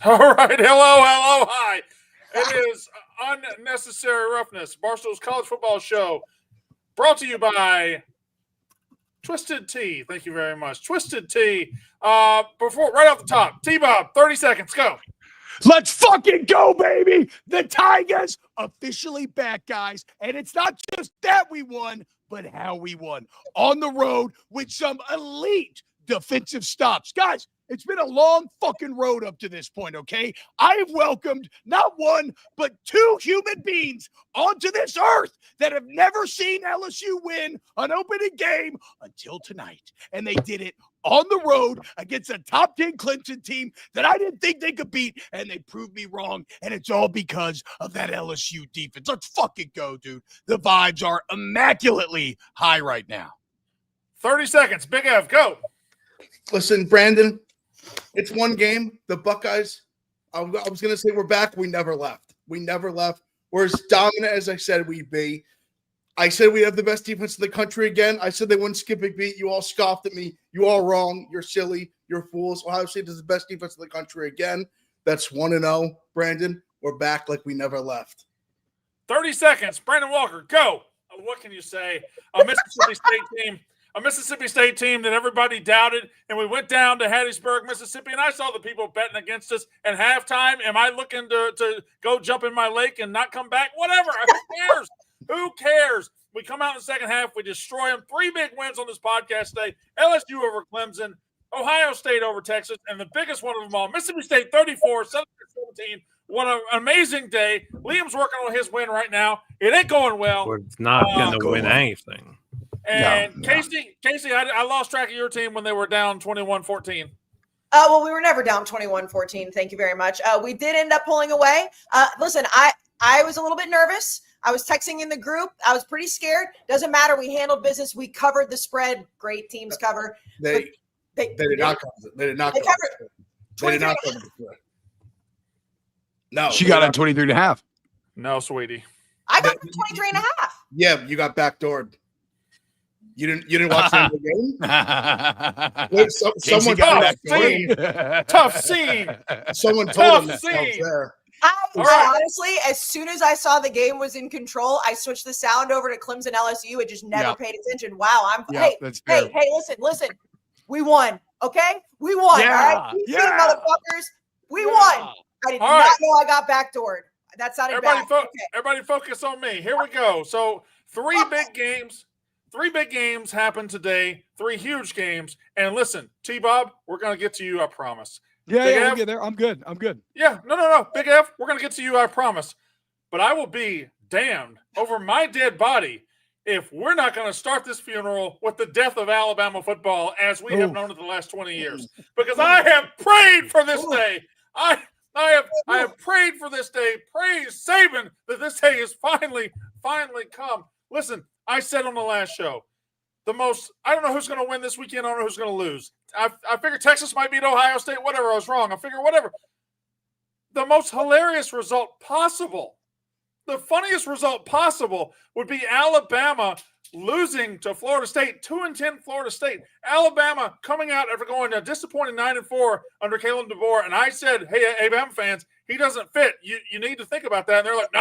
All right. Hello, hi. It is Unnecessary Roughness, Barstool's college football show, brought to you by Twisted Tea. Thank you very much. Twisted Tea. Right off the top, T-Bob, 30 seconds, go. Let's fucking go, baby. The Tigers officially back, guys. And it's not just that we won, but how we won. On the road with some elite defensive stops. Guys, it's been a long fucking road up to this point, okay? I have welcomed not one, but two human beings onto this earth that have never seen LSU win an opening game until tonight. And they did it on the road against a top 10 Clemson team that I didn't think they could beat, and they proved me wrong, and it's all because of that LSU defense. Let's fucking go, dude. The vibes are immaculately high right now. 30 seconds, Big F, go. Listen, Brandon, it's one game. The Buckeyes, I was going to say we're back. We never left. We're as dominant as I said we'd be. I said we have the best defense in the country again. I said they wouldn't skip a beat. You all scoffed at me. You all wrong. You're silly. You're fools. Ohio State is the best defense in the country again. That's 1-0. Brandon, we're back like we never left. 30 seconds, Brandon Walker, go. What can you say? A Mississippi State team that everybody doubted, and we went down to Hattiesburg, Mississippi, and I saw the people betting against us at halftime. Am I looking to go jump in my lake and not come back? Whatever. Who cares? Who cares? We come out in the second half. We destroy them. 3 big wins on this podcast today. LSU over Clemson, Ohio State over Texas, and the biggest one of them all, Mississippi State 34, Southern 17. What an amazing day. Liam's working on his win right now. It ain't going well. We're not going to win anything. And no. Kayce, I lost track of your team when they were down 21-14. Well, we were never down 21-14. Thank you very much. We did end up pulling away. Listen, I was a little bit nervous. I was texting in the group. I was pretty scared. Doesn't matter. We handled business. We covered the spread. Great teams cover. They did not cover it. They did not cover the spread. No. She got on 23.5. No, sweetie. I got 23.5. Yeah, you got backdoored. You didn't watch the game? Wait, someone got that tough scene. Someone told him there. I honestly, as soon as I saw the game was in control, I switched the sound over to Clemson LSU and just never paid attention. Wow, hey, listen. We won, okay? We won, all right? Motherfuckers, we won. I did not know I got backdoored. That sounded bad. Everybody focus on me. Here we go. So 3 big games. 3 big games happened today. 3 huge games. And listen, T-Bob, we're going to get to you, I promise. We'll get there. I'm good. Yeah, no. Big F, we're going to get to you, I promise. But I will be damned over my dead body if we're not going to start this funeral with the death of Alabama football as we have known it the last 20 years. Because I have prayed for this day. I have prayed for this day. Praise Saban that this day has finally come. Listen, I said on the last show, I don't know who's going to win this weekend. I don't know who's going to lose. I figured Texas might beat Ohio State, whatever. I was wrong. I figured whatever. The most hilarious result possible, the funniest result possible would be Alabama losing to Florida State, 2-10 Florida State. Alabama coming out after going a disappointing 9-4 under Kalen DeBoer. And I said, hey, Alabama fans, he doesn't fit. You need to think about that. And they're like,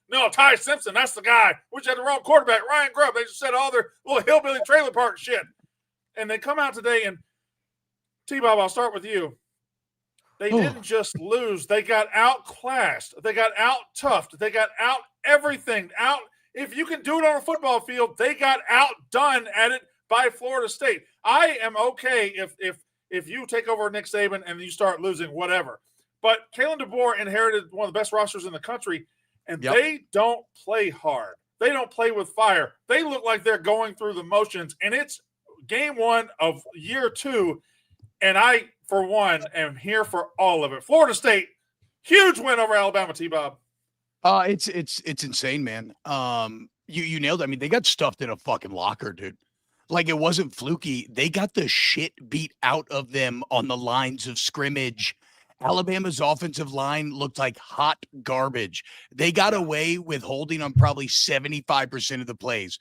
no, Ty Simpson, that's the guy. We just had the wrong quarterback, Ryan Grubb. They just said all their little hillbilly trailer park shit. And they come out today, and T-Bob, I'll start with you. They didn't just lose. They got outclassed. They got out-toughed. They got out everything. If you can do it on a football field, they got outdone at it by Florida State. I am okay if you take over Nick Saban and you start losing, whatever. But Kalen DeBoer inherited one of the best rosters in the country, and they don't play hard. They don't play with fire. They look like they're going through the motions, and it's game 1 of year 2, and I, for one, am here for all of it. Florida State, huge win over Alabama, T-Bob. It's insane, man. You nailed it. I mean, they got stuffed in a fucking locker, dude. Like, it wasn't fluky. They got the shit beat out of them on the lines of scrimmage. Alabama's offensive line looked like hot garbage. They got away with holding on probably 75% of the plays.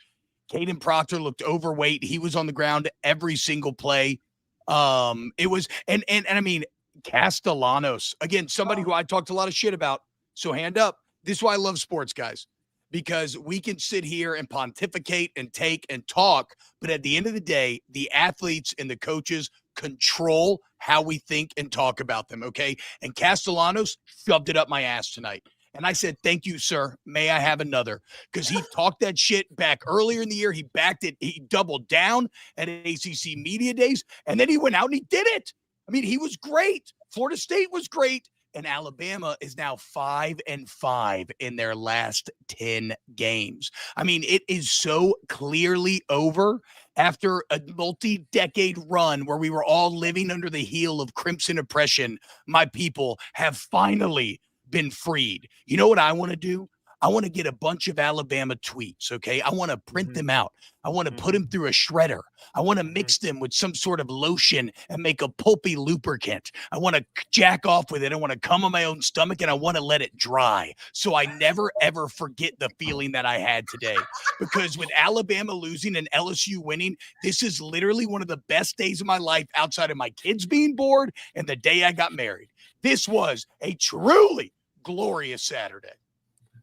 Caden Proctor looked overweight. He was on the ground every single play. It was, and I mean, Castellanos, again, somebody who I talked a lot of shit about. So hand up. This is why I love sports, guys, because we can sit here and pontificate and take and talk. But at the end of the day, the athletes and the coaches control how we think and talk about them. Okay. And Castellanos shoved it up my ass tonight. And I said, thank you, sir. May I have another? Because he talked that shit back earlier in the year. He backed it. He doubled down at ACC Media Days. And then he went out and he did it. I mean, he was great. Florida State was great. And Alabama is now 5-5 in their last 10 games. I mean, it is so clearly over after a multi-decade run where we were all living under the heel of crimson oppression. My people have finally been freed. You know what I want to do? I want to get a bunch of Alabama tweets, okay? I want to print them out. I want to put them through a shredder. I want to mix them with some sort of lotion and make a pulpy lubricant. I want to jack off with it. I want to come on my own stomach, and I want to let it dry so I never, ever forget the feeling that I had today. Because with Alabama losing and LSU winning, this is literally one of the best days of my life outside of my kids being bored and the day I got married. This was a truly glorious Saturday.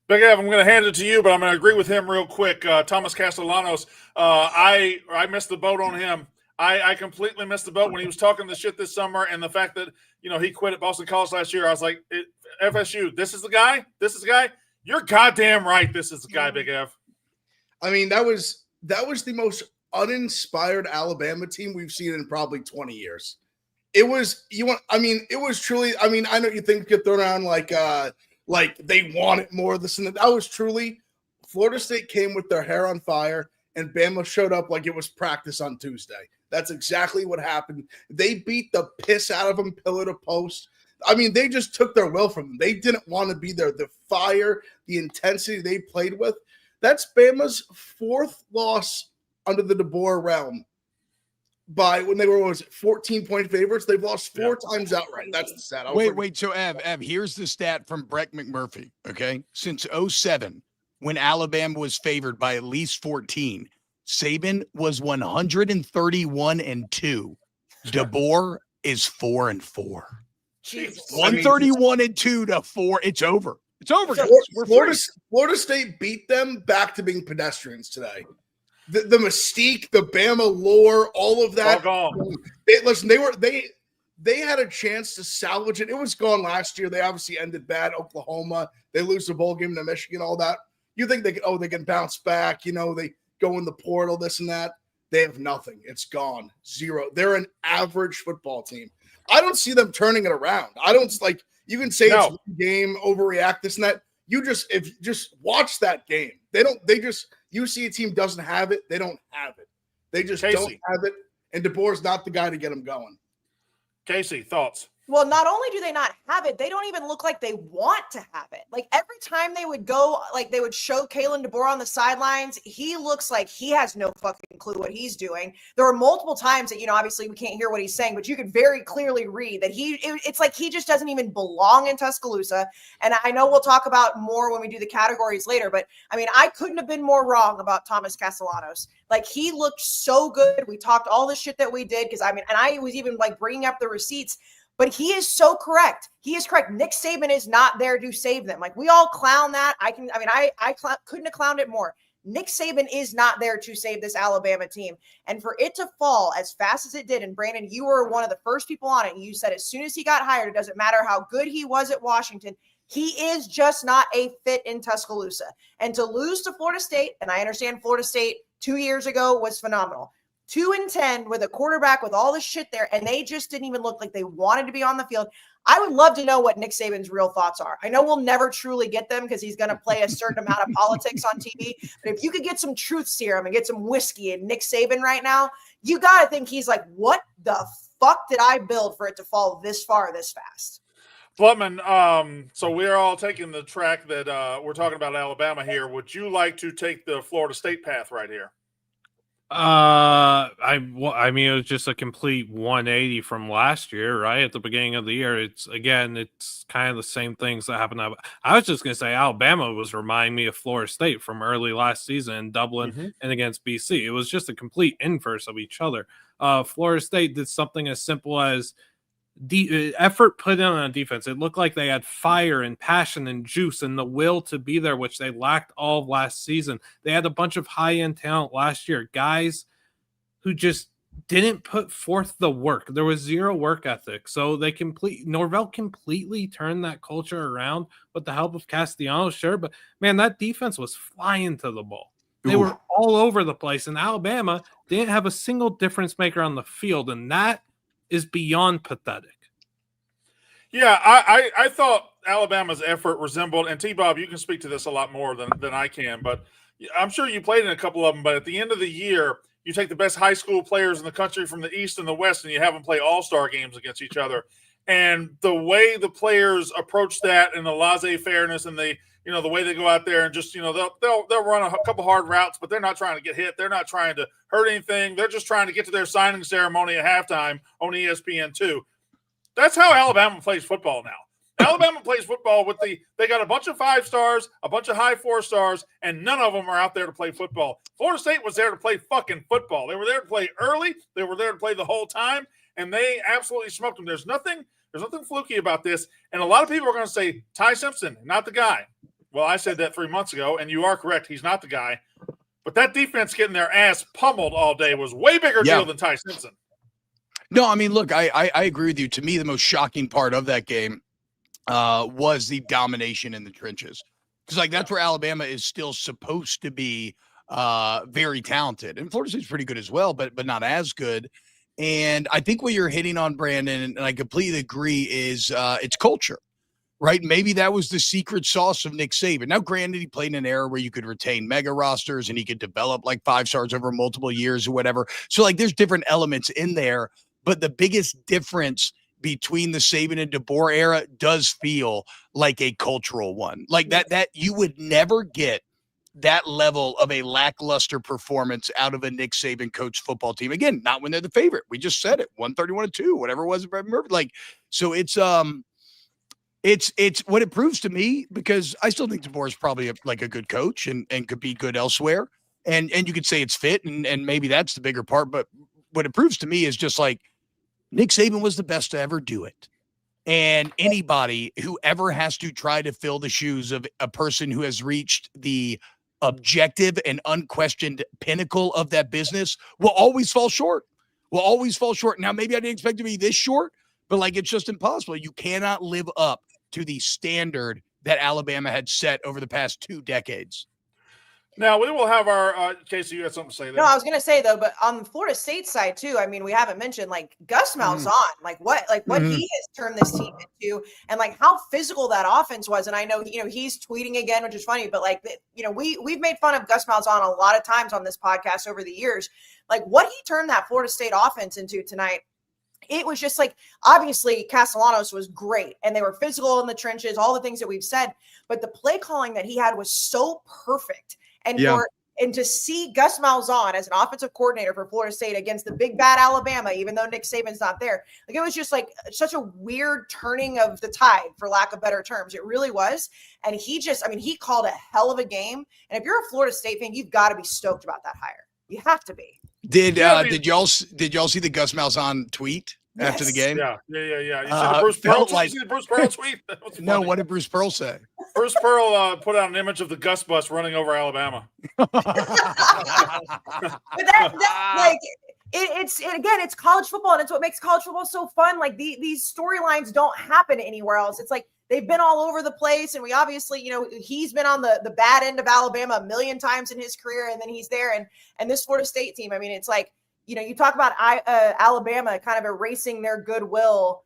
Big Ev, I'm going to hand it to you, but I'm going to agree with him real quick. Thomas Castellanos, I missed the boat on him. I completely missed the boat when he was talking the shit this summer, and the fact that, you know, he quit at Boston College last year. I was like, FSU, this is the guy? This is the guy? You're goddamn right. This is the guy, Big Ev. I mean, that was the most uninspired Alabama team we've seen in probably 20 years. It was it was truly, I mean, I know you think get thrown around like they wanted more of this and that. That was truly Florida State came with their hair on fire, and Bama showed up like it was practice on Tuesday. That's exactly what happened. They beat the piss out of them pillar to post. I mean, they just took their will from them. They didn't want to be there. The fire, the intensity they played with. That's Bama's fourth loss under the DeBoer realm. By when they were 14-point favorites, they've lost four times outright. That's the stat. Wait. So Ev, here's the stat from Breck McMurphy. Okay, since 2007, when Alabama was favored by at least 14, Saban was 131-2. DeBoer is 4-4. Jesus. 131-2 to 4. It's over. It's over. Guys. Florida State beat them back to being pedestrians today. The mystique, the Bama lore, all of that. All gone. They had a chance to salvage it. It was gone last year. They obviously ended bad. Oklahoma, they lose the bowl game to Michigan, all that. You think they can bounce back? You know, they go in the portal, this and that. They have nothing. It's gone. Zero. They're an average football team. I don't see them turning it around. I don't like. You can say it's one game, overreact, this and that. Just watch that game. You see a team doesn't have it. They don't have it. They just don't have it. And DeBoer's not the guy to get them going. Kayce, thoughts? Well, not only do they not have it, they don't even look like they want to have it. Like every time they would go, like they would show Kalen DeBoer on the sidelines, he looks like he has no fucking clue what he's doing. There were multiple times that, you know, obviously we can't hear what he's saying, but you could very clearly read that it's like he just doesn't even belong in Tuscaloosa. And I know we'll talk about more when we do the categories later, but I mean, I couldn't have been more wrong about Thomas Castellanos. Like he looked so good. We talked all the shit that we did because I was even like bringing up the receipts. But he is so correct. He is correct. Nick Saban is not there to save them. Like we all clown that. I couldn't have clowned it more. Nick Saban is not there to save this Alabama team. And for it to fall as fast as it did, and Brandon, you were one of the first people on it. And you said as soon as he got hired, it doesn't matter how good he was at Washington. He is just not a fit in Tuscaloosa. And to lose to Florida State, and I understand Florida State 2 years ago was phenomenal. 2-10 with a quarterback with all this shit there, and they just didn't even look like they wanted to be on the field. I would love to know what Nick Saban's real thoughts are. I know we'll never truly get them because he's going to play a certain amount of politics on TV. But if you could get some truth serum and get some whiskey in Nick Saban right now, you got to think he's like, what the fuck did I build for it to fall this far this fast? Flutman, so we're all taking the track that we're talking about Alabama here. Would you like to take the Florida State path right here? I mean, it was just a complete 180 from last year, right? At the beginning of the year, it's kind of the same things that happened. I was just going to say Alabama was reminding me of Florida State from early last season in Dublin and against BC. It was just a complete inverse of each other. Florida State did something as simple as effort put in on defense. It looked like they had fire and passion and juice and the will to be there, which they lacked all of last season. They had a bunch of high-end talent last year, guys who just didn't put forth the work. There was zero work ethic. So Norvell completely turned that culture around with the help of Castellanos, sure, but man, that defense was flying to the ball. They were all over the place, and Alabama didn't have a single difference maker on the field, and that is beyond pathetic. Yeah, I thought Alabama's effort resembled, and T-Bob, you can speak to this a lot more than I can, but I'm sure you played in a couple of them, but at the end of the year, you take the best high school players in the country from the East and the West, and you have them play all-star games against each other. And the way the players approach that and the laissez-fairness and the way they go out there and just, they'll run a couple hard routes, but they're not trying to get hit. They're not trying to hurt anything. They're just trying to get to their signing ceremony at halftime on ESPN2. That's how Alabama plays football now. Alabama plays football they got a bunch of 5 stars, a bunch of high 4 stars, and none of them are out there to play football. Florida State was there to play fucking football. They were there to play early. They were there to play the whole time, and they absolutely smoked them. There's nothing fluky about this, and a lot of people are going to say, Ty Simpson, not the guy. Well, I said that 3 months ago, and you are correct. He's not the guy. But that defense getting their ass pummeled all day was way bigger deal than Ty Simpson. No, I mean, look, I agree with you. To me, the most shocking part of that game was the domination in the trenches. Because, that's where Alabama is still supposed to be very talented. And Florida State's pretty good as well, but not as good. And I think what you're hitting on, Brandon, and I completely agree, is it's culture. Right? Maybe that was the secret sauce of Nick Saban. Now, granted, he played in an era where you could retain mega rosters and he could develop 5 stars over multiple years or whatever. So there's different elements in there, but the biggest difference between the Saban and DeBoer era does feel like a cultural one. That you would never get that level of a lackluster performance out of a Nick Saban coach football team. Again, not when they're the favorite. We just said it, 131-2, whatever it was. So it's what it proves to me, because I still think DeBoer is probably a good coach and could be good elsewhere. And you could say it's fit and maybe that's the bigger part. But what it proves to me is just Nick Saban was the best to ever do it. And anybody who ever has to try to fill the shoes of a person who has reached the objective and unquestioned pinnacle of that business will always fall short. Now, maybe I didn't expect to be this short, but it's just impossible. You cannot live up to the standard that Alabama had set over the past 2 decades. Now, we will have our Kayce, you had something to say there. No, I was going to say, though, but on the Florida State side, too, I mean, we haven't mentioned, Gus Malzahn, what he has turned this team into, and, how physical that offense was. And I know, he's tweeting again, which is funny, but, we've made fun of Gus Malzahn a lot of times on this podcast over the years. What he turned that Florida State offense into tonight, it was just obviously Castellanos was great and they were physical in the trenches, all the things that we've said, but the play calling that he had was so perfect. And to see Gus Malzahn as an offensive coordinator for Florida State against the big bad Alabama, even though Nick Saban's not there, it was just such a weird turning of the tide, for lack of better terms. It really was. And he called a hell of a game. And if you're a Florida State fan, you've got to be stoked about that hire. You have to be. Did y'all see the Gus Malzahn tweet after the game? Yeah. You see the Bruce Pearl tweet? No, what did Bruce Pearl say? Bruce Pearl put out an image of the Gus bus running over Alabama. But it's college football, and it's what makes college football so fun. These storylines don't happen anywhere else. It's they've been all over the place, and we obviously, he's been on the bad end of Alabama a million times in his career, and then he's there, and this Florida State team, I mean, it's you talk about Alabama kind of erasing their goodwill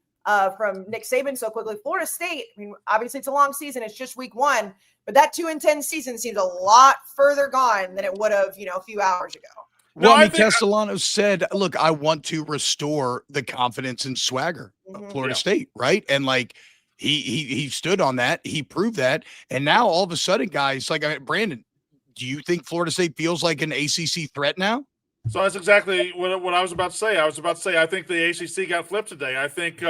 from Nick Saban so quickly. Florida State, I mean, obviously it's a long season. It's just week 1, but that 2-10 season seems a lot further gone than it would have, a few hours ago. Well, Castellanos said, look, I want to restore the confidence and swagger of Florida State, right? And he stood on that. He proved that. And now all of a sudden, guys, Brandon, do you think Florida State feels like an ACC threat now? So that's exactly what I was about to say. I think the ACC got flipped today. I think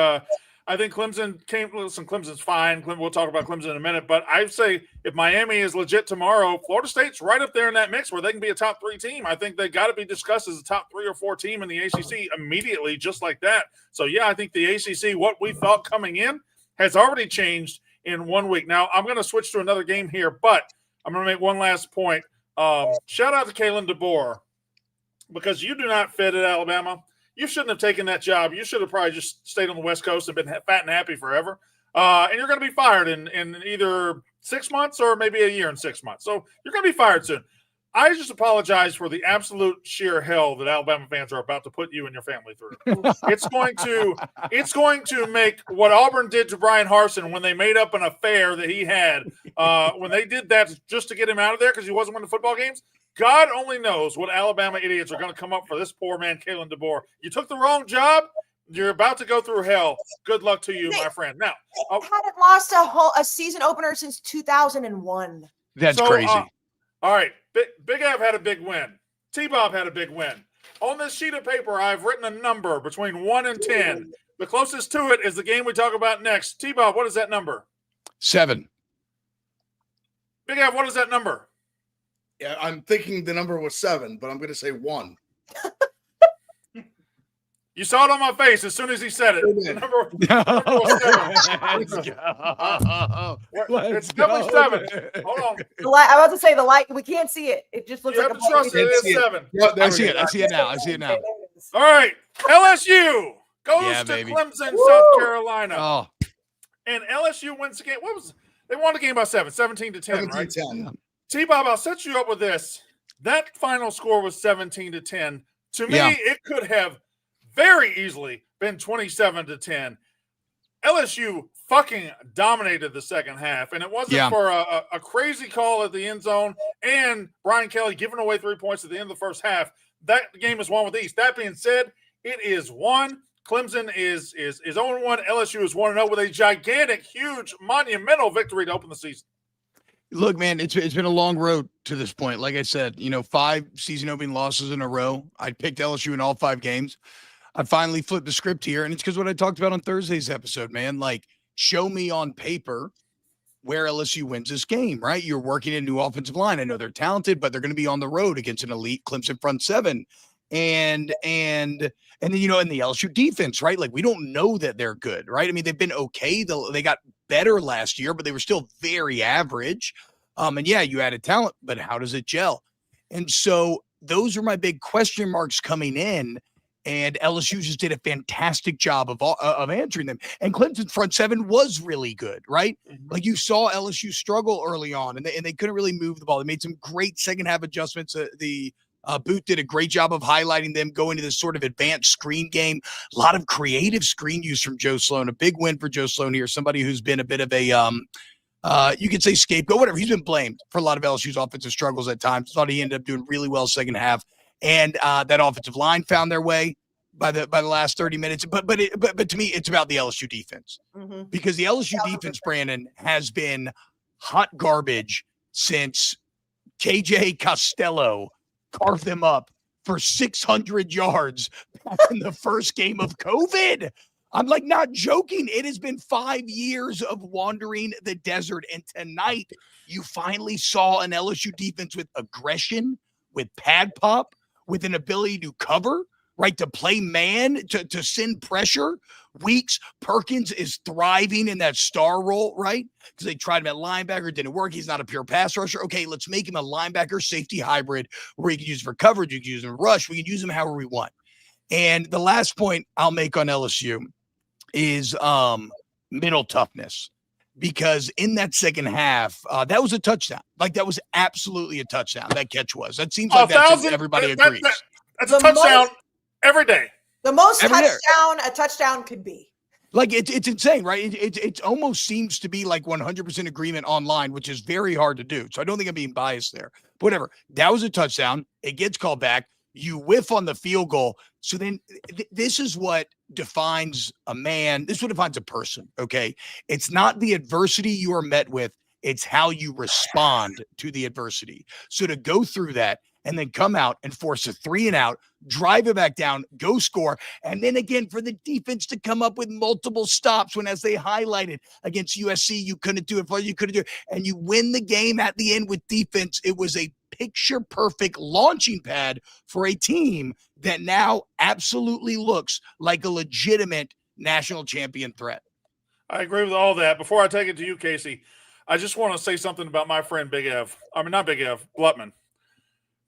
I think Clemson's fine. We'll talk about Clemson in a minute, but I'd say if Miami is legit tomorrow, Florida State's right up there in that mix where they can be a top 3 team. I think they got to be discussed as a top 3 or 4 team in the ACC immediately, just like that. So yeah, I think the ACC, what we thought coming in, has already changed in 1 week. Now I'm going to switch to another game here, but I'm going to make one last point. Shout out to Kalen DeBoer, because you do not fit at Alabama. You shouldn't have taken that job. You should have probably just stayed on the West Coast and been fat and happy forever. And you're going to be fired in either 6 months or maybe a year and 6 months. So you're going to be fired soon. I just apologize for the absolute sheer hell that Alabama fans are about to put you and your family through. It's going to make what Auburn did to Brian Harsin when they made up an affair that he had, when they did that just to get him out of there because he wasn't winning football games. God only knows what Alabama idiots are going to come up for this poor man, Kalen DeBoer. You took the wrong job. You're about to go through hell. Good luck to you, my friend. Now, hadn't lost a season opener since 2001. That's crazy. All right, Big Av had a big win. T-Bob had a big win. On this sheet of paper, I've written a number between 1 and 10. The closest to it is the game we talk about next. T-Bob, what is that number? 7. Big Av, what is that number? Yeah, I'm thinking the number was 7, but I'm going to say 1. You saw it on my face as soon as he said it. The number was 7. It's definitely 7. Hold on. I'm about to say the light. We can't see it. It just looks you like have to trust it. It is 7. I see it. I see it now. All right. LSU goes to baby. Clemson, South Carolina. Oh. And LSU wins the game. They won the game by 17-10, right? 17-10. T-Bob, I'll set you up with this. That final score was 17-10. To me, it could have very easily been 27-10. LSU fucking dominated the second half, and it wasn't for a crazy call at the end zone and Brian Kelly giving away 3 points at the end of the first half. That game is won with ease. That being said, it is won. Clemson is 0-1. LSU is 1-0 with a gigantic, huge, monumental victory to open the season. Look, man, it's been a long road to this point. Like I said, 5 season opening losses in a row. I picked LSU in all 5 games. I finally flipped the script here, and it's because what I talked about on Thursday's episode, man. Like, show me on paper where LSU wins this game, right? You're working a new offensive line. I know they're talented, but they're going to be on the road against an elite Clemson front 7. And then, in the LSU defense, right? Like, we don't know that they're good, right? I mean, they've been okay. They got better last year, but they were still very average. And yeah, you added talent, but how does it gel? And so those are my big question marks coming in. And LSU just did a fantastic job of answering them. And Clemson's front 7 was really good, right? Mm-hmm. Like, you saw LSU struggle early on, and they couldn't really move the ball. They made some great second half adjustments. Booth did a great job of highlighting them, going to this sort of advanced screen game. A lot of creative screen use from Joe Sloan. A big win for Joe Sloan here. Somebody who's been a bit of a, you could say scapegoat, whatever. He's been blamed for a lot of LSU's offensive struggles at times. Thought he ended up doing really well second half. And that offensive line found their way by the last 30 minutes. But to me, it's about the LSU defense. Mm-hmm. Because the LSU defense, Brandon, has been hot garbage since KJ Costello carved them up for 600 yards back in the first game of COVID. I'm like not joking. It has been 5 years of wandering the desert. And tonight you finally saw an LSU defense with aggression, with pad pop, with an ability to cover, right? To play man, to send pressure. Weeks, Perkins is thriving in that star role, right? Because they tried him at linebacker, didn't work. He's not a pure pass rusher. Okay, let's make him a linebacker safety hybrid where you can use him for coverage, you can use him for rush, we can use him however we want. And the last point I'll make on LSU is middle toughness. Because in that second half, that was a touchdown. Like, that was absolutely a touchdown. That catch was. That seems like everybody agrees. That's a touchdown every day. The most touchdown a touchdown could be. Like, it's insane, right? It almost seems to be like 100% agreement online, which is very hard to do. So I don't think I'm being biased there. But whatever. That was a touchdown. It gets called back. You whiff on the field goal. So then this is what defines a man. This is what defines a person, okay? It's not the adversity you are met with. It's how you respond to the adversity. So to go through that and then come out and force a 3-and-out, drive it back down, go score. And then again, for the defense to come up with multiple stops when, as they highlighted against USC, you couldn't do it, you couldn't do it. And you win the game at the end with defense. It was a picture perfect launching pad for a team that now absolutely looks like a legitimate national champion threat. I agree with all that. Before I take it to you, Kayce, I just want to say something about my friend Big Ev. I mean, not Big Ev, Blutman.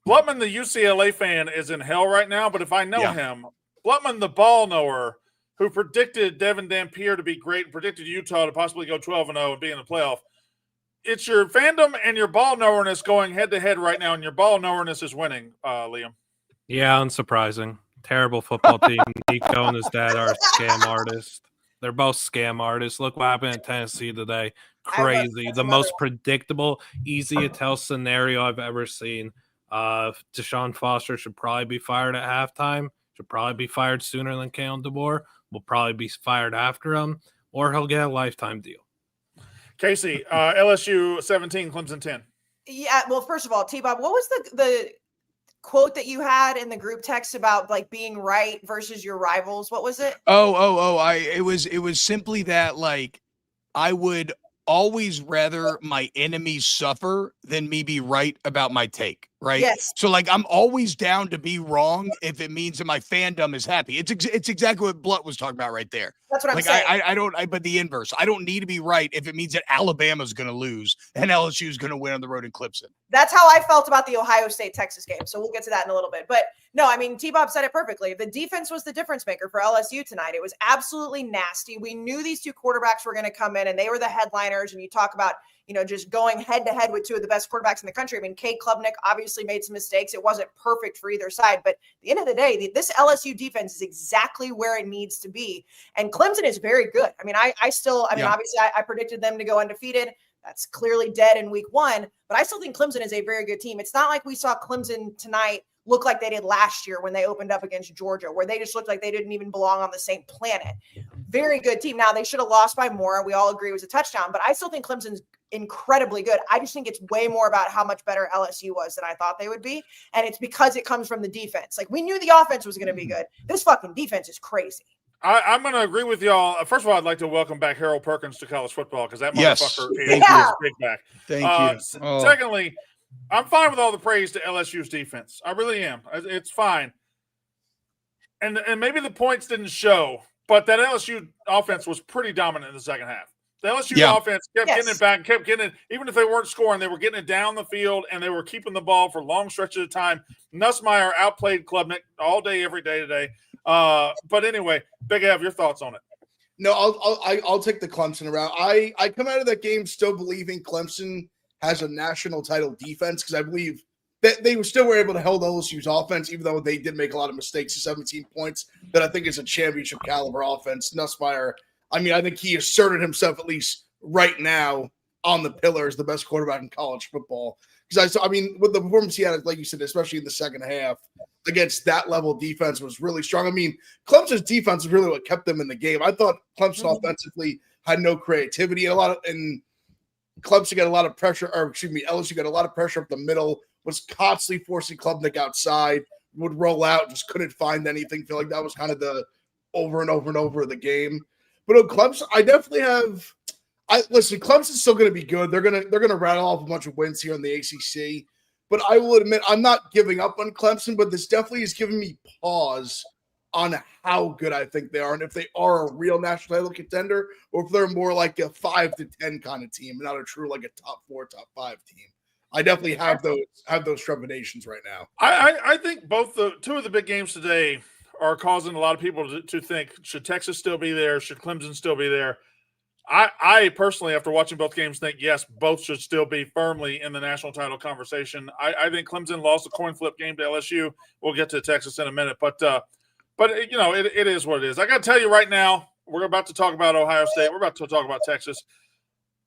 Blutman, the UCLA fan, is in hell right now, but if I know him, Blutman, the ball knower, who predicted Devin Dampier to be great and predicted Utah to possibly go 12-0 and be in the playoff, it's your fandom and your ball knowerness going head-to-head right now, and your ball knowerness is winning, Liam. Yeah, unsurprising. Terrible football team. Nico and his dad are scam artists. They're both scam artists. Look what happened in Tennessee today. Crazy. The most predictable, easy to tell scenario I've ever seen. Deshaun Foster should probably be fired at halftime. Should probably be fired sooner than Kalen DeBoer. Will probably be fired after him, or he'll get a lifetime deal. Kayce, LSU 17, Clemson 10. Yeah, well, first of all, T-Bob, what was the quote that you had in the group text about like being right versus your rivals? What was it? It was simply that, like, I would always rather my enemies suffer than me be right about my take, right? Yes. So, like, I'm always down to be wrong if it means that my fandom is happy. It's exactly what Blunt was talking about right there. That's what I'm saying. But the inverse. I don't need to be right if it means that Alabama's going to lose and LSU is going to win on the road in Clemson. That's how I felt about the Ohio State-Texas game. So we'll get to that in a little bit. But no, I mean, T-Bob said it perfectly. The defense was the difference maker for LSU tonight. It was absolutely nasty. We knew these two quarterbacks were going to come in, and they were the headliners. And you talk about, just going head-to-head with two of the best quarterbacks in the country. I mean, Cade Klubnik obviously made some mistakes. It wasn't perfect for either side. But at the end of the day, this LSU defense is exactly where it needs to be. And Clemson is very good. I mean, obviously I predicted them to go undefeated. That's clearly dead in week 1. But I still think Clemson is a very good team. It's not like we saw Clemson tonight look like they did last year when they opened up against Georgia, where they just looked like they didn't even belong on the same planet. Very good team. Now, they should have lost by more. We all agree it was a touchdown. But I still think Clemson's incredibly good. I just think it's way more about how much better LSU was than I thought they would be. And it's because it comes from the defense. Like, we knew the offense was going to be good. This fucking defense is crazy. I'm going to agree with y'all. First of all, I'd like to welcome back Harold Perkins to college football because that motherfucker is big back. Thank you. Secondly, I'm fine with all the praise to LSU's defense. I really am. It's fine. And maybe the points didn't show, but that LSU offense was pretty dominant in the second half. The LSU offense kept getting it back and kept getting it. Even if they weren't scoring, they were getting it down the field, and they were keeping the ball for long stretches of time. Nussmeier outplayed Klubnik all day, every day today. But anyway, Big Ev, your thoughts on it? No, I'll take the Clemson route. I come out of that game still believing Clemson has a national title defense because I believe that they still were able to hold LSU's offense, even though they did make a lot of mistakes to 17 points. That I think is a championship caliber offense. Nussmeier, I think he asserted himself, at least right now, on the pillar as the best quarterback in college football. Because with the performance he had, like you said, especially in the second half, against that level of defense was really strong. Clemson's defense is really what kept them in the game. I thought Clemson offensively had no creativity and Clemson got a lot of pressure, LSU got a lot of pressure up the middle, was constantly forcing Klubnik outside, would roll out, just couldn't find anything. Feel like that was kind of the over and over and over of the game. But Clemson, listen, Clemson's still going to be good. They're going to rattle off a bunch of wins here in the ACC. But I will admit, I'm not giving up on Clemson, but this definitely is giving me pause on how good I think they are, and if they are a real national title contender, or if they're more like a 5 to 10 kind of team, not a true like a top 4, top 5 team. I definitely have those trepidations right now. I think two of the big games today are causing a lot of people to think, should Texas still be there? Should Clemson still be there? I personally, after watching both games, think yes, both should still be firmly in the national title conversation. I think Clemson lost a coin flip game to LSU. We'll get to Texas in a minute, but it is what it is. I got to tell you right now, we're about to talk about Ohio State. We're about to talk about Texas.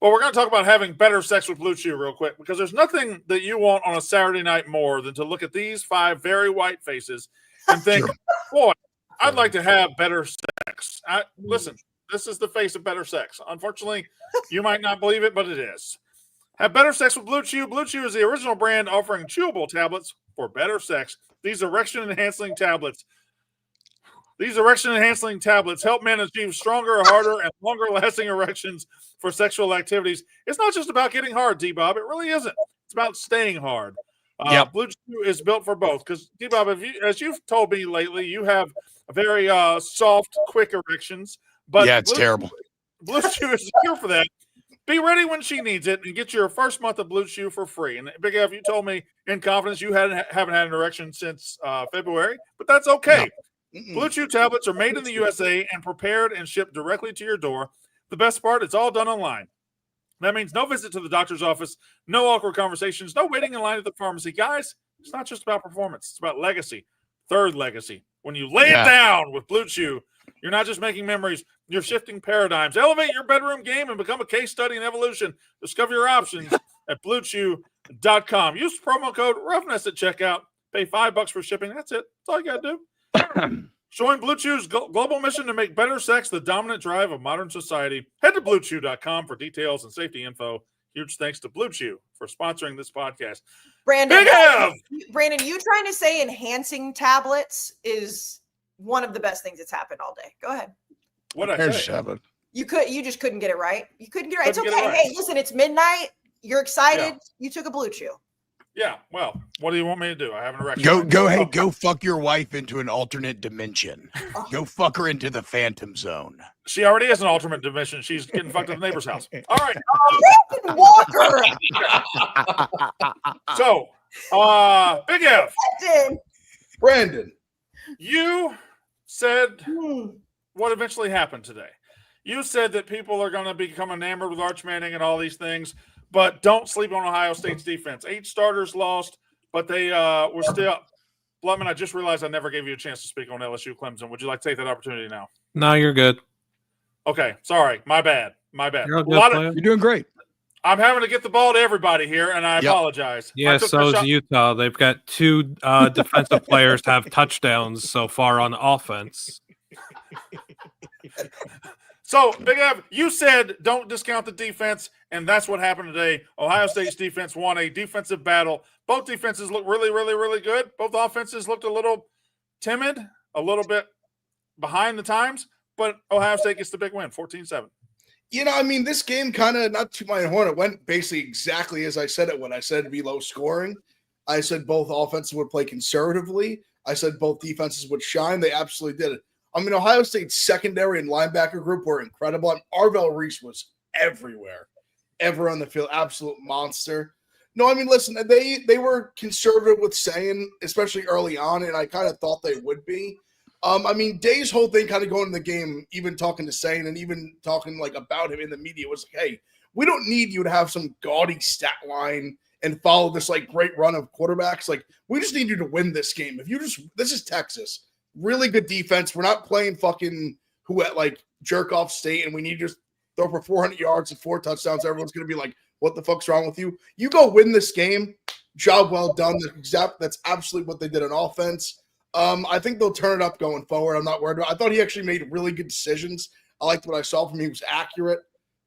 But we're going to talk about having better sex with Blue Chew real quick, because there's nothing that you want on a Saturday night more than to look at these 5 very white faces and think, boy, I'd like to have better sex. Listen, this is the face of better sex. Unfortunately, you might not believe it, but it is. Have better sex with Blue Chew. Blue Chew is the original brand offering chewable tablets for better sex. These erection-enhancing tablets help men achieve stronger, harder, and longer-lasting erections for sexual activities. It's not just about getting hard, D-Bob. It really isn't. It's about staying hard. Blue Chew is built for both. Because, D-Bob, as you've told me lately, you have very soft, quick erections. But yeah, it's terrible. Blue Chew is here for that. Be ready when she needs it and get your first month of Blue Chew for free. And Big F, you told me in confidence you haven't had an erection since February, but that's okay. No. Blue Chew tablets are made in the USA and prepared and shipped directly to your door. The best part, it's all done online. That means no visit to the doctor's office, no awkward conversations, no waiting in line at the pharmacy. Guys, it's not just about performance. It's about legacy. Third legacy. When you lay it down with Blue Chew, you're not just making memories, you're shifting paradigms. Elevate your bedroom game and become a case study in evolution. Discover your options at BlueChew.com. Use promo code Roughness at checkout. Pay $5 for shipping. That's it. That's all you got to do. Join Blue Chew's global mission to make better sex the dominant drive of modern society. Head to BlueChew.com for details and safety info. Huge thanks to Blue Chew for sponsoring this podcast. Brandon, you trying to say enhancing tablets is one of the best things that's happened all day. Go ahead. What I say? You just couldn't get it right. You couldn't get it right. It's okay. Hey, listen, it's midnight. You're excited. Yeah. You took a Blue Chew. Yeah. Well, what do you want me to do? I have an erection. Go fuck your wife into an alternate dimension. Go fuck her into the Phantom Zone. She already is an alternate dimension. She's getting fucked at the neighbor's house. All right. Walker. So, Big F. Brandon. You said what eventually happened today. You said that people are going to become enamored with Arch Manning and all these things, but don't sleep on Ohio State's defense. 8 starters lost, but they were still. Blutman, I just realized I never gave you a chance to speak on LSU Clemson. Would you like to take that opportunity now? No, you're good. Okay, sorry. My bad. You're doing great. I'm having to get the ball to everybody here, and I apologize. Yeah, so is Utah. They've got 2 defensive players have touchdowns so far on offense. So, Big Ev, you said don't discount the defense, and that's what happened today. Ohio State's defense won a defensive battle. Both defenses look really, really, really good. Both offenses looked a little timid, a little bit behind the times, but Ohio State gets the big win, 14-7. You know, I mean, this game kind of, not to my horn, it went basically exactly as I said it when I said it'd be low scoring. I said both offenses would play conservatively. I said both defenses would shine. They absolutely did it. I mean, Ohio State's secondary and linebacker group were incredible. And Arvell Reese was everywhere, ever on the field. Absolute monster. No, I mean, listen, they were conservative with saying, especially early on, and I kind of thought they would be. I mean, Day's whole thing kind of going in the game, even talking to Sane and even talking like about him in the media was like, hey, we don't need you to have some gaudy stat line and follow this like great run of quarterbacks. Like, we just need you to win this game. This is Texas. Really good defense. We're not playing fucking who at like jerk off state and we need to just throw for 400 yards and 4 touchdowns. Everyone's going to be like, what the fuck's wrong with you? You go win this game. Job well done. That's absolutely what they did on offense. I think they'll turn it up going forward. I'm not worried about it. I thought he actually made really good decisions. I liked what I saw from him. He was accurate.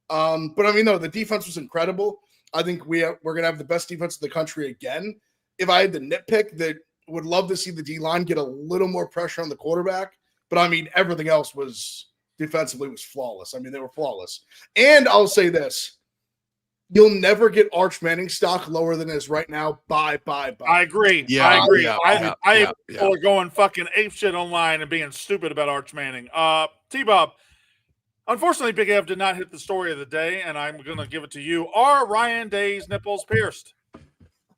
But I mean, no, the defense was incredible. I think we're going to have the best defense in the country again. If I had to nitpick, that would love to see the D-line get a little more pressure on the quarterback. But I mean, everything else was defensively was flawless. I mean, they were flawless. And I'll say this. You'll never get Arch Manning stock lower than it is right now. Bye. I agree. Yeah, I agree. Yeah, people are going fucking ape shit online and being stupid about Arch Manning. T-Bob, unfortunately, Big Ev did not hit the story of the day, and I'm going to give it to you. Are Ryan Day's nipples pierced?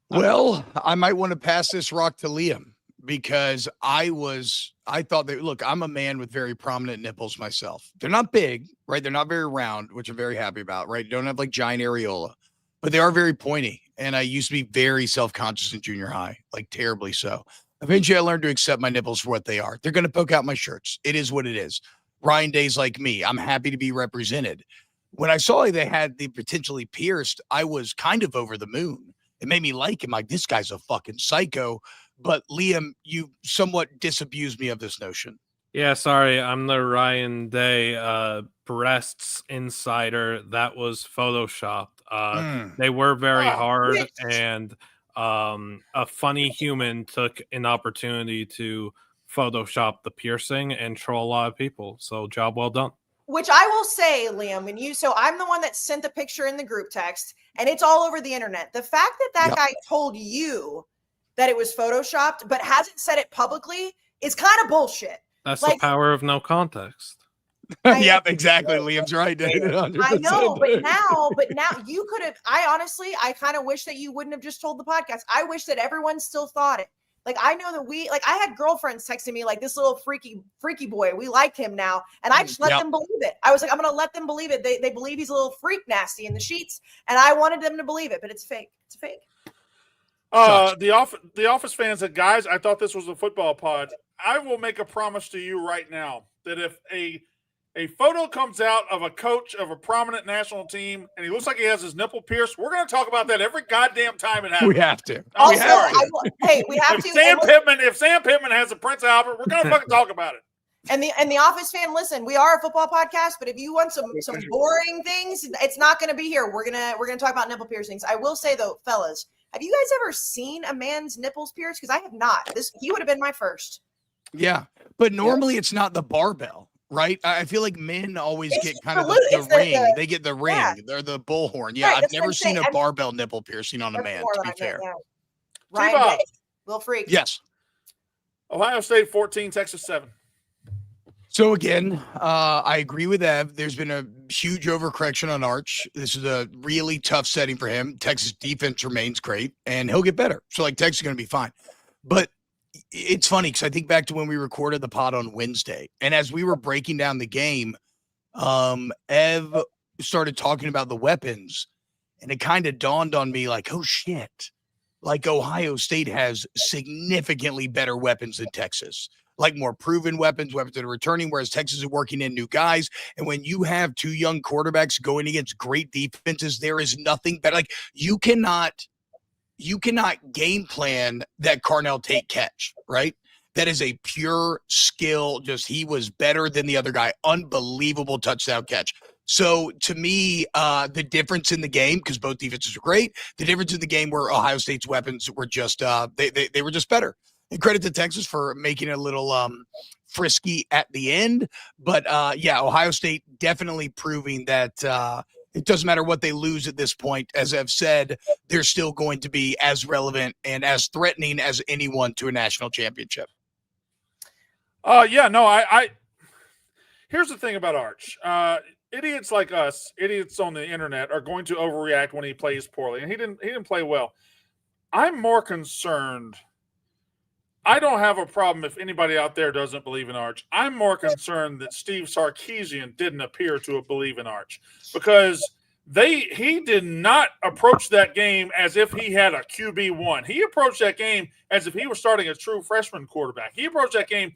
Well, I might want to pass this rock to Liam because I thought that, look, I'm a man with very prominent nipples myself. They're not big, right? They're not very round, which I'm very happy about, right? Don't have like giant areola, but they are very pointy. And I used to be very self-conscious in junior high, like terribly so. Eventually I learned to accept my nipples for what they are. They're going to poke out my shirts. It is what it is. Ryan Day's like me. I'm happy to be represented. When I saw they had the potentially pierced, I was kind of over the moon. It made me like him. Like, this guy's a fucking psycho. But Liam, you somewhat disabused me of this notion. Yeah, sorry, I'm the Ryan Day breasts insider. That was photoshopped. They were very hard, and a funny human took an opportunity to Photoshop the piercing and troll a lot of people. So job well done. Which I will say, Liam, so I'm the one that sent the picture in the group text, and it's all over the internet. The fact that guy told you that it was photoshopped, but hasn't said it publicly is kind of bullshit. That's the power of no context. Yep, exactly. Liam's right. I know, but now you could have. I kind of wish that you wouldn't have just told the podcast. I wish that everyone still thought it. Like, I know that I had girlfriends texting me like, this little freaky boy, we like him now. And I just let them believe it. I was like, I'm going to let them believe it. They believe he's a little freak nasty in the sheets. And I wanted them to believe it, but it's fake. It's fake. The Office fans and guys, I thought this was a football pod. I will make a promise to you right now that if a photo comes out of a coach of a prominent national team and he looks like he has his nipple pierced, we're going to talk about that every goddamn time it happens. We have to. Also, we have to. If Sam Pittman has a Prince Albert, we're going to fucking talk about it. And the Office fan, listen, we are a football podcast, but if you want some boring things, it's not going to be here. We're gonna talk about nipple piercings. I will say though, fellas, have you guys ever seen a man's nipples pierced? Because I have not. He would have been my first. Yeah, but normally it's not the barbell. Right, I feel like men always get kind of the ring. They get the ring. Yeah. They're the bullhorn. Yeah, right, I've never seen a barbell nipple piercing on a man. To be fair, Ryan, little freak. Yes. Ohio State 14, Texas 7. So again, I agree with Ev. There's been a huge overcorrection on Arch. This is a really tough setting for him. Texas defense remains great, and he'll get better. So like Texas is going to be fine, but. It's funny because I think back to when we recorded the pod on Wednesday, and as we were breaking down the game, Ev started talking about the weapons, and it kind of dawned on me like, oh shit, like Ohio State has significantly better weapons than Texas, like more proven weapons that are returning, whereas Texas is working in new guys. And when you have two young quarterbacks going against great defenses, there is nothing better. Like you cannot game plan that Carnell Tate catch, right? That is a pure skill. Just he was better than the other guy. Unbelievable touchdown catch. So to me, the difference in the game, because both defenses are great, the difference in the game where Ohio State's weapons were just they were just better. And credit to Texas for making it a little frisky at the end. But Ohio State definitely proving that it doesn't matter what they lose at this point. As I've said, they're still going to be as relevant and as threatening as anyone to a national championship. I here's the thing about Arch. Idiots like us, idiots on the internet, are going to overreact when he plays poorly, and he didn't play well. I'm more concerned. I don't have a problem if anybody out there doesn't believe in Arch. I'm more concerned that Steve Sarkisian didn't appear to believe in Arch because he did not approach that game as if he had a QB1. He approached that game as if he was starting a true freshman quarterback. He approached that game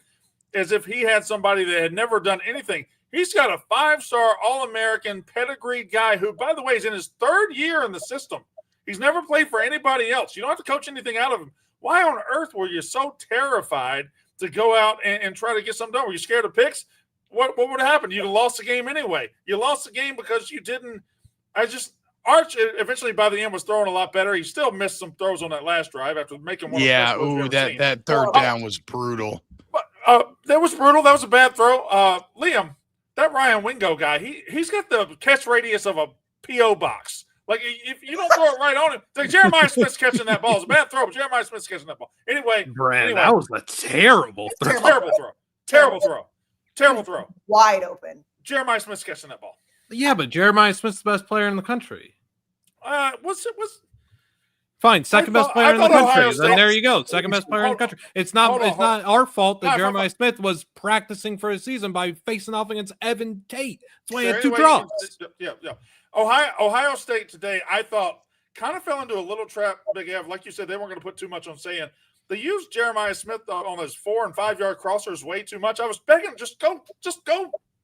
as if he had somebody that had never done anything. He's got a 5-star All-American pedigreed guy who, by the way, is in his 3rd year in the system. He's never played for anybody else. You don't have to coach anything out of him. Why on earth were you so terrified to go out and try to get something done? Were you scared of picks? What would have happened? You'd have lost the game anyway. You lost the game because you didn't. Arch eventually by the end was throwing a lot better. He still missed some throws on that last drive after making one. Yeah, that third down was brutal. But that was brutal. That was a bad throw. Liam, that Ryan Wingo guy, he's got the catch radius of a P.O. box. Like, if you don't throw it right on him, like Jeremiah Smith's catching that ball. It's a bad throw, but Jeremiah Smith's catching that ball. Anyway, that was a terrible throw. Terrible throw. Wide open. Jeremiah Smith's catching that ball. Yeah, but Jeremiah Smith's the best player in the country. Fine, second best player in the country. Then there you go. Second best player in the country. It's not our fault that Jeremiah Smith was practicing for his season by facing off against Evan Tate. That's why he had 2 drops. Yeah. Ohio State today, I thought, kind of fell into a little trap, Big Ev. Like you said, they weren't going to put too much on saying. They used Jeremiah Smith on his 4- and 5-yard crossers way too much. I was begging, just go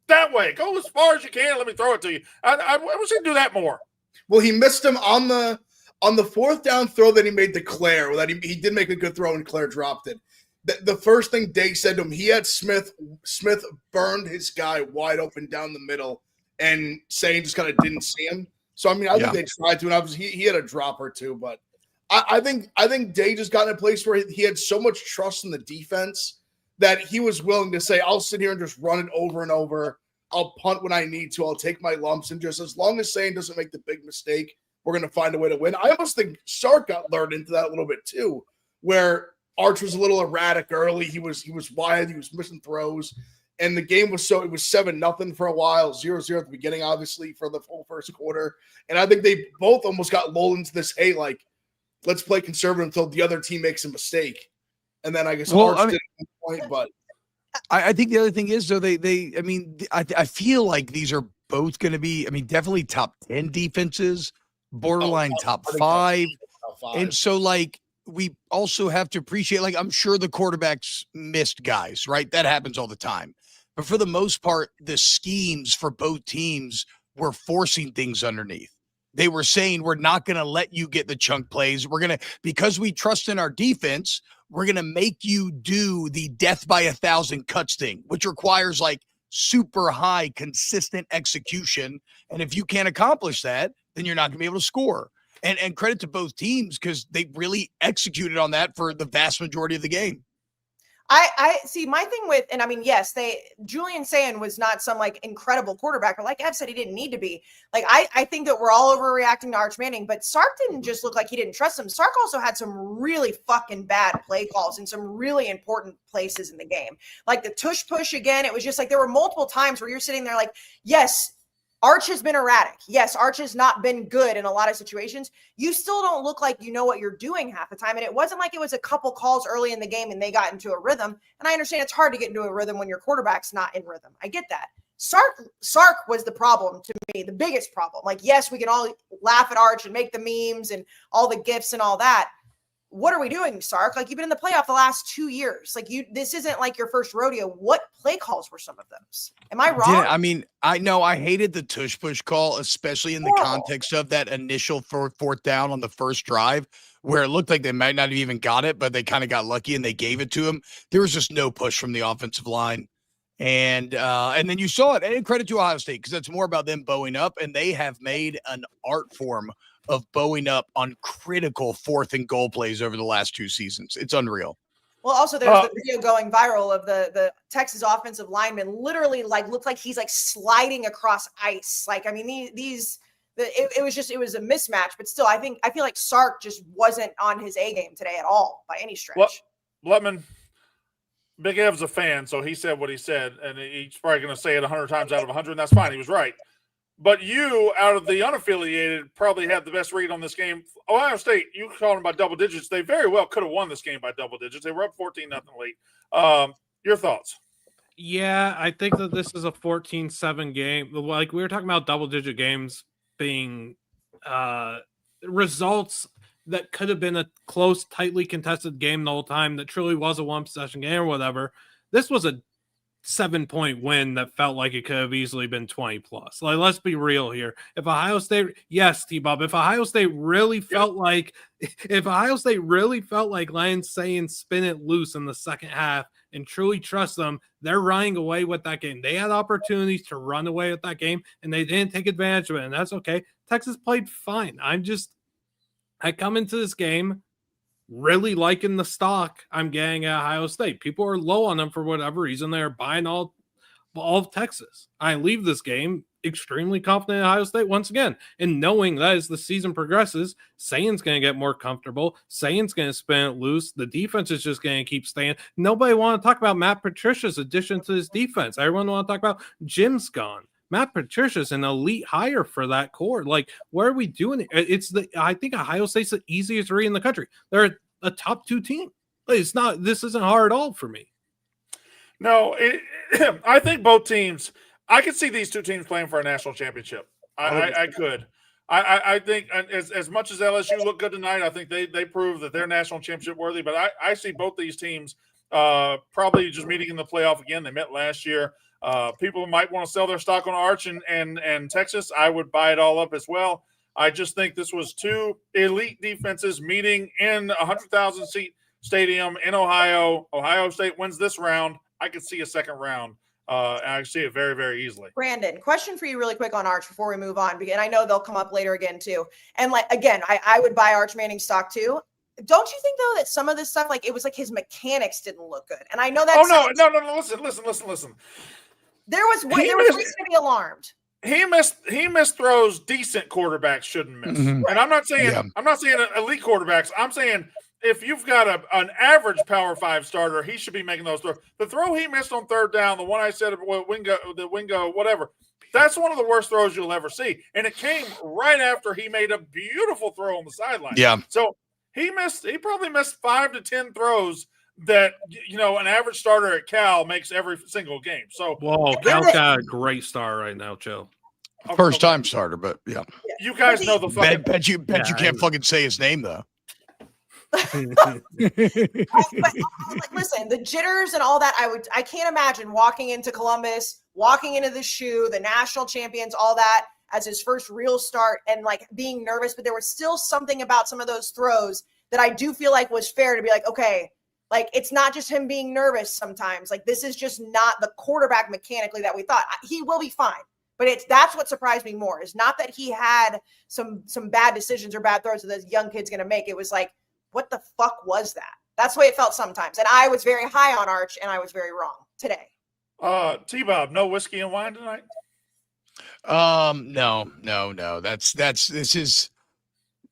that way. Go as far as you can. Let me throw it to you. I wish he'd do that more. Well, he missed him on the 4th down throw that he made to Claire. That he did make a good throw and Claire dropped it. the first thing Day said to him, he had Smith burned his guy wide open down the middle, and Saying just kind of didn't see him. So I mean, I think they tried to, and obviously he had a drop or two, but I think Day just got in a place where he had so much trust in the defense that he was willing to say, I'll sit here and just run it over and over. I'll punt when I need to. I'll take my lumps, and just as long as Saying doesn't make the big mistake, we're going to find a way to win. I almost think Sark got lured into that a little bit too, where Arch was a little erratic early. He was wide. He was missing throws. And the game was it was 7-0 for a while, 0-0 at the beginning, obviously, for the full first quarter. And I think they both almost got lulled into this, hey, like, let's play conservative until the other team makes a mistake. And then I guess Arch did at one point, but I think the other thing is, though, I feel like these are both going to be, definitely top 10 defenses, borderline top 5. And so, like, we also have to appreciate, like, I'm sure the quarterbacks missed guys, right? That happens all the time. But for the most part, the schemes for both teams were forcing things underneath. They were saying, we're not going to let you get the chunk plays. We're going to, because we trust in our defense, we're going to make you do the death by 1,000 cuts thing, which requires like super high, consistent execution. And if you can't accomplish that, then you're not going to be able to score. And credit to both teams because they really executed on that for the vast majority of the game. I see my thing with, and I mean, yes, Julian Sayin was not some like incredible quarterback, or like Ev said, he didn't need to be. Like, I think that we're all overreacting to Arch Manning, but Sark didn't just look like he didn't trust him. Sark also had some really fucking bad play calls in some really important places in the game. Like the tush push again, it was just like there were multiple times where you're sitting there like, yes, Arch has been erratic. Yes, Arch has not been good in a lot of situations. You still don't look like you know what you're doing half the time. And it wasn't like it was a couple calls early in the game and they got into a rhythm. And I understand it's hard to get into a rhythm when your quarterback's not in rhythm. I get that. Sark was the problem to me, the biggest problem. Like, yes, we can all laugh at Arch and make the memes and all the GIFs and all that. What are we doing, Sark? Like, you've been in the playoff the last 2 years. Like, this isn't like your first rodeo. What play calls were some of those? Am I wrong? I know I hated the tush push call, especially in the context of that initial fourth down on the first drive, where it looked like they might not have even got it, but they kind of got lucky and they gave it to him. There was just no push from the offensive line. And then you saw it. And credit to Ohio State, because it's more about them bowing up, and they have made an art form of bowing up on critical 4th and goal plays over the last 2 seasons. It's unreal. Well, also there's the video going viral of the Texas offensive lineman literally like looked like he's like sliding across ice. Like, I mean, it was a mismatch, but still, I feel like Sark just wasn't on his A game today at all by any stretch. Well, Letman, Big Ev's a fan, so he said what he said, and he's probably going to say it 100 times out of 100, and that's fine. He was right. But you, out of the unaffiliated, probably had the best read on this game. Ohio State, you called them by double digits. They very well could have won this game by double digits. They were up 14-0 late. Your thoughts? Yeah, I think that this is a 14-7 game. Like, we were talking about double-digit games being results that could have been a close, tightly contested game the whole time that truly was a one-possession game or whatever. This was a 7-point win that felt like it could have easily been 20 plus. Like, let's be real here. If Ohio State, yes, T-Bob, if Ohio State really felt like letting Saying spin it loose in the second half and truly trust them, they're running away with that game. They had opportunities to run away with that game and they didn't take advantage of it, and that's okay. Texas played fine. I come into this game really liking the stock I'm getting at Ohio State. People are low on them for whatever reason. They're buying all of Texas. I leave this game extremely confident in Ohio State once again, and knowing that as the season progresses, Sayin's going to get more comfortable. Sayin's going to spin it loose. The defense is just going to keep staying. Nobody want to talk about Matt Patricia's addition to his defense. Everyone want to talk about Jim's gone. Matt Patricia's an elite hire for that core. Like, what are we doing? I think Ohio State's the easiest read in the country. They're a top 2 team. This isn't hard at all for me. No, I think both teams, I could see these two teams playing for a national championship. I could. I think as much as LSU looked good tonight, I think they proved that they're national championship worthy, but I see both these teams probably just meeting in the playoff again. They met last year. People might want to sell their stock on Arch and Texas. I would buy it all up as well. I just think this was 2 elite defenses meeting in a 100,000 seat stadium in Ohio. Ohio State wins this round. I could see a second round. And I see it very, very easily. Brandon, question for you really quick on Arch before we move on, because I know they'll come up later again too. And like, again, I would buy Arch Manning stock too. Don't you think though that some of this stuff, like it was like his mechanics didn't look good? And I know that. Oh no! Listen. There was reason to be alarmed. He missed throws decent quarterbacks shouldn't miss. Mm-hmm. And I'm not saying elite quarterbacks. I'm saying if you've got an average Power 5 starter, he should be making those throws. The throw he missed on third down, the one I said, Wingo, whatever, that's one of the worst throws you'll ever see. And it came right after he made a beautiful throw on the sideline. Yeah. So he probably missed 5 to 10 throws that, an average starter at Cal makes every single game. So, Cal's got a great start right now, Joe. First time starter, but yeah. You guys know the fucking bet you can't fucking say his name though. But, listen, the jitters and all that, I can't imagine walking into Columbus, walking into the shoe, the national champions, all that as his first real start and like being nervous, but there was still something about some of those throws that I do feel like was fair to be like, okay, like it's not just him being nervous sometimes. Like this is just not the quarterback mechanically that we thought. He will be fine. But that's what surprised me more is not that he had some bad decisions or bad throws that this young kid's going to make. It was like, what the fuck was that? That's the way it felt sometimes. And I was very high on Arch and I was very wrong today. T-Bob, no whiskey and wine tonight? No.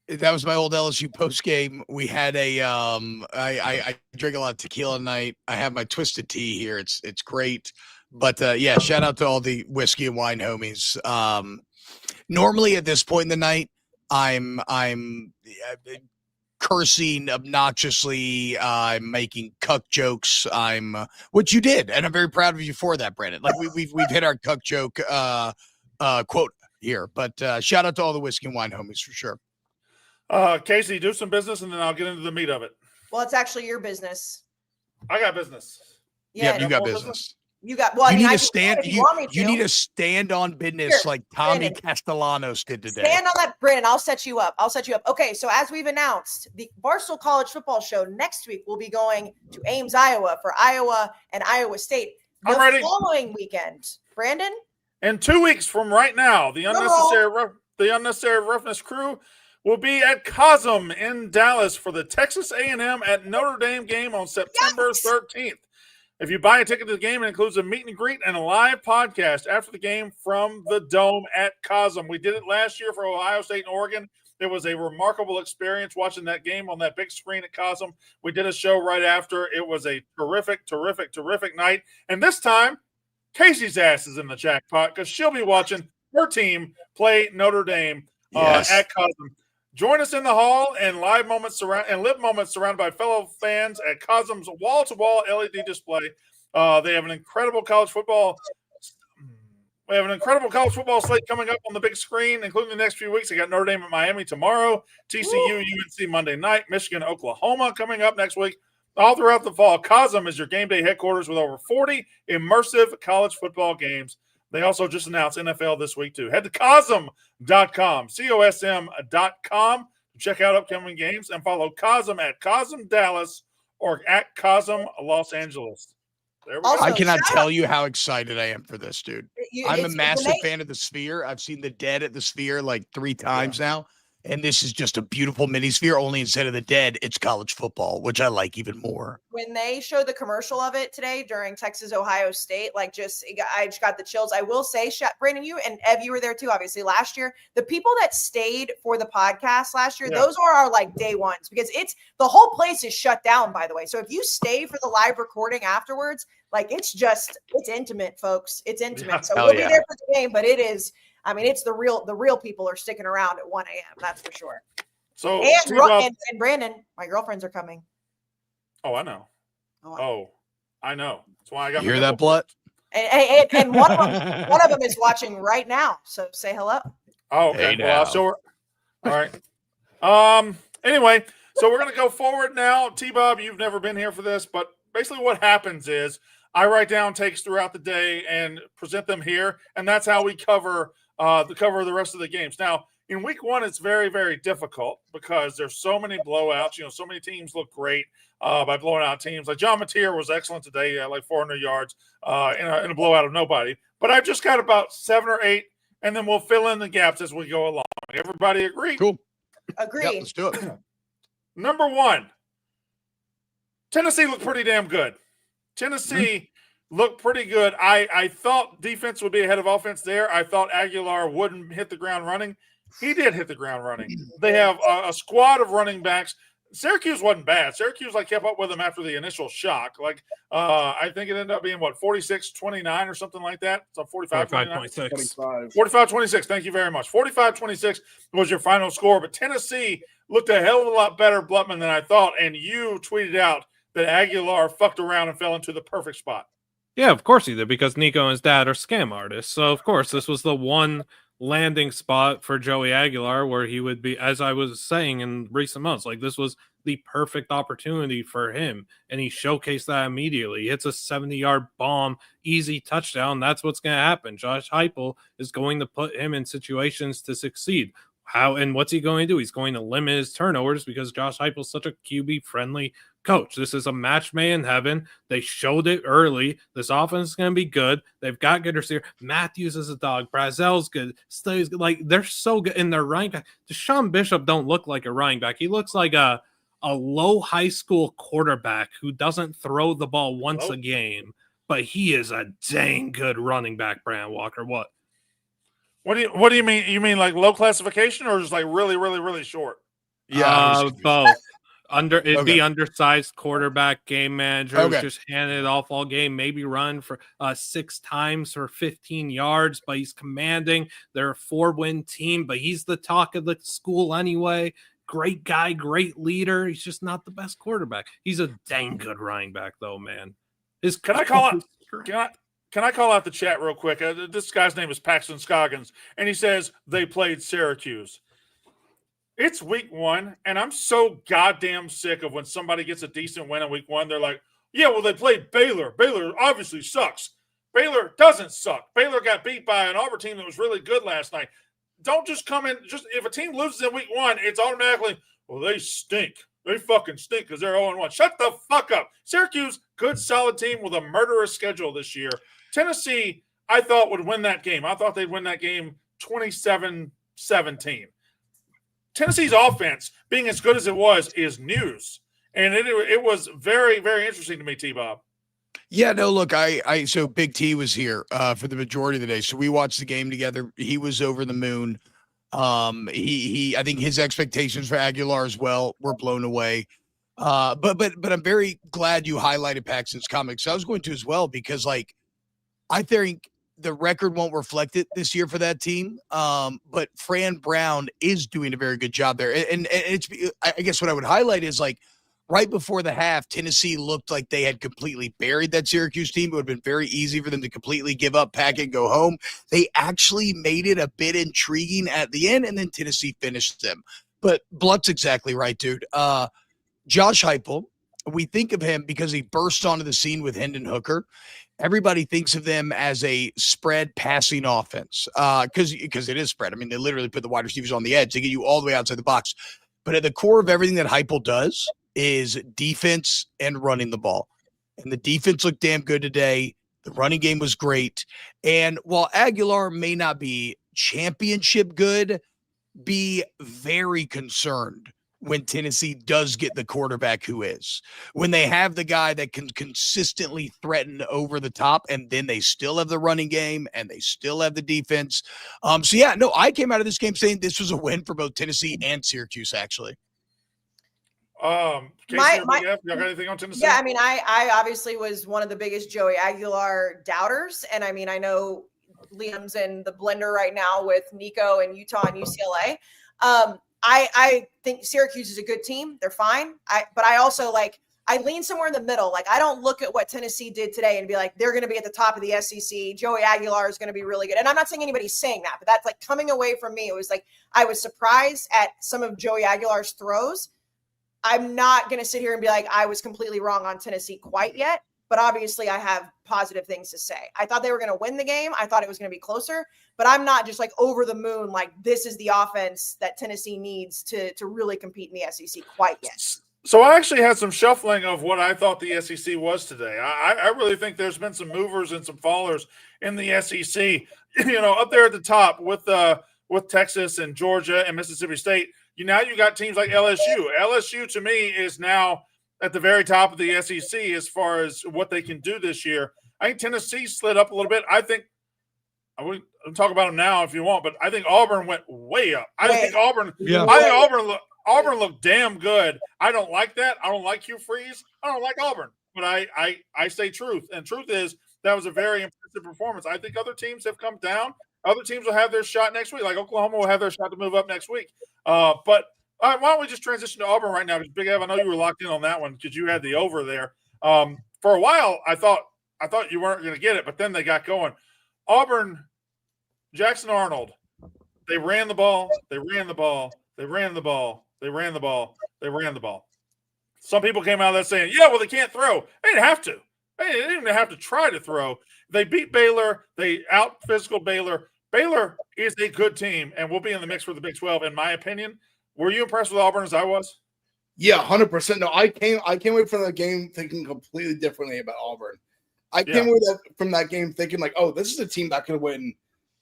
That was my old LSU post game. We had I drink a lot of tequila tonight. I have my twisted tea here. It's great. But yeah, shout out to all the whiskey and wine homies. Normally at this point in the night, I'm cursing obnoxiously. I'm making cuck jokes. Which you did, and I'm very proud of you for that, Brandon. Like we've hit our cuck joke quote here. But shout out to all the whiskey and wine homies for sure. Kayce, do some business, and then I'll get into the meat of it. Well, it's actually your business. I got business. Yeah, you got business. You got. Well, you need to stand. You need to stand on business like Tommy Castellanos did today. Stand on that, Brandon. I'll set you up. Okay, so as we've announced, the Barstool College Football Show next week will be going to Ames, Iowa, for Iowa and Iowa State. I'm ready. Following weekend, Brandon. In 2 weeks from right now, the unnecessary roughness crew will be at Cosm in Dallas for the Texas A&M at Notre Dame game on September 13th. If you buy a ticket to the game, it includes a meet and greet and a live podcast after the game from the Dome at Cosm. We did it last year for Ohio State and Oregon. It was a remarkable experience watching that game on that big screen at Cosm. We did a show right after. It was a terrific night. And this time, Kayce's ass is in the jackpot because she'll be watching her team play Notre Dame at Cosm. Join us in the hall and live moments surrounded by fellow fans at Cosm's wall-to-wall LED display. They have an incredible college football. We have an incredible college football slate coming up on the big screen, including the next few weeks. I got Notre Dame at Miami tomorrow, TCU, UNC Monday night, Michigan, Oklahoma coming up next week. All throughout the fall, Cosm is your game day headquarters with over 40 immersive college football games. They also just announced NFL this week, too. Head to Cosm.com, COSM.com, to check out upcoming games and follow Cosm at Cosm Dallas or at Cosm Los Angeles. There we go. I cannot tell you how excited I am for this, dude. I'm a massive fan of the Sphere. I've seen the Dead at the Sphere like 3 times now. And this is just a beautiful mini sphere, only instead of the Dead, it's college football, which I like even more. When they showed the commercial of it today during Texas, Ohio State, I just got the chills. I will say, Brandon, you and Ev, you were there too, obviously, last year. The people that stayed for the podcast last year, those are our day ones because the whole place is shut down, by the way. So if you stay for the live recording afterwards, it's intimate, folks. It's intimate. Yeah, so we'll be there for the game, but it is. I mean, it's the real people are sticking around at 1 a.m. That's for sure. So and Brandon, my girlfriends are coming. Oh, I know. I know. That's why I got. You hear that, Blut? And one of them is watching right now. So say hello. Oh, okay. Well, so all right. Anyway, so we're gonna go forward now. T-Bob, you've never been here for this, but basically what happens is I write down takes throughout the day and present them here, and that's how we cover to cover the rest of the games. Now, in week one, it's very, very difficult because there's so many blowouts. So many teams look great by blowing out teams. Like John Mateer was excellent today, like 400 yards in a blowout of nobody. But I've just got about 7 or 8, and then we'll fill in the gaps as we go along. Everybody agree? Cool. Agree. Yep, let's do it. Number 1, Tennessee looked pretty damn good. Tennessee looked pretty good. I thought defense would be ahead of offense there. I thought Aguilar wouldn't hit the ground running. He did hit the ground running. They have a squad of running backs. Syracuse wasn't bad. Syracuse kept up with them after the initial shock. I think it ended up being 46-29 or something like that. So 45-26. 45-26. Thank you very much. 45-26 was your final score. But Tennessee looked a hell of a lot better, Blutman, than I thought. And you tweeted out that Aguilar fucked around and fell into the perfect spot. Yeah, of course he did, because Nico and his dad are scam artists. So, of course, this was the one landing spot for Joey Aguilar where he would be, as I was saying in recent months, this was the perfect opportunity for him. And he showcased that immediately. He hits a 70-yard bomb, easy touchdown. That's what's going to happen. Josh Heupel is going to put him in situations to succeed. How and what's he going to do? He's going to limit his turnovers because Josh Heupel is such a QB-friendly coach. This is a match made in heaven. They showed it early. This offense is going to be good. They've got good receiver. Matthews is a dog. Brazel's good. Slay's good. They're so good in their running back. Deshaun Bishop don't look like a running back. He looks like a low high school quarterback who doesn't throw the ball once a game, but he is a dang good running back, Brandon Walker. What? What do you mean? You mean low classification or just really, really, really short? Yeah, both. Be undersized quarterback, game manager who's just handing it off all game, maybe run for 6 times for 15 yards, but he's commanding. They're a 4-win team, but he's the talk of the school anyway. Great guy, great leader. He's just not the best quarterback. He's a dang good running back, though, man. Can I call out the chat real quick? This guy's name is Paxton Scoggins, and he says they played Syracuse. It's week 1, and I'm so goddamn sick of when somebody gets a decent win in week 1. They're like, yeah, well, they played Baylor. Baylor obviously sucks. Baylor doesn't suck. Baylor got beat by an Auburn team that was really good last night. Don't just come in. Just if a team loses in week 1, it's automatically, well, they stink. They fucking stink because they're 0-1. Shut the fuck up. Syracuse, good, solid team with a murderous schedule this year. Tennessee, I thought, would win that game. I thought they'd win that game 27-17. Tennessee's offense, being as good as it was, is news. And it was very, very interesting to me, T-Bob. Yeah, no, look, so Big T was here for the majority of the day. So we watched the game together. He was over the moon. I think his expectations for Aguilar as well were blown away. But I'm very glad you highlighted Paxton's comments. I was going to as well, because I think the record won't reflect it this year for that team. But Fran Brown is doing a very good job there. And it's, I guess what I would highlight is right before the half, Tennessee looked like they had completely buried that Syracuse team. It would have been very easy for them to completely give up, pack it, go home. They actually made it a bit intriguing at the end, and then Tennessee finished them. But Blunt's exactly right, dude. Josh Heupel, we think of him because he burst onto the scene with Hendon Hooker. Everybody thinks of them as a spread passing offense because it is spread. I mean, they literally put the wide receivers on the edge. They get you all the way outside the box. But at the core of everything that Heupel does is defense and running the ball. And the defense looked damn good today. The running game was great. And while Aguilar may not be championship good, be very concerned when Tennessee does get the quarterback who is. When they have the guy that can consistently threaten over the top, and then they still have the running game and they still have the defense. I came out of this game saying this was a win for both Tennessee and Syracuse, actually. Kayce, y'all got anything on Tennessee? Yeah, I mean, I obviously was one of the biggest Joey Aguilar doubters. And I mean, I know Liam's in the blender right now with Nico and Utah and UCLA. I think Syracuse is a good team. They're fine. But I also I lean somewhere in the middle. I don't look at what Tennessee did today and be like, they're going to be at the top of the SEC. Joey Aguilar is going to be really good. And I'm not saying anybody's saying that, but that's coming away from me. It was I was surprised at some of Joey Aguilar's throws. I'm not going to sit here and be like, I was completely wrong on Tennessee quite yet. but obviously I have positive things to say. I thought they were going to win the game. I thought it was going to be closer, but I'm not just like over the moon. Like this is the offense that Tennessee needs to really compete in the SEC quite yet. So I actually had some shuffling of what I thought the SEC was today. I really think there's been some movers and some fallers in the SEC. You know, up there at the top with Texas and Georgia and Mississippi State. You got teams like LSU. LSU to me is now at the very top of the SEC as far as what they can do this year. I think Tennessee slid up a little bit. I think I'll talk about them now if you want, but I think Auburn went way up. I think Auburn looked damn good. I don't like that. I don't like Hugh Freeze. I don't like Auburn, but I say truth. And truth is that was a very impressive performance. I think other teams have come down. Other teams will have their shot next week. Like Oklahoma will have their shot to move up next week. But why don't we just transition to Auburn right now? Because Big Ev, I know you were locked in on that one because you had the over there. For a while, I thought you weren't going to get it, but then they got going. Auburn, Jackson Arnold, they ran the ball. They ran the ball. They ran the ball. They ran the ball. They ran the ball. Some people came out of that saying, yeah, well, they can't throw. They didn't have to. They didn't even have to try to throw. They beat Baylor. They out-physical Baylor. Baylor is a good team and will be in the mix for the Big 12, in my opinion. Were you impressed with Auburn as I was? Yeah, 100%. No, I came away from the game thinking completely differently about Auburn. I came away from that game thinking like, oh, this is a team that could win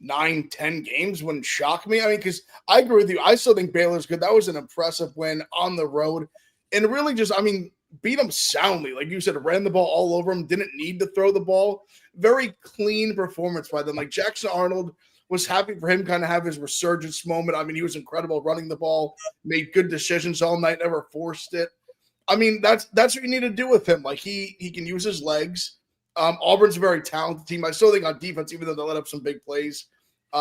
9-10 games. Wouldn't shock me. I mean, because I agree with you. I still think Baylor's good. That was an impressive win on the road. And really just, I mean, beat them soundly. Like you said, ran the ball all over them. Didn't need to throw the ball. Very clean performance by them. Like Jackson Arnold, was happy for him kind of have his resurgence moment. I mean, he was incredible running the ball, made good decisions all night, never forced it. I mean, that's what you need to do with him. Like he can use his legs. Auburn's a very talented team. I still think on defense, even though they let up some big plays,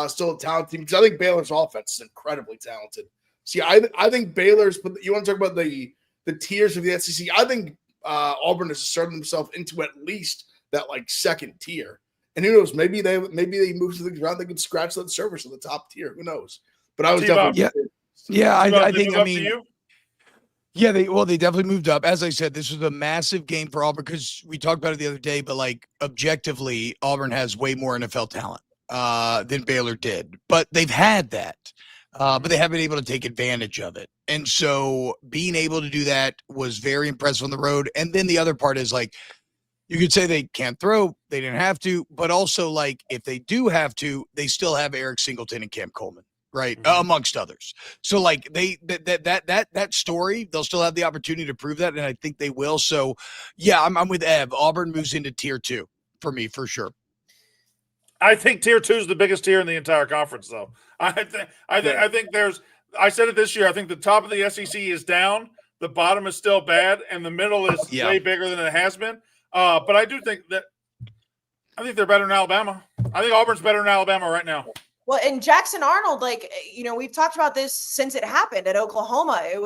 still a talented team. Because I think Baylor's offense is incredibly talented. See, I think Baylor's. But you want to talk about the tiers of the SEC? I think Auburn has asserted themselves into at least that like second tier. And who knows? Maybe they move to the ground. They can scratch that surface of the top tier. Who knows? But I was definitely I think. I mean, yeah, they definitely moved up. As I said, this was a massive game for Auburn because we talked about it the other day. But like objectively, Auburn has way more NFL talent than Baylor did. But they've had that, but they haven't been able to take advantage of it. And so being able to do that was very impressive on the road. And then the other part is like, you could say they can't throw, they didn't have to, but also like if they do have to, they still have Eric Singleton and Cam Coleman, right? Amongst others. So like that story, they'll still have the opportunity to prove that, and I think they will. So yeah, I'm with Ev. Auburn moves into tier 2 for me for sure. I think tier 2 is the biggest tier in the entire conference, though. I think there's. I said it this year. I think the top of the SEC is down, the bottom is still bad, and the middle is way bigger than it has been. But I do think that I think they're better than Alabama. I think Auburn's better than Alabama right now. Well, and Jackson Arnold, like, you know, we've talked about this since it happened at Oklahoma. It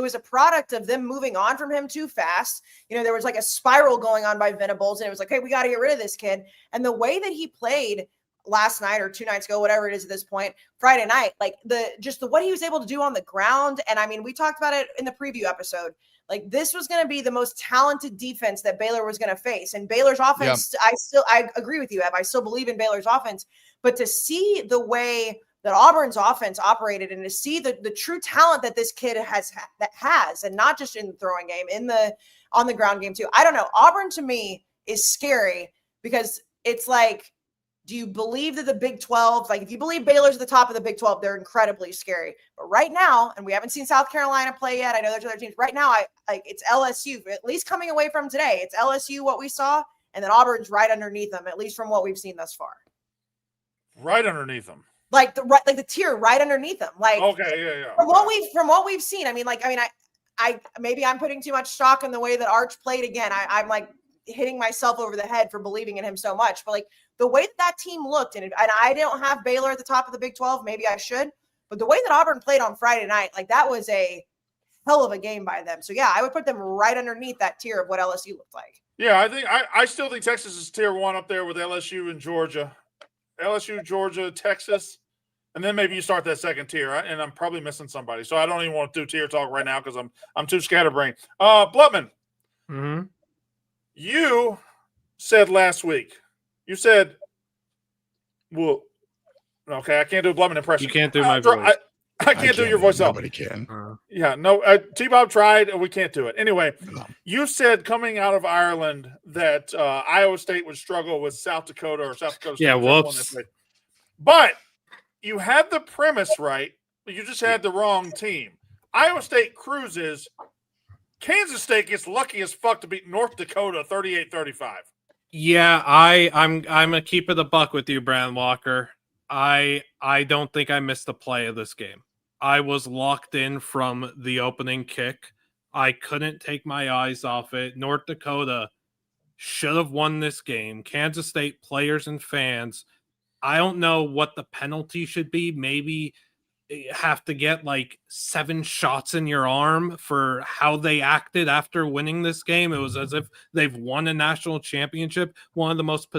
was a product of them moving on from him too fast. You know, there was like a spiral going on by Venables, and it was like, hey, we got to get rid of this kid. And the way that he played last night or 2 nights ago, whatever it is at this point, Friday night, like what he was able to do on the ground. And I mean, we talked about it in the preview episode. Like this was going to be the most talented defense that Baylor was going to face. And Baylor's offense, I agree with you, Ev. I still believe in Baylor's offense. But to see the way that Auburn's offense operated and to see the true talent that this kid has, and not just in the throwing game, on the ground game too. I don't know. Auburn to me is scary because it's like, do you believe that the Big 12, like if you believe Baylor's at the top of the Big 12, they're incredibly scary. But right now, and we haven't seen South Carolina play yet. I know there's other teams. Right now, it's LSU, at least coming away from today. It's LSU, what we saw, and then Auburn's right underneath them, at least from what we've seen thus far. Right underneath them. Like the tier right underneath them. Like okay, yeah. From what we've seen, I maybe I'm putting too much stock in the way that Arch played again. I'm like hitting myself over the head for believing in him so much. But like the way that team looked, and I don't have Baylor at the top of the Big 12. Maybe I should. But the way that Auburn played on Friday night, like that was a hell of a game by them. So yeah, I would put them right underneath that tier of what LSU looked like. Yeah, I still think Texas is tier 1 up there with LSU and Georgia. LSU, Georgia, Texas, and then maybe you start that second tier, right? And I'm probably missing somebody. So I don't even want to do tier talk right now because I'm too scatterbrained. Blutman. Mm-hmm. You said last week. You said, well, okay, I can't do a Blumman impression. You can't do my voice. I can't do your voice. Nobody can. Yeah, no. T-Bob tried, and we can't do it. Anyway, you said coming out of Ireland that Iowa State would struggle with South Dakota or South Dakota State. Yeah, whoops. But you had the premise right. You just had the wrong team. Iowa State cruises. Kansas State gets lucky as fuck to beat North Dakota 38-35. Yeah, I'm gonna keep it a buck with you, Brandon Walker. I don't think I missed a play of this game. I was locked in from the opening kick. I couldn't take my eyes off it. North Dakota should have won this game. Kansas State players and fans, I don't know what the penalty should be. Maybe have to get like 7 shots in your arm for how they acted after winning this game. It was as if they've won a national championship. One of the most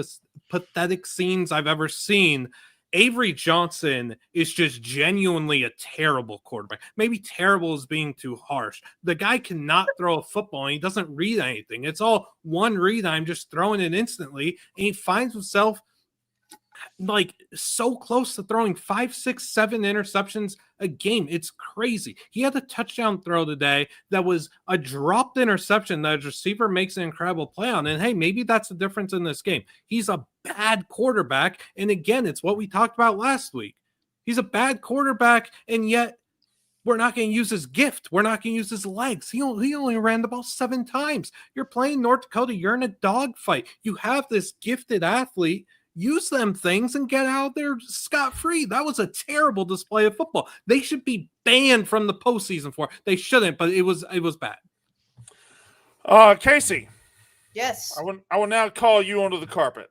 pathetic scenes I've ever seen. Avery Johnson is just genuinely a terrible quarterback. Maybe terrible is being too harsh. The guy cannot throw a football and he doesn't read anything. It's all one read. I'm just throwing it instantly. And he finds himself like so close to throwing 5, 6, 7 interceptions a game. It's crazy. He had a touchdown throw today that was a dropped interception that a receiver makes an incredible play on. And hey, maybe that's the difference in this game. He's a bad quarterback. And again, it's what we talked about last week. He's a bad quarterback, and yet we're not going to use his gift. We're not going to use his legs. He only ran the ball 7 times. You're playing North Dakota. You're in a dogfight. You have this gifted athlete. Use them things and get out there scot-free. That was a terrible display of football. They should be banned from the postseason for it. They shouldn't, but it was bad. Kayce. Yes. I will now call you onto the carpet.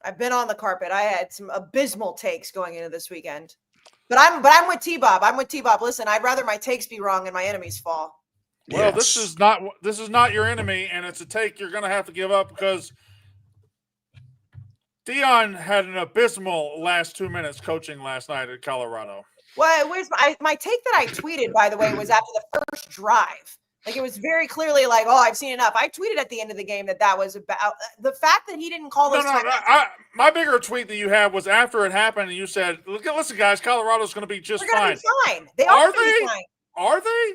I've been on the carpet. I had some abysmal takes going into this weekend. But I'm with T-Bob. I'm with T-Bob. Listen, I'd rather my takes be wrong and my enemies fall. Well, yes. This is not your enemy, and it's a take you're going to have to give up because Deion had an abysmal last 2 minutes coaching last night at Colorado. Well, my take that I tweeted, by the way, was after the first drive. Like, it was very clearly like, oh, I've seen enough. I tweeted at the end of the game that was about the fact that he didn't call those. My bigger tweet that you had was after it happened, and you said, listen, guys, Colorado's going to be just fine. Be fine. They are fine. Are they?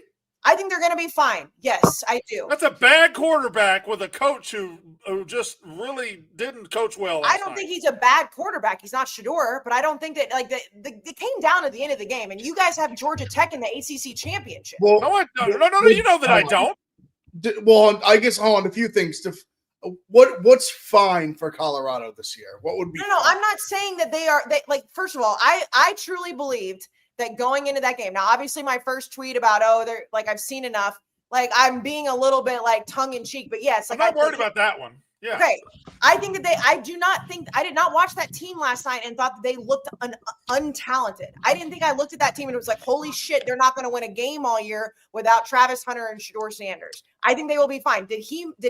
I think they're going to be fine. Yes, I do. That's a bad quarterback with a coach who just really didn't coach well. I don't think he's a bad quarterback. He's not Shedeur, but I don't think that it came down at the end of the game. And you guys have Georgia Tech in the ACC championship. Well, no, you know that I don't. Well, I guess on a few things. What's fine for Colorado this year? What would be? No, I'm not saying that they are. First of all, I truly believed that going into that game. Now, obviously, my first tweet about, they're like, I've seen enough. Like, I'm being a little bit like tongue in cheek, but yes. I'm not worried about that one. Yeah. Okay. I think that I did not watch that team last night and thought that they looked untalented. I didn't think I looked at that team and it was like, holy shit, they're not going to win a game all year without Travis Hunter and Shedeur Sanders. I think they will be fine. Did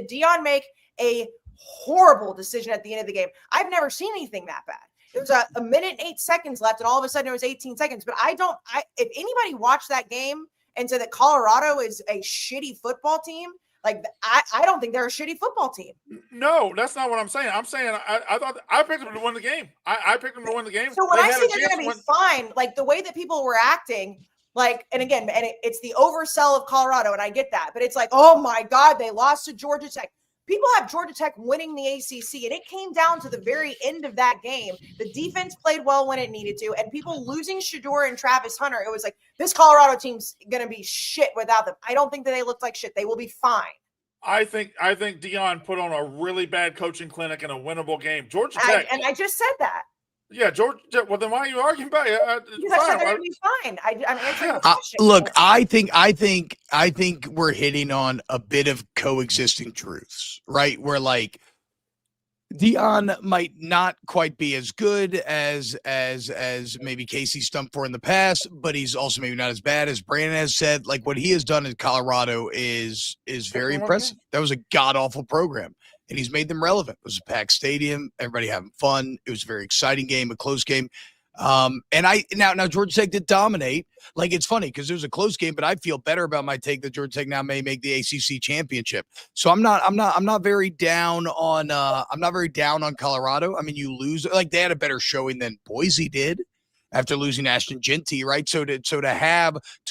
Deion make a horrible decision at the end of the game? I've never seen anything that bad. There was a minute and 8 seconds left, and all of a sudden it was 18 seconds. But if anybody watched that game and said that Colorado is a shitty football team, like I don't think they're a shitty football team. No, that's not what I'm saying. I'm saying I thought I picked them to win the game. I picked them to win the game. So when I say they're going to be fine, like the way that people were acting, like, and again, it's the oversell of Colorado, and I get that, but it's like, oh my God, they lost to Georgia Tech. People have Georgia Tech winning the ACC, and it came down to the very end of that game. The defense played well when it needed to, and people losing Shedeur and Travis Hunter, it was like, this Colorado team's going to be shit without them. I don't think that they look like shit. They will be fine. I think Deion put on a really bad coaching clinic in a winnable game. Georgia Tech. And I just said that. Yeah, Georgia. Well, then why are you arguing about it? Because I said they're going to be fine. I'm answering the question. Look, I think we're hitting on a bit of coexisting truths, right? Where like Deion might not quite be as good as maybe Kayce stumped for in the past, but he's also maybe not as bad as Brandon has said. Like what he has done in Colorado is very impressive. That was a god awful program. And he's made them relevant. It was a packed stadium, everybody having fun. It was a very exciting game, a close game. And now Georgia Tech did dominate. Like, it's funny because it was a close game, but I feel better about my take that Georgia Tech now may make the ACC championship. So I'm not very down on Colorado. I mean, you lose, like, they had a better showing than Boise did after losing Ashton Genty, right? So to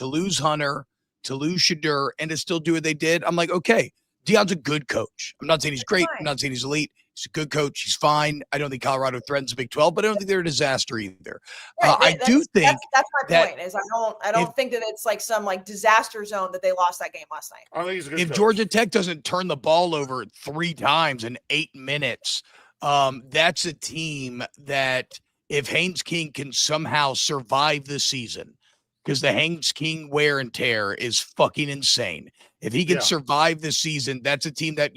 lose Hunter, to lose Shadur, and to still do what they did, I'm like, okay, Deion's a good coach. I'm not saying he's great. I'm not saying he's elite. He's a good coach. He's fine. I don't think Colorado threatens the Big 12, but I don't think they're a disaster either. Right, I do think that's my point. Is I don't think that it's like some like disaster zone that they lost that game last night. I think he's a good if coach. Georgia Tech doesn't turn the ball over 3 times in 8 minutes, that's a team that if Haynes King can somehow survive the season, because the Haynes King wear and tear is fucking insane. If he can survive the season, that's a team that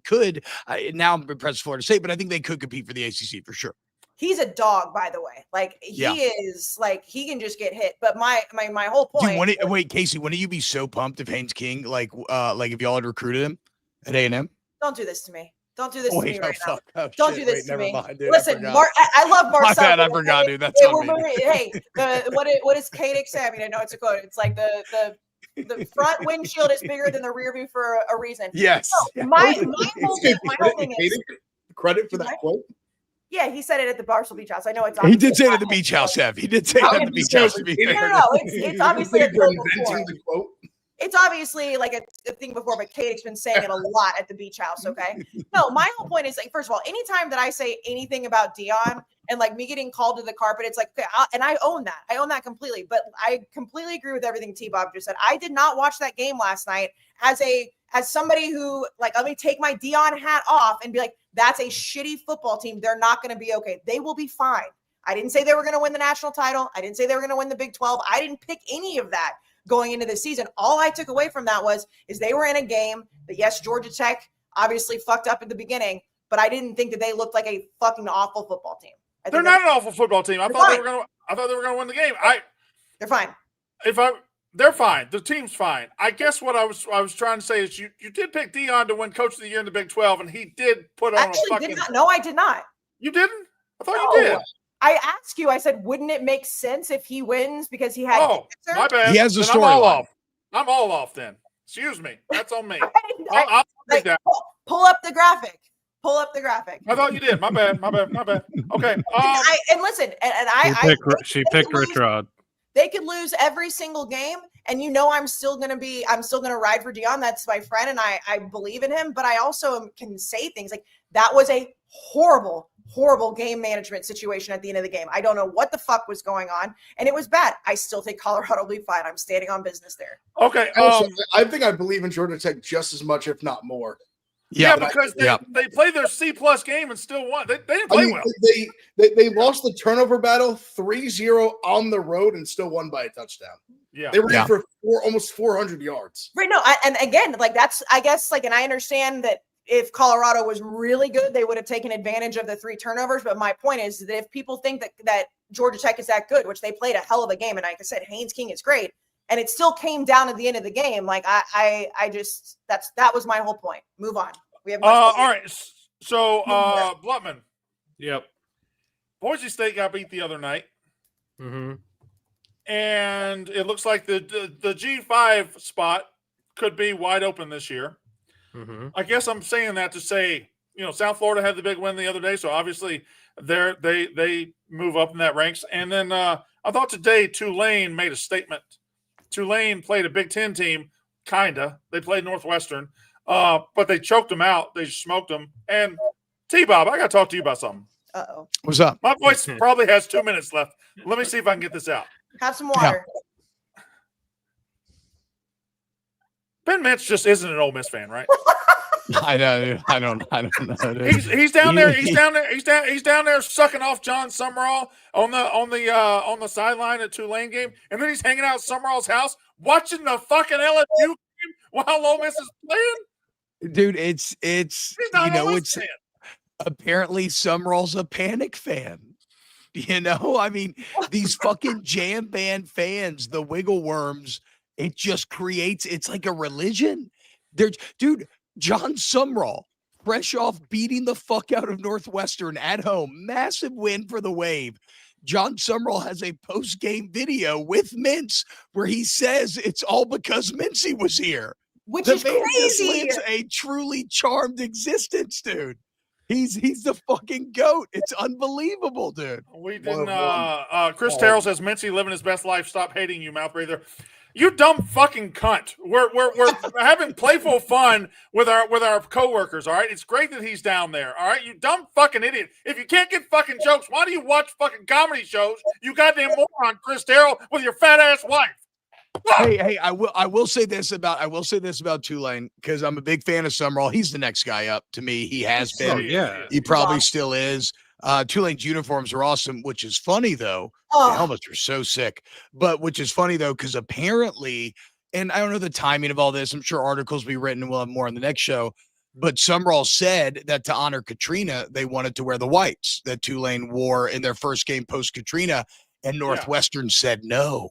could. Now I'm impressed with Florida State, but I think they could compete for the ACC for sure. He's a dog, by the way. Like he is, like he can just get hit. But my whole point. Dude, wait, Kayce, wouldn't you be so pumped if Haynes King, like if y'all had recruited him at A&M? Don't do this to me. Don't do this to me right now. Oh, don't do this to me. Mind, dude, listen, I love Marcel. My bad, I forgot, dude. That's on me. Hey, what is Kayce say? I mean, I know it's a quote. It's like the front windshield is bigger than the rear view for a reason. Yes. So my whole thing is credit for that quote. Yeah, he said it at the Barstool Beach House. I know it's. He did say it at the beach house, Ev. He did say it at the beach house. No, it's obviously a quote. It's obviously like a thing before, but Kate's been saying it a lot at the beach house. Okay. No, my whole point is like, first of all, anytime that I say anything about Deion and like me getting called to the carpet, it's like, okay, and I own that. I own that completely. But I completely agree with everything T-Bob just said. I did not watch that game last night as somebody who like, let me take my Deion hat off and be like, that's a shitty football team. They're not going to be okay. They will be fine. I didn't say they were going to win the national title. I didn't say they were going to win the Big 12. I didn't pick any of that going into the season. All I took away from that is they were in a game that, yes, Georgia Tech obviously fucked up at the beginning, but I didn't think that they looked like a fucking awful football team. They're not an awful football team. I thought they were going to win the game. They're fine. They're fine. The team's fine. I guess what I was trying to say is you did pick Deion to win Coach of the Year in the Big 12, and he did put on a fucking. No, I did not. You didn't? I thought you did. I asked you, I said, wouldn't it make sense if he wins because he had cancer? My bad. He has a story. I'm all off then. Excuse me. That's on me. I'll take that. Pull up the graphic. I thought you did. My bad. Okay. And listen, she picked Rich Rod. They could lose every single game, and I'm still gonna ride for Deion. That's my friend, and I believe in him. But I also can say things like that was a horrible game management situation at the end of the game. I don't know what the fuck was going on, and it was bad. I still think Colorado will be fine. I'm standing on business there. Okay. I think I believe in Georgia Tech just as much, if not more. Yeah, because they played their C+ game and still won. They didn't play well. They lost the turnover battle 3-0 on the road and still won by a touchdown. Yeah, they ran for almost 400 yards. Right. No, and again, like that's, I guess, like, and I understand that if Colorado was really good, they would have taken advantage of the 3 turnovers. But my point is that if people think that Georgia Tech is that good, which they played a hell of a game, and like I said, Haynes King is great, and it still came down at the end of the game. Like I just that was my whole point. Move on. We have all right. So Blutman. Yep. Boise State got beat the other night. Mm-hmm. And it looks like the G5 spot could be wide open this year. Mm-hmm. I guess I'm saying that to say, South Florida had the big win the other day, so obviously they move up in that ranks. And then I thought today Tulane made a statement. Tulane played a Big Ten team, kinda. They played Northwestern, but they choked them out. They smoked them. And T-Bob, I got to talk to you about something. Uh-oh. What's up? My voice probably has 2 minutes left. Let me see if I can get this out. Have some water. Yeah. Ben Mitch just isn't an Ole Miss fan, right? I don't know. He's down there. He's down there sucking off John Summerall on the sideline at Tulane game, and then he's hanging out at Summerall's house watching the fucking LSU game while Ole Miss is playing. Dude, it's apparently Summerall's a Panic fan. I mean, these fucking jam band fans, the Wiggle Worms, it just creates, it's like a religion. Dude, John Summerall, fresh off beating the fuck out of Northwestern at home, massive win for the Wave. John Summerall has a post-game video with Mintz where he says it's all because Mincy was here. Which the is man crazy. Just lives a truly charmed existence, dude. He's the fucking GOAT. It's unbelievable, dude. We didn't. Chris Terrell says Mincy living his best life. Stop hating you, mouth breather. You dumb fucking cunt. We're having playful fun with our coworkers. All right, it's great that he's down there. All right, you dumb fucking idiot. If you can't get fucking jokes, why do you watch fucking comedy shows? You goddamn moron, Chris Terrell, with your fat ass wife. Hey, I will say this about Tulane, because I'm a big fan of Summerall. He's the next guy up to me. He has been. Yeah. He probably still is. Tulane's uniforms are awesome, which is funny though. Oh. The helmets are so sick. But which is funny though, because apparently, and I don't know the timing of all this. I'm sure articles will be written and we'll have more on the next show. But Summerall said that to honor Katrina, they wanted to wear the whites that Tulane wore in their first game post Katrina. And Northwestern said no.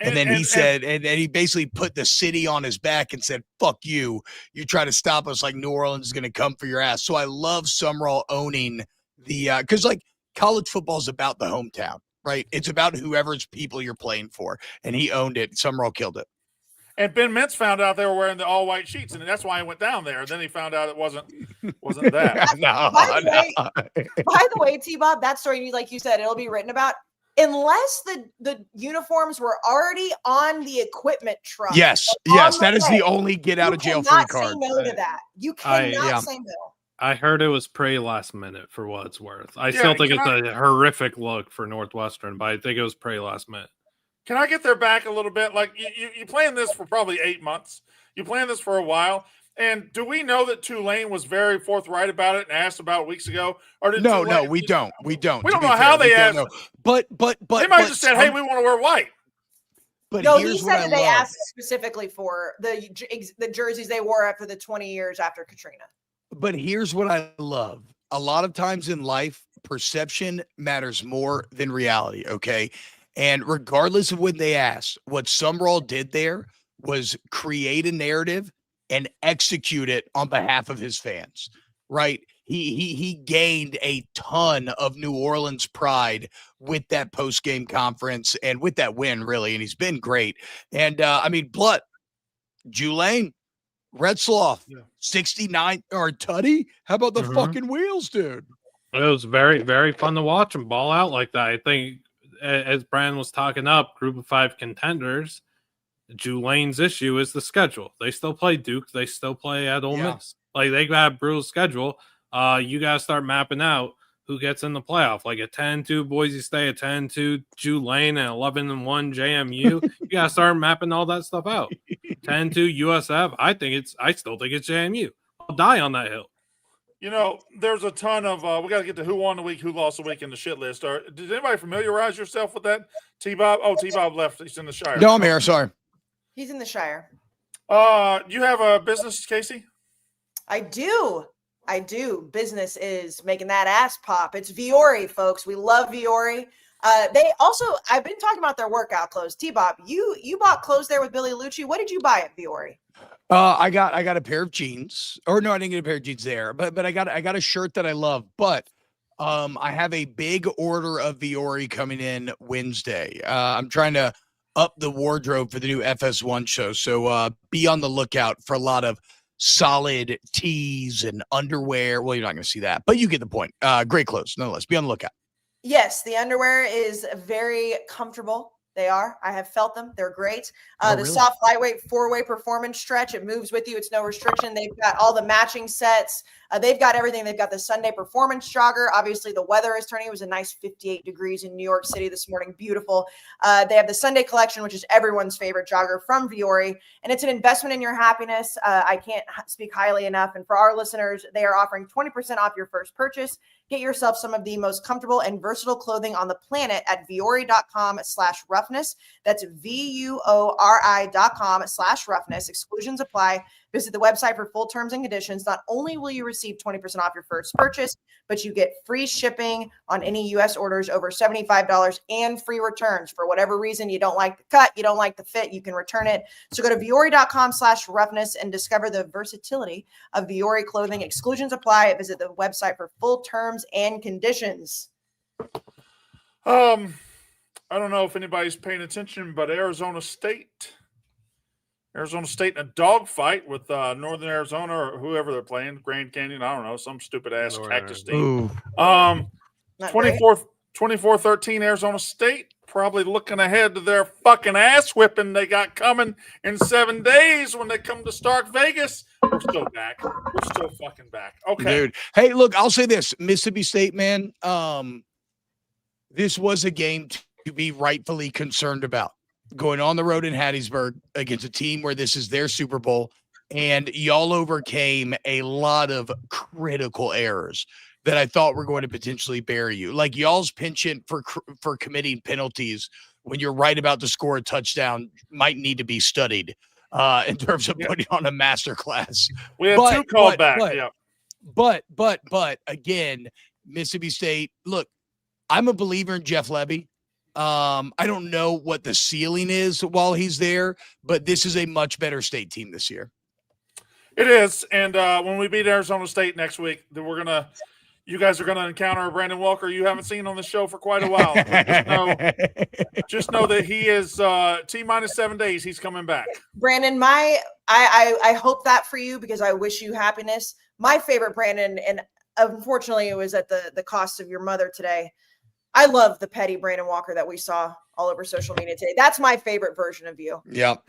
And then he said, and he basically put the city on his back and said, fuck you. You try to stop us like New Orleans is going to come for your ass. So I love Summerall owning the, because like college football is about the hometown, right? It's about whoever's people you're playing for. And he owned it. Summerall killed it. And Ben Mintz found out they were wearing the all white sheets, and that's why he went down there. And then he found out it wasn't that. By the way, T-Bob, that story, like you said, it'll be written about. Unless the uniforms were already on the equipment truck. Yes, that is the only get out of jail free card. You cannot say no to that. You cannot say no. I heard it was pretty last minute for what it's worth. I still think it's a horrific look for Northwestern, but I think it was pretty last minute. Can I get their back a little bit? Like you planned this for probably 8 months. You planned this for a while. And do we know that Tulane was very forthright about it and asked about it weeks ago? Or did no, we don't. We don't know how they asked. But they might have just said, "Hey, we want to wear white." But no, he said that they asked specifically for the jerseys they wore after the 20 years after Katrina. But here's what I love: a lot of times in life, perception matters more than reality. Okay, and regardless of when they asked, what Summerall did there was create a narrative and execute it on behalf of his fans, right? He gained a ton of New Orleans pride with that post-game conference and with that win, really, and he's been great. And, I mean, Blutt, Julane, Retzloff, 69, or Tutty, how about the fucking wheels, dude? It was very, very fun to watch him ball out like that. I think, as Brandon was talking up, group of 5 contenders, Julane's issue is the schedule. They still play Duke. They still play at Ole Miss. Like, they got a brutal schedule. You got to start mapping out who gets in the playoff. Like a 10-2 Boise State, a 10-2 Tulane, and 11-1 JMU. You got to start mapping all that stuff out. 10-2 USF. I still think it's JMU. I'll die on that hill. You know, there's a ton of we got to get to who won the week, who lost the week in the shit list. Did anybody familiarize yourself with that? T-Bob? Oh, T-Bob left. He's in the Shire. No, I'm here. Sorry. He's in the Shire. You have a business, Kayce? I do. Business is making that ass pop. It's Viore, folks. We love Viore. They also, I've been talking about their workout clothes. T-Bob, you bought clothes there with Billy Lucci. What did you buy at Viore? I got a pair of jeans. Or no, I didn't get a pair of jeans there. But I got a shirt that I love. But I have a big order of Viore coming in Wednesday. I'm trying to up the wardrobe for the new FS1 show. So be on the lookout for a lot of solid tees and underwear. Well, you're not going to see that, but you get the point. Great clothes, nonetheless. Be on the lookout. Yes, the underwear is very comfortable. They are. I have felt them. They're great. The soft, lightweight, 4-way performance stretch. It moves with you. It's no restriction. They've got all the matching sets. They've got everything. They've got the Sunday performance jogger. Obviously, the weather is turning. It was a nice 58 degrees in New York City this morning. Beautiful. They have the Sunday collection, which is everyone's favorite jogger from Viore. And it's an investment in your happiness. I can't speak highly enough. And for our listeners, they are offering 20% off your first purchase. Get yourself some of the most comfortable and versatile clothing on the planet at viore.com/roughness. That's VUORI.com/roughness. Exclusions apply. Visit the website for full terms and conditions. Not only will you receive 20% off your first purchase, but you get free shipping on any U.S. orders over $75 and free returns. For whatever reason you don't like the cut, you don't like the fit, you can return it. So go to viore.com/roughness and discover the versatility of Viore clothing. Exclusions apply. Visit the website for full terms and conditions. I don't know if anybody's paying attention, but Arizona State in a dogfight with Northern Arizona or whoever they're playing, Grand Canyon, I don't know, some stupid ass cactus team. 24-13 Arizona State, probably looking ahead to their fucking ass whipping they got coming in 7 days when they come to Stark Vegas. We're still back. We're still fucking back. Okay. Dude. Hey, look, I'll say this. Mississippi State, man, this was a game to be rightfully concerned about. Going on the road in Hattiesburg against a team where this is their Super Bowl, and y'all overcame a lot of critical errors that I thought were going to potentially bury you. Like y'all's penchant for committing penalties when you're right about to score a touchdown might need to be studied in terms of putting on a master class. We have two called back. But again, Mississippi State, look, I'm a believer in Jeff Lebby. I don't know what the ceiling is while he's there, but this is a much better state team this year. It is. And when we beat Arizona State next week, you guys are going to encounter Brandon Walker you haven't seen on the show for quite a while. Just know that he is T-minus 7 days. He's coming back. Brandon, I hope that for you because I wish you happiness. My favorite Brandon, and unfortunately it was at the cost of your mother today. I love the petty Brandon Walker that we saw all over social media today. That's my favorite version of you. Yep.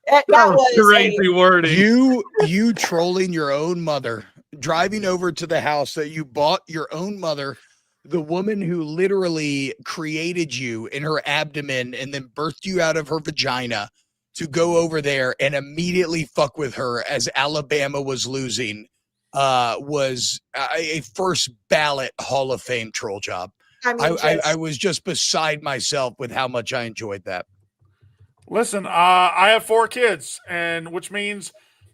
That was crazy wording. You trolling your own mother, driving over to the house that you bought your own mother, the woman who literally created you in her abdomen and then birthed you out of her vagina, to go over there and immediately fuck with her as Alabama was losing was a first ballot Hall of Fame troll job. I was just beside myself with how much I enjoyed that. Listen, I have 4 kids, and which means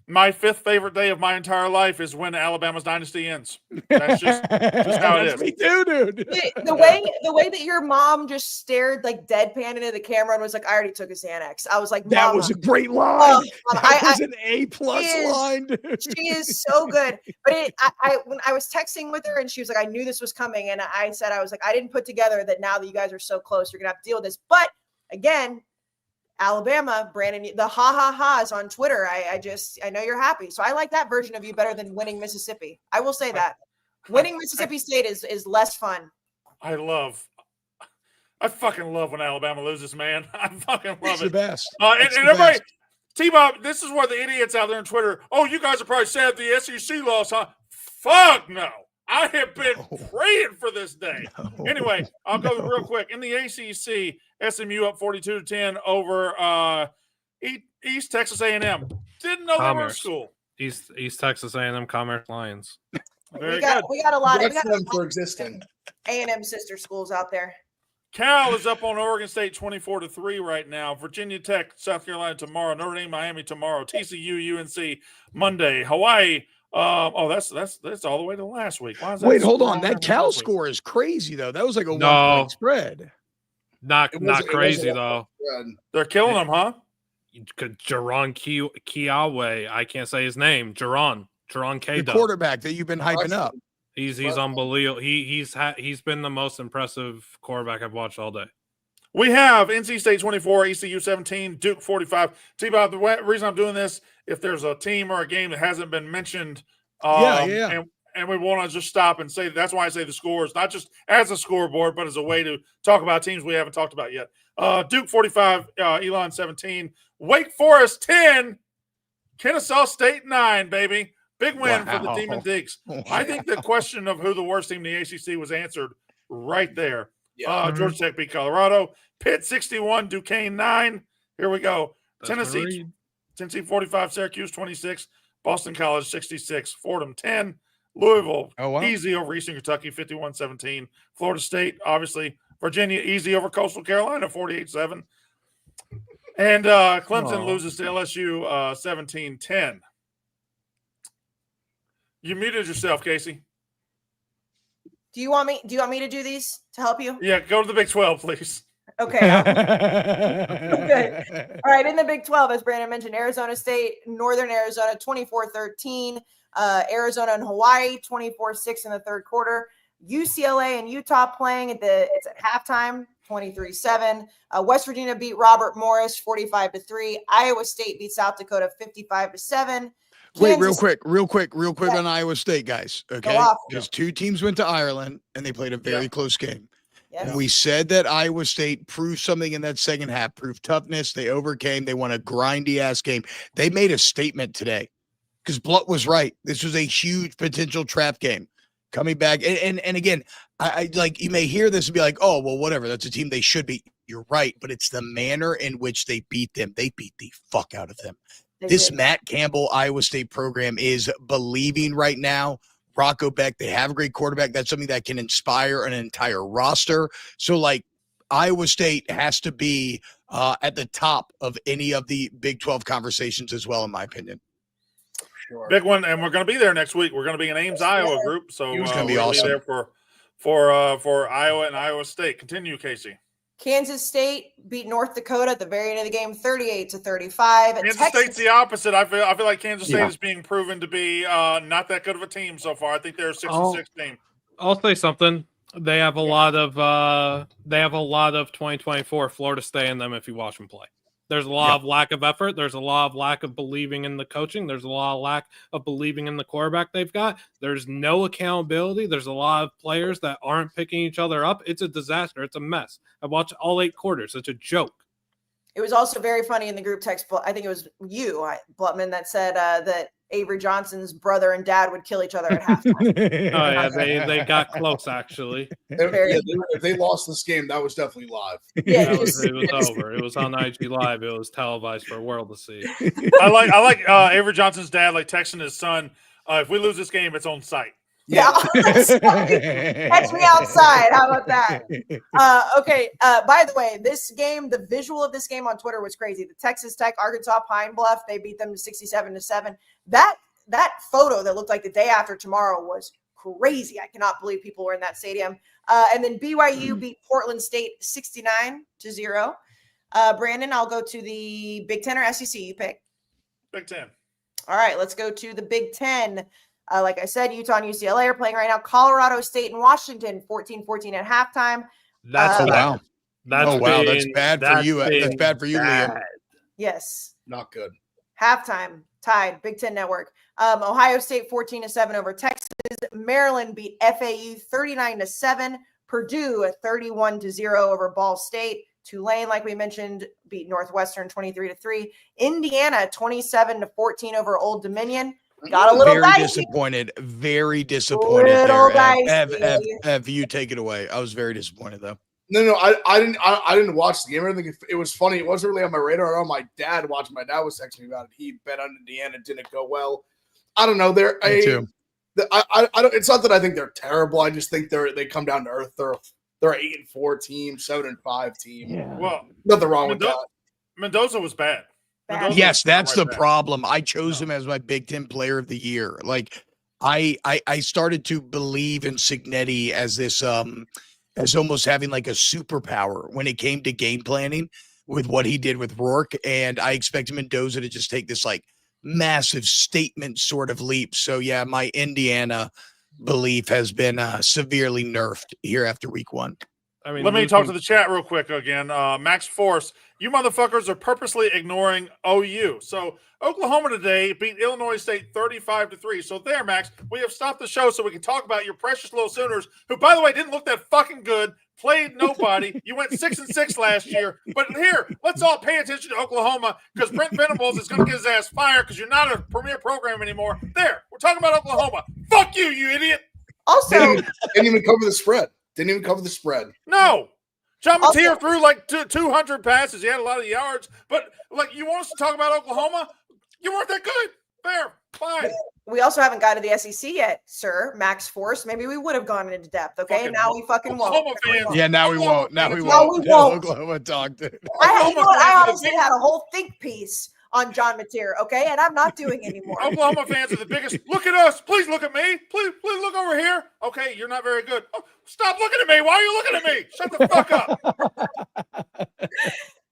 my 5th favorite day of my entire life is when Alabama's dynasty ends. That's just how it is. Me too, dude. The way that your mom just stared like deadpan into the camera and was like, "I already took a Xanax." I was like, "That was a great line. That was an A+ line." Dude. She is so good. But when I was texting with her and she was like, "I knew this was coming," and I said, "I was like, I didn't put together that now that you guys are so close, you're gonna have to deal with this." But again, Alabama, Brandon, the ha-ha-ha's on Twitter. I know you're happy. So I like that version of you better than winning Mississippi. I will say that. Winning Mississippi State is less fun. I fucking love when Alabama loses, man. I fucking love it's it. The best. And everybody, T-Bob, this is where the idiots out there on Twitter, oh, you guys are probably sad the SEC lost, huh? Fuck no. I have been praying for this day. Anyway, I'll go real quick. In the ACC, SMU up 42-10 over East Texas A&M. Didn't know they were in school. East Texas A&M Commerce Lions. We got a lot of them for existing A&M sister schools out there. Cal is up on Oregon State 24-3 right now. Virginia Tech, South Carolina tomorrow. Notre Dame, Miami tomorrow. TCU, UNC Monday. Hawaii. That's all the way to last week. Why is that? Wait, hold on. That Cal score is crazy though. That was like a 1-point spread. Not crazy though. They're killing them, huh? Jaron Kiawe. I can't say his name. Jaron K. The quarterback that you've been hyping up. He's unbelievable. He's been the most impressive quarterback I've watched all day. We have NC State 24, ECU 17, Duke 45. T-Bob, the reason I'm doing this, if there's a team or a game that hasn't been mentioned, and we want to just stop and say, that's why I say the scores, not just as a scoreboard, but as a way to talk about teams we haven't talked about yet. Duke 45, Elon 17, Wake Forest 10, Kennesaw State 9, baby. Big win for the Demon Deacs. Wow. I think the question of who the worst team in the ACC was answered right there. Yeah. Georgia Tech beat Colorado. Pitt 61, Duquesne 9. Here we go. Tennessee 45, Syracuse 26, Boston College 66, Fordham 10, Louisville easy over Eastern Kentucky 51-17, Florida State obviously, Virginia easy over Coastal Carolina 48-7, and Clemson loses to LSU 17-10. You muted yourself, Kayce. Do you want me to do these to help you? Yeah, go to the Big 12, please. Okay. Good. All right. In the Big 12, as Brandon mentioned, Arizona State, Northern Arizona, 24-13. Arizona and Hawaii, 24-6 in the third quarter. UCLA and Utah playing it's at halftime, 23-7. West Virginia beat Robert Morris 45-3. Iowa State beat South Dakota 55-7. Wait, real quick on Iowa State, guys. Go Okay, off. because 2 teams went to Ireland and they played a very close game. Yes. We said that Iowa State proved something in that second half, proved toughness. They overcame. They won a grindy ass game. They made a statement today because Blunt was right. This was a huge potential trap game coming back. And again, I like, you may hear this and be like, oh, well, whatever. That's a team they should beat. You're right. But it's the manner in which they beat them. They beat the fuck out of them. This Matt Campbell Iowa State program is believing right now. Rocco Beck, they have a great quarterback. That's something that can inspire an entire roster. So, like, Iowa State has to be at the top of any of the Big 12 conversations as well, in my opinion. Sure. Big one, and we're going to be there next week. We're going to be in Ames, Iowa group, so It's going to be we'll awesome. be there for Iowa and Iowa State. Continue, Kayce. Kansas State beat North Dakota at the very end of the game, 38-35. Kansas State's the opposite. I feel like Kansas State is being proven to be not that good of a team so far. I think they're a 6-6 team. I'll say something. They have a lot of 2024 Florida State in them if you watch them play. There's a lot of lack of effort. There's a lot of lack of believing in the coaching. There's a lot of lack of believing in the quarterback they've got. There's no accountability. There's a lot of players that aren't picking each other up. It's a disaster. It's a mess. I watched all 8 quarters. It's a joke. It was also very funny in the group text. I think it was you, Blutman, that said that Avery Johnson's brother and dad would kill each other at halftime. Oh, yeah, they got close, actually. If they lost this game, that was definitely live. Yeah, it was over. It was on IG Live. It was televised for the world to see. I like Avery Johnson's dad like texting his son, if we lose this game, it's on site. Yeah. Catch me outside. How about that? Okay. By the way, this game, the visual of this game on Twitter was crazy. The Texas Tech, Arkansas Pine Bluff, they beat them 67-7. That photo that looked like the day after tomorrow was crazy. I cannot believe people were in that stadium. And then BYU beat Portland State 69-0. Brandon, I'll go to the Big Ten or SEC. You pick. Big Ten. All right, let's go to the Big Ten. Like I said, Utah and UCLA are playing right now. Colorado State and Washington, 14-14 at halftime. That's wow. That's bad for you. That's bad for you, bad. Liam. Yes. Not good. Halftime, tied, Big Ten Network. Ohio State, 14-7 over Texas. Maryland beat FAU 39-7. Purdue 31-0 over Ball State. Tulane, like we mentioned, beat Northwestern 23-3. Indiana 27-14 over Old Dominion. Got a little disappointed. Very disappointed there. Ev, you take it away. I was very disappointed though. No, I didn't watch the game. I didn't think it was funny. It wasn't really on my radar. My dad watched. My dad was texting me about it. He bet on Indiana. It didn't go well. I don't know. Me too. I don't. It's not that I think they're terrible. I just think they come down to earth. They're an 8-4 team, 7-5 team. Yeah. Well, nothing wrong with that. Mendoza was bad. Yes, that's the problem. I chose him as my Big Ten Player of the Year. Like, I started to believe in Cignetti as this as almost having like a superpower when it came to game planning with what he did with Rourke, and I expected Mendoza to just take this like massive statement sort of leap. So yeah, my Indiana belief has been severely nerfed here after week 1. I mean, let me talk to the chat real quick again. Max Force, you motherfuckers are purposely ignoring OU. So Oklahoma today beat Illinois State 35-3. So there, Max, we have stopped the show so we can talk about your precious little Sooners, who, by the way, didn't look that fucking good, played nobody. You went 6-6 last year. But here, let's all pay attention to Oklahoma because Brent Venables is going to get his ass fired because you're not a premier program anymore. There, we're talking about Oklahoma. Fuck you, you idiot. Also, didn't even cover the spread. Didn't even cover the spread. No. John Mateer threw like 200 passes. He had a lot of yards. But, like, you want us to talk about Oklahoma? You weren't that good. Fair. Fine. We also haven't got to the SEC yet, sir. Max Force. Maybe we would have gone into depth, okay? Fucking Now we fucking won't. Yeah, now we won't. Now we Now won't. we won't. Oklahoma talked it. I honestly had a whole think piece on John Mateer, okay? And I'm not doing anymore. Oklahoma fans are the biggest. Look at us. Please look at me. Please look over here. Okay, you're not very good. Oh, stop looking at me. Why are you looking at me? Shut the fuck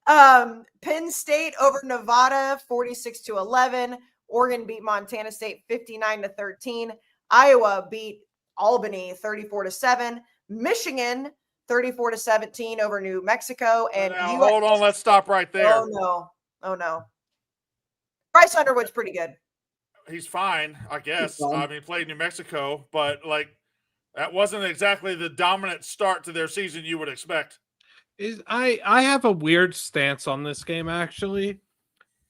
up. Penn State over Nevada, 46-11. Oregon beat Montana State 59-13. Iowa beat Albany 34-7. Michigan 34-17 over New Mexico. And now, hold on, let's stop right there. Oh no. Bryce Underwood's pretty good. He's fine, I guess. I mean, he played New Mexico, but that wasn't exactly the dominant start to their season you would expect. I have a weird stance on this game, actually.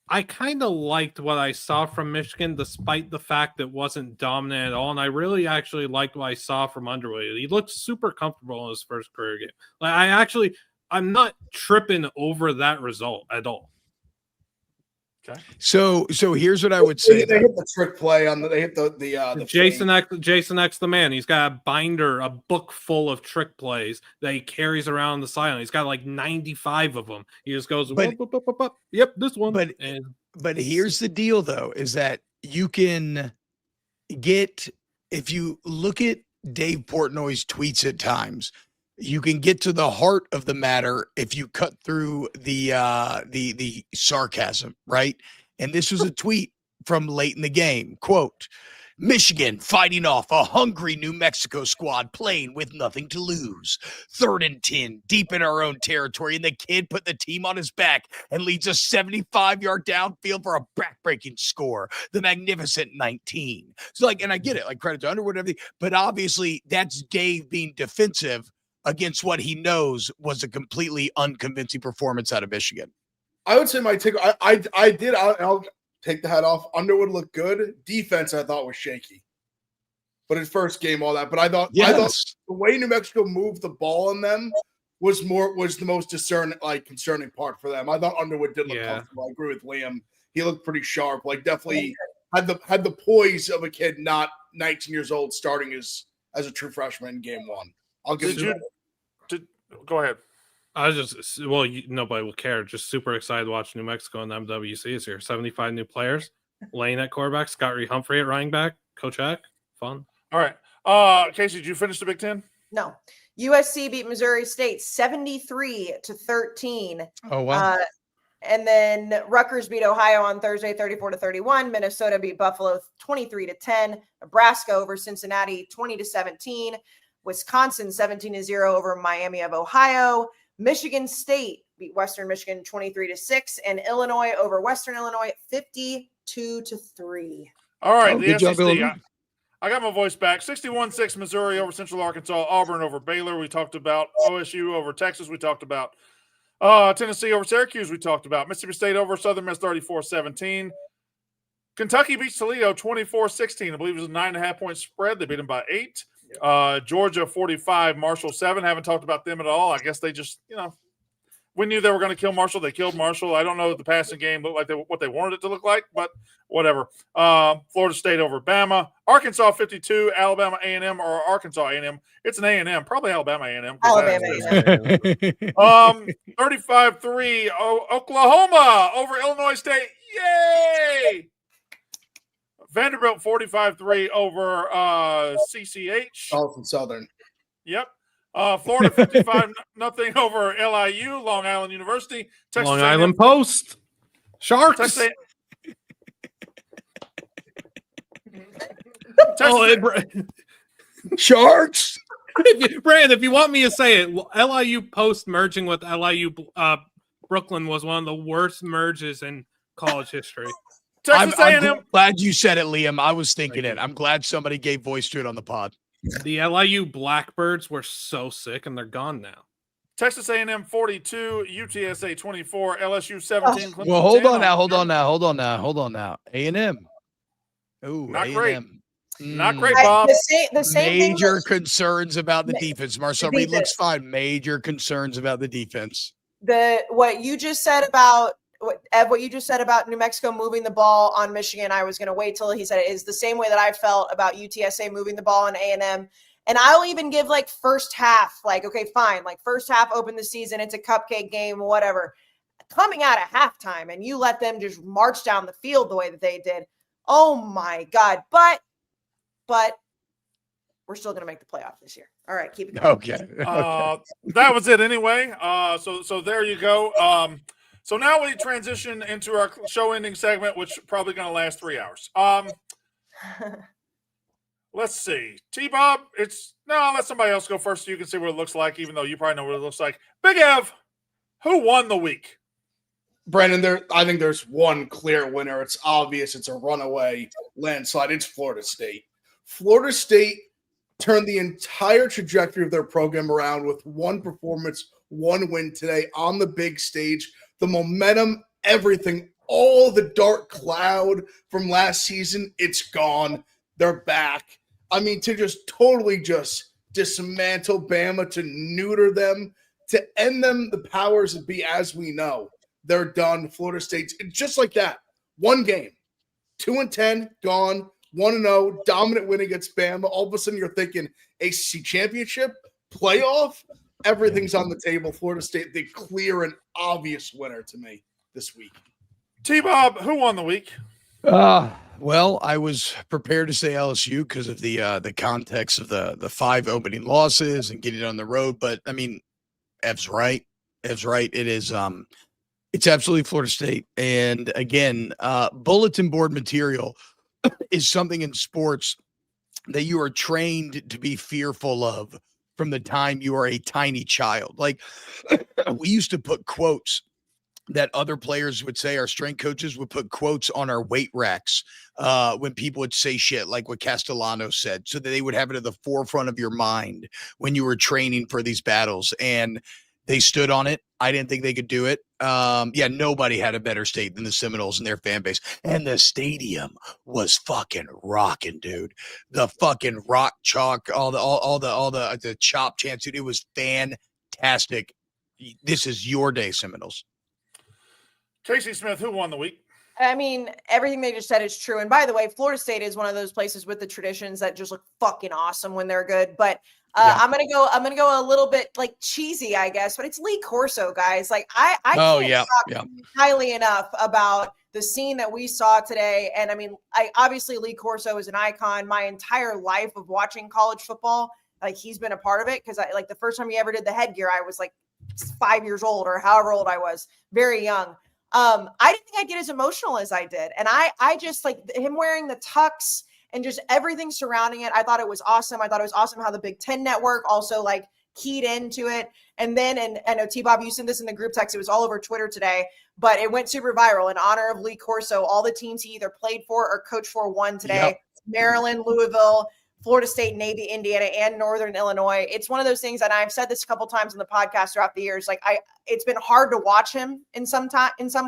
I kind of liked what I saw from Michigan, despite the fact it wasn't dominant at all. And I really actually liked what I saw from Underwood. He looked super comfortable in his first career game. I'm not tripping over that result at all. Okay. So here's what I would say. They hit the trick play on they hit the Jason X the man. He's got a binder, a book full of trick plays that he carries around the sideline. He's got like 95 of them. He just goes, yep, this one. But here's the deal, though, is that you can get, if you look at Dave Portnoy's tweets at times, you can get to the heart of the matter if you cut through the sarcasm, right? And this was a tweet from late in the game. Quote, Michigan fighting off a hungry New Mexico squad playing with nothing to lose. 3rd and 10, deep in our own territory, and the kid put the team on his back and leads a 75-yard downfield for a back-breaking score. The magnificent 19. So, and I get it, credit to Underwood and everything, but obviously that's Dave being defensive against what he knows was a completely unconvincing performance out of Michigan. I would say my take. I'll take the hat off. Underwood looked good. Defense, I thought, was shaky. But his first game, all that. But I thought the way New Mexico moved the ball on them was the most concerning part for them. I thought Underwood did look comfortable. I agree with Liam. He looked pretty sharp. Definitely had the poise of a kid not 19 years old starting as a true freshman in game one. I'll give you. Go ahead. I was just, nobody will care. Just super excited to watch New Mexico and MWC is here. 75 new players. Lane at quarterback, Scott Reed Humphrey at running back, Coach Hack. Fun. All right. Kayce, did you finish the Big Ten? No. USC beat Missouri State 73-13. Oh, wow. And then Rutgers beat Ohio on Thursday 34-31. Minnesota beat Buffalo 23-10. Nebraska over Cincinnati 20-17. Wisconsin 17-0 over Miami of Ohio. Michigan State beat Western Michigan 23-6, and Illinois over Western Illinois 52-3. All right, the SEC. I got my voice back. 61-6 Missouri over Central Arkansas. Auburn over Baylor. We talked about OSU over Texas. We talked about Tennessee over Syracuse. We talked about Mississippi State over Southern Miss 34-17. Kentucky beats Toledo 24-16. I believe it was a 9.5-point spread. They beat them by 8. Georgia 45, Marshall 7. Haven't talked about them at all. I guess they just, we knew they were going to kill Marshall. They killed Marshall. I don't know if the passing game looked like what they wanted it to look like, but whatever. Florida State over Bama. Arkansas 52, Alabama A&M or Arkansas A&M. It's an A&M, probably Alabama A&M. Alabama A&M. 35-3 Oklahoma over Illinois State. Yay! Vanderbilt 45-3 over CCH. All from Southern. Yep. Florida 55-0 over LIU, Long Island University. Texas Long Island Post. Sharks. Sharks. Brand, if you want me to say it, LIU Post merging with LIU Brooklyn was one of the worst merges in college history. I'm glad you said it, Liam. I was thinking it. I'm glad somebody gave voice to it on the pod. The LIU Blackbirds were so sick, and they're gone now. Texas A&M 42, UTSA 24, LSU 17. Oh. Well, hold on now. A&M. Oh, not A&M. Great. Not great, Bob. The same major concerns about the defense. Marcel Reed looks fine. Major concerns about the defense. What you just said about what you just said about New Mexico moving the ball on Michigan, I was going to wait till he said it, is the same way that I felt about UTSA moving the ball on A&M. And I'll even give first half, okay, fine. First half, open the season. It's a cupcake game, whatever. Coming out of halftime and you let them just march down the field the way that they did. Oh my God. But we're still going to make the playoff this year. All right, keep it going. Okay. That was it anyway. So there you go. So now we transition into our show ending segment, which is probably going to last 3 hours. Let's see. T-Bob, let somebody else go first so you can see what it looks like, even though you probably know what it looks like. Big Ev, who won the week? Brandon, I think there's one clear winner. It's obvious. It's a runaway landslide. It's Florida State. Florida State turned the entire trajectory of their program around with one performance, one win today on the big stage. The momentum, everything, all the dark cloud from last season, it's gone. They're back. I mean, to just totally just dismantle Bama, to neuter them, to end them, the powers that be as we know. They're done. Florida State's just like that. One game. 2-10, gone. 1-0, dominant win against Bama. All of a sudden you're thinking ACC championship, playoff, everything's on the table. Florida State, the clear and obvious winner to me this week. T-Bob, who won the week? Well, I was prepared to say LSU because of the context of the 5 opening losses and getting on the road. But I mean, Ev's right. It is it's absolutely Florida State. And again, bulletin board material is something in sports that you are trained to be fearful of from the time you are a tiny child. Like we used to put quotes that other players would say, our strength coaches would put quotes on our weight racks when people would say shit like what Castellanos said, so that they would have it at the forefront of your mind when you were training for these battles. And they stood on it. I didn't think they could do it. Nobody had a better state than the Seminoles and their fan base. And the stadium was fucking rocking, dude. The fucking rock chalk, all the chop chants, dude. It was fantastic. This is your day, Seminoles. Kayce Smith, who won the week? I mean, everything they just said is true. And by the way, Florida State is one of those places with the traditions that just look fucking awesome when they're good. But I'm gonna go a little bit like cheesy, I guess. But it's Lee Corso, guys. Like I can't talk highly enough about the scene that we saw today. And I mean, obviously Lee Corso is an icon. My entire life of watching college football, like he's been a part of it, because I like the first time he ever did the headgear, I was like 5 years old or however old I was, very young. I didn't think I'd get as emotional as I did. And I just like him wearing the tux and just everything surrounding it. I thought it was awesome. I thought it was awesome how the Big Ten Network also like keyed into it. And then, and I know T-Bob, you sent this in the group text. It was all over Twitter today, but it went super viral in honor of Lee Corso. All the teams he either played for or coached for won today. Yep. Maryland, Louisville, Florida State, Navy, Indiana, and Northern Illinois. It's one of those things, and I've said this a couple times in the podcast throughout the years. Like it's been hard to watch him in some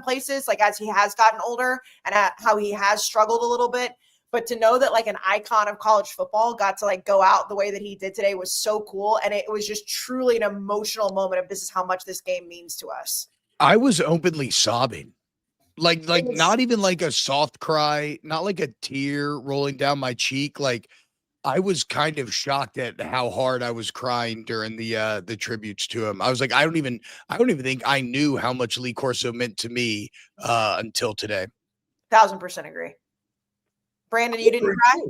places, like as he has gotten older and how he has struggled a little bit. But to know that like an icon of college football got to like go out the way that he did today was so cool, and it was just truly an emotional moment of this is how much this game means to us. I was openly sobbing. Like not even like a soft cry, not like a tear rolling down my cheek. Like I was kind of shocked at how hard I was crying during the tributes to him. I was like, I don't even think I knew how much Lee Corso meant to me until today. 1000% agree. Brandon, you didn't cry?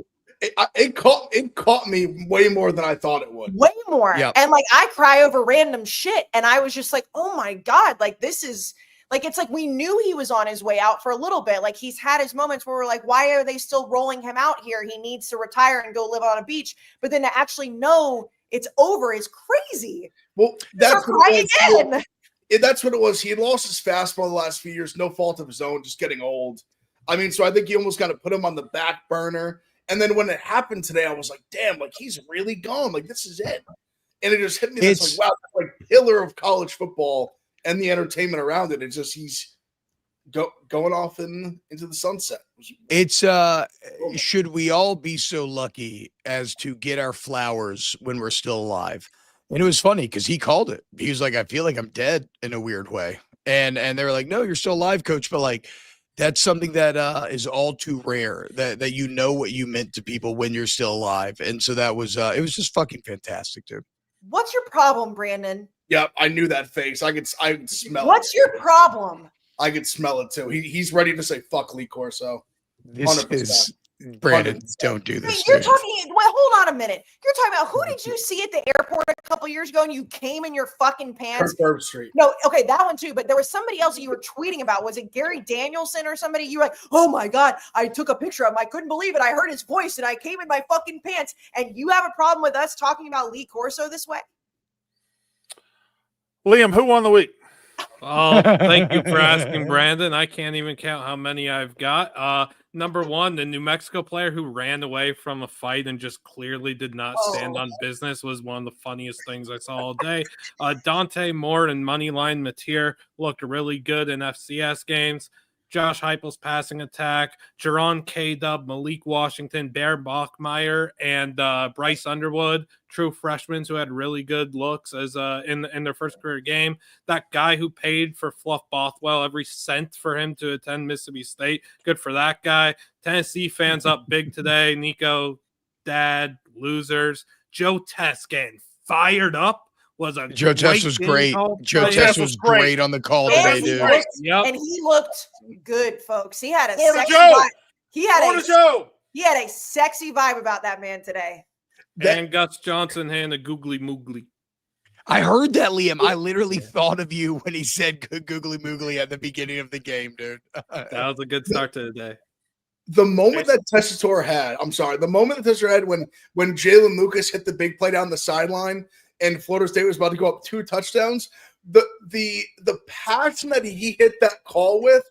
It caught me way more than I thought it would. Way more. Yep. And like I cry over random shit. And I was just like, oh my God, like this is like, it's like we knew he was on his way out for a little bit. Like he's had his moments where we're like, why are they still rolling him out here? He needs to retire and go live on a beach. But then to actually know it's over is crazy. Well, that's what it was. Again. That's what it was. He had lost his fastball the last few years, no fault of his own, just getting old. I mean, so I think you almost got to put him on the back burner. And then when it happened today, I was like, damn, like he's really gone. Like this is it. And it just hit me. It's like, wow, that's like pillar of college football and the entertainment around it. It's just he's going off into the sunset. It's should we all be so lucky as to get our flowers when we're still alive? And it was funny because he called it. He was like, I feel like I'm dead in a weird way. And they were like, no, you're still alive, coach. But like, that's something that is all too rare, that you know what you meant to people when you're still alive. And so that was it was just fucking fantastic, dude. What's your problem, Brandon? Yeah, I knew that face. I could smell it. What's your problem? I could smell it too. He's ready to say fuck Lee Corso. 100%. Brandon, don't do this. You're talking. Well, hold on a minute. You're talking about who did you see at the airport a couple years ago and you came in your fucking pants? Kirk Street. No, okay, that one too. But there was somebody else that you were tweeting about. Was it Gary Danielson or somebody? You were like, oh my God, I took a picture of him. I couldn't believe it. I heard his voice and I came in my fucking pants. And you have a problem with us talking about Lee Corso this way? Liam, who won the week? Oh, thank you for asking, Brandon. I can't even count how many I've got. Number one, the New Mexico player who ran away from a fight and just clearly did not stand on business was one of the funniest things I saw all day. Dante Moore and Moneyline Mateer looked really good in FCS games. Josh Heupel's passing attack, Jerron K-Dub, Malik Washington, Bear Bachmeyer, and Bryce Underwood, true freshmen who had really good looks as in their first career game. That guy who paid for Fluff Bothwell every cent for him to attend Mississippi State, good for that guy. Tennessee fans up big today. Nico, dad, losers. Joe Test getting fired up. Joe Test was great. Joe Test was great on the call today, dude. And he looked good, folks. He had a sexy vibe. He had a sexy vibe about that man today. And Gus Johnson had a googly moogly. I heard that, Liam. I literally thought of you when he said googly moogly at the beginning of the game, dude. That was a good start to the day. The moment that Tessitore had, when Jalen Lucas hit the big play down the sideline and Florida State was about to go up 2 touchdowns, the passion that he hit that call with,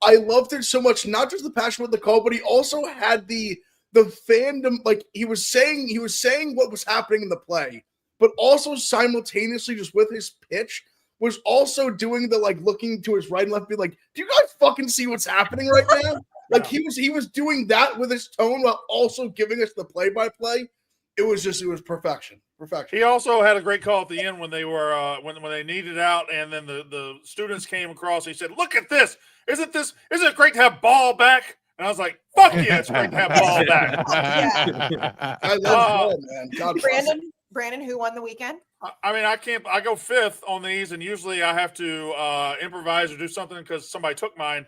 I loved it so much. Not just the passion with the call, but he also had the fandom. Like he was saying what was happening in the play, but also simultaneously just with his pitch was also doing the like looking to his right and left, be like, do you guys fucking see what's happening right now? Like he was doing that with his tone while also giving us the play-by-play. It was perfection. Perfection. He also had a great call at the end when they were when they needed out, and then the students came across. He said, "Look at this! Isn't it great to have ball back?" And I was like, "Fuck yeah, it's great to have ball back." I love ball, man. God Brandon, who won the weekend? I mean, I go 5th on these, and usually I have to improvise or do something because somebody took mine.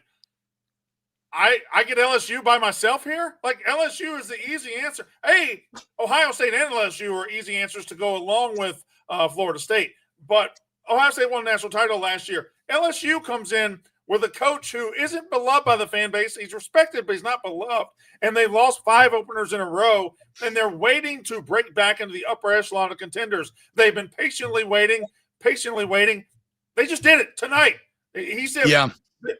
I get LSU by myself here. Like LSU is the easy answer. Hey, Ohio State and LSU are easy answers to go along with Florida State. But Ohio State won a national title last year. LSU comes in with a coach who isn't beloved by the fan base. He's respected, but he's not beloved. And they lost 5 openers in a row, and they're waiting to break back into the upper echelon of contenders. They've been patiently waiting. They just did it tonight. He said, yeah.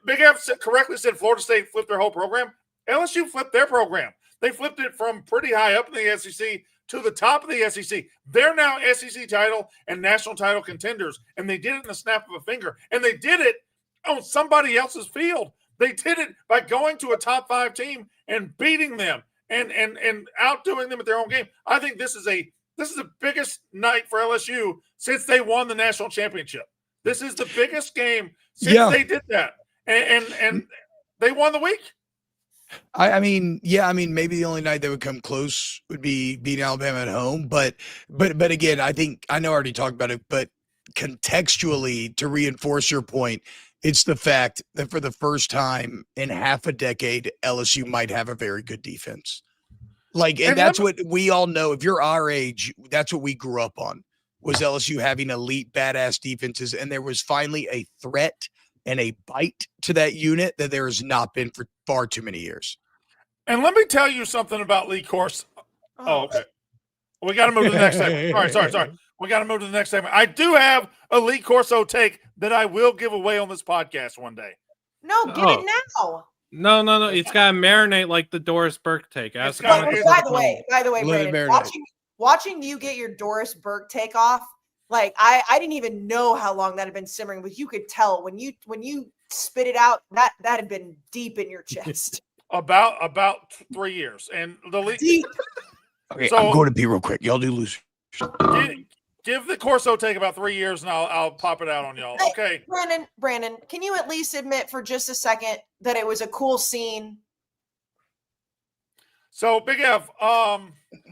Big F correctly said Florida State flipped their whole program. LSU flipped their program. They flipped it from pretty high up in the SEC to the top of the SEC. They're now SEC title and national title contenders, and they did it in the snap of a finger. And they did it on somebody else's field. They did it by going to a top 5 team and beating them and outdoing them at their own game. I think this is the biggest night for LSU since they won the national championship. This is the biggest game since they did that. And they won the week. I mean, maybe the only night that would come close would be beating Alabama at home. But again, I know I already talked about it, but contextually, to reinforce your point, it's the fact that for the first time in half a decade, LSU might have a very good defense. And that's what we all know. If you're our age, that's what we grew up on, was LSU having elite, badass defenses. And there was finally a threat and a bite to that unit that there has not been for far too many years. And let me tell you something about Lee Corso. Oh, okay. We got to move to the next segment. Sorry. We got to move to the next segment. I do have a Lee Corso take that I will give away on this podcast one day. No, give it now. No. It's got to marinate like the Doris Burke take. By the way, Brandon, watching you get your Doris Burke take off, like I didn't even know how long that had been simmering, but you could tell when you spit it out, that had been deep in your chest. About 3 years. And the lead. Okay, so I'm going to be real quick. Y'all do lose. Give the Corso take about 3 years, and I'll pop it out on y'all. Okay. Brandon, can you at least admit for just a second that it was a cool scene? So Big F,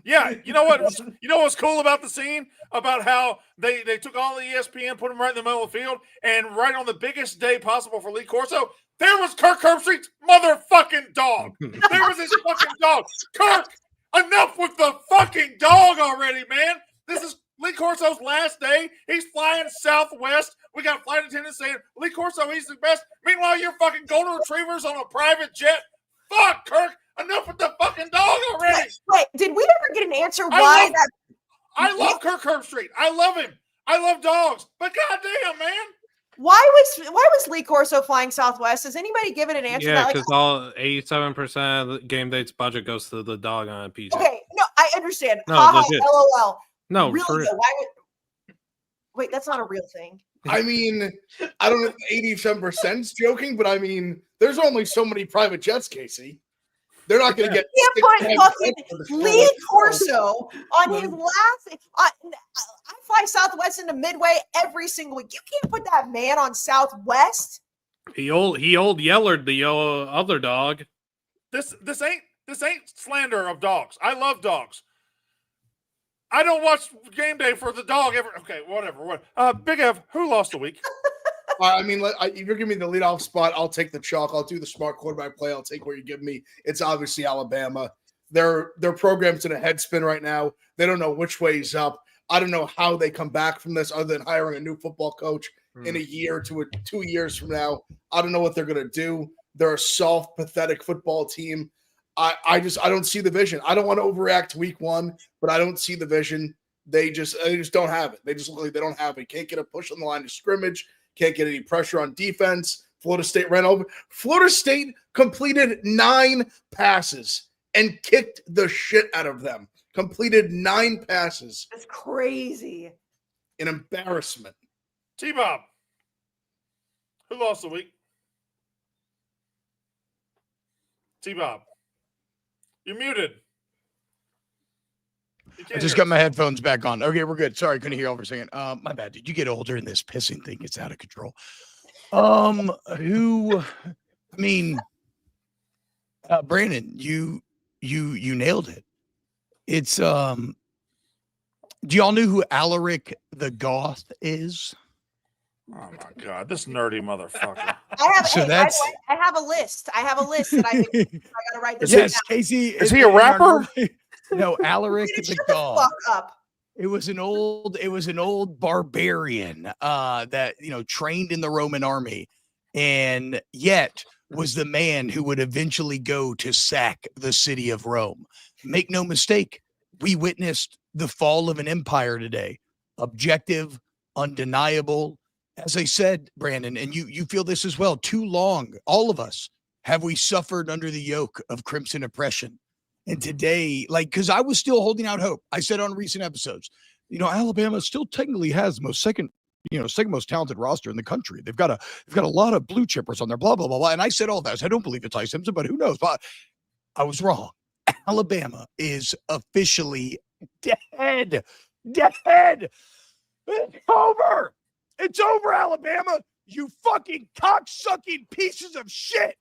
yeah, you know what's cool about the scene? About how they took all the ESPN, put them right in the middle of the field, and right on the biggest day possible for Lee Corso, There was Kirk Herbstreit's motherfucking dog. There was his fucking dog. Kirk, enough with the fucking dog already, man. This is Lee Corso's last day. He's flying Southwest. We got flight attendants saying, Lee Corso, he's the best. Meanwhile, you're fucking golden retrievers on a private jet. Fuck, Kirk. Enough with the fucking dog already. Wait, did we ever get an answer why that? I love Kirk Herbstreit. I love him. I love dogs. But goddamn, man. Why was Lee Corso flying Southwest? Has anybody given an answer? Yeah, because all 87% of the game date's budget goes to the dog on a PJ. Okay, no, I understand. No, LOL. No, really? for real. Wait, that's not a real thing. I mean, I don't know if 87%'s joking, but I mean, there's only so many private jets, Kayce. They're not going to get. You can't put fucking Lee Corso on his last. I fly Southwest into Midway every single week. You can't put that man on Southwest. He old yellered the other dog. This ain't slander of dogs. I love dogs. I don't watch game day for the dog ever. Okay, whatever. Big Ev, who lost the week? I mean, if you're giving me the leadoff spot, I'll take the chalk. I'll do the smart quarterback play. I'll take what you give me. It's obviously Alabama. Their program's in a head spin right now. They don't know which way is up. I don't know how they come back from this other than hiring a new football coach in a year to 2 years from now. I don't know what they're going to do. They're a soft, pathetic football team. I don't see the vision. I don't want to overreact to week one, but I don't see the vision. They just don't have it. They just look like they don't have it. Can't get a push on the line of scrimmage. Can't get any pressure on defense. Florida State ran over. Florida State completed 9 passes and kicked the shit out of them. Completed 9 passes. That's crazy. An embarrassment. T-Bob, who lost the week? T-Bob, you're muted. I just got my headphones back on. Okay, we're good. Sorry, couldn't hear over a second. My bad. Did you get older and this pissing thing gets out of control? Brandon, you nailed it. It's do y'all know who Alaric the Goth is? Oh my God, this nerdy motherfucker. I have a list. I have a list that I gotta write this yes, down. Casey. Is he a rapper? No, Alaric the Goth. Fuck up. It was an old barbarian that trained in the Roman army, and yet was the man who would eventually go to sack the city of Rome. Make no mistake, we witnessed the fall of an empire today. Objective, undeniable. As I said, Brandon, and you feel this as well, too long, all of us, have we suffered under the yoke of crimson oppression. And today, because I was still holding out hope. I said on recent episodes, Alabama still technically has the second most talented roster in the country. They've got a lot of blue chippers on there, blah, blah, blah, blah. And I said all that. I don't believe it's Ty Simpson, but who knows? But I was wrong. Alabama is officially dead. Dead. It's over. It's over, Alabama. You fucking cocksucking pieces of shit.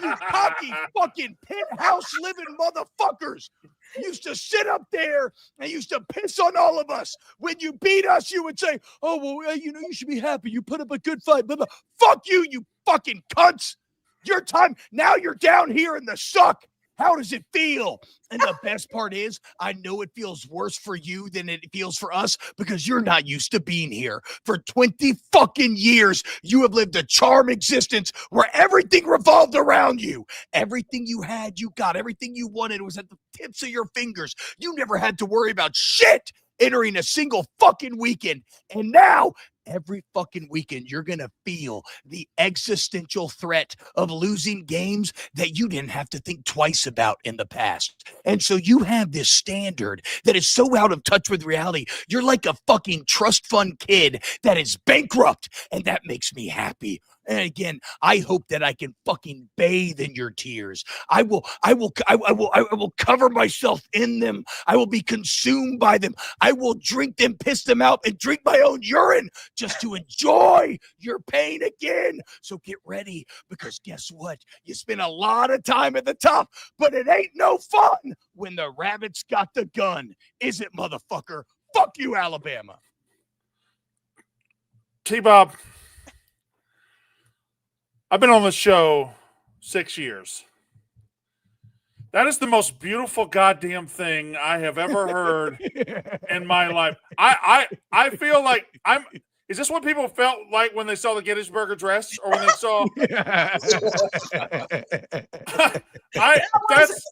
You cocky fucking penthouse living motherfuckers used to sit up there and used to piss on all of us. When you beat us, you would say, oh, well, you should be happy. You put up a good fight. Blah, blah. Fuck you, you fucking cunts. Your time. Now you're down here in the suck. How does it feel? And the best part is, I know it feels worse for you than it feels for us because you're not used to being here. For 20 fucking years, you have lived a charmed existence where everything revolved around you. Everything you had, you got. Everything you wanted was at the tips of your fingers. You never had to worry about shit entering a single fucking weekend. And now, every fucking weekend, you're going to feel the existential threat of losing games that you didn't have to think twice about in the past. And so you have this standard that is so out of touch with reality. You're like a fucking trust fund kid that is bankrupt, and that makes me happy. And again, I hope that I can fucking bathe in your tears. I will cover myself in them. I will be consumed by them. I will drink them, piss them out, and drink my own urine just to enjoy your pain again. So get ready, because guess what? You spend a lot of time at the top, but it ain't no fun when the rabbit's got the gun. Is it, motherfucker? Fuck you, Alabama. T-Bob. I've been on the show 6 years. That is the most beautiful goddamn thing I have ever heard in my life. I feel like I'm. Is this what people felt like when they saw the Gettysburg Address, or when they saw? That's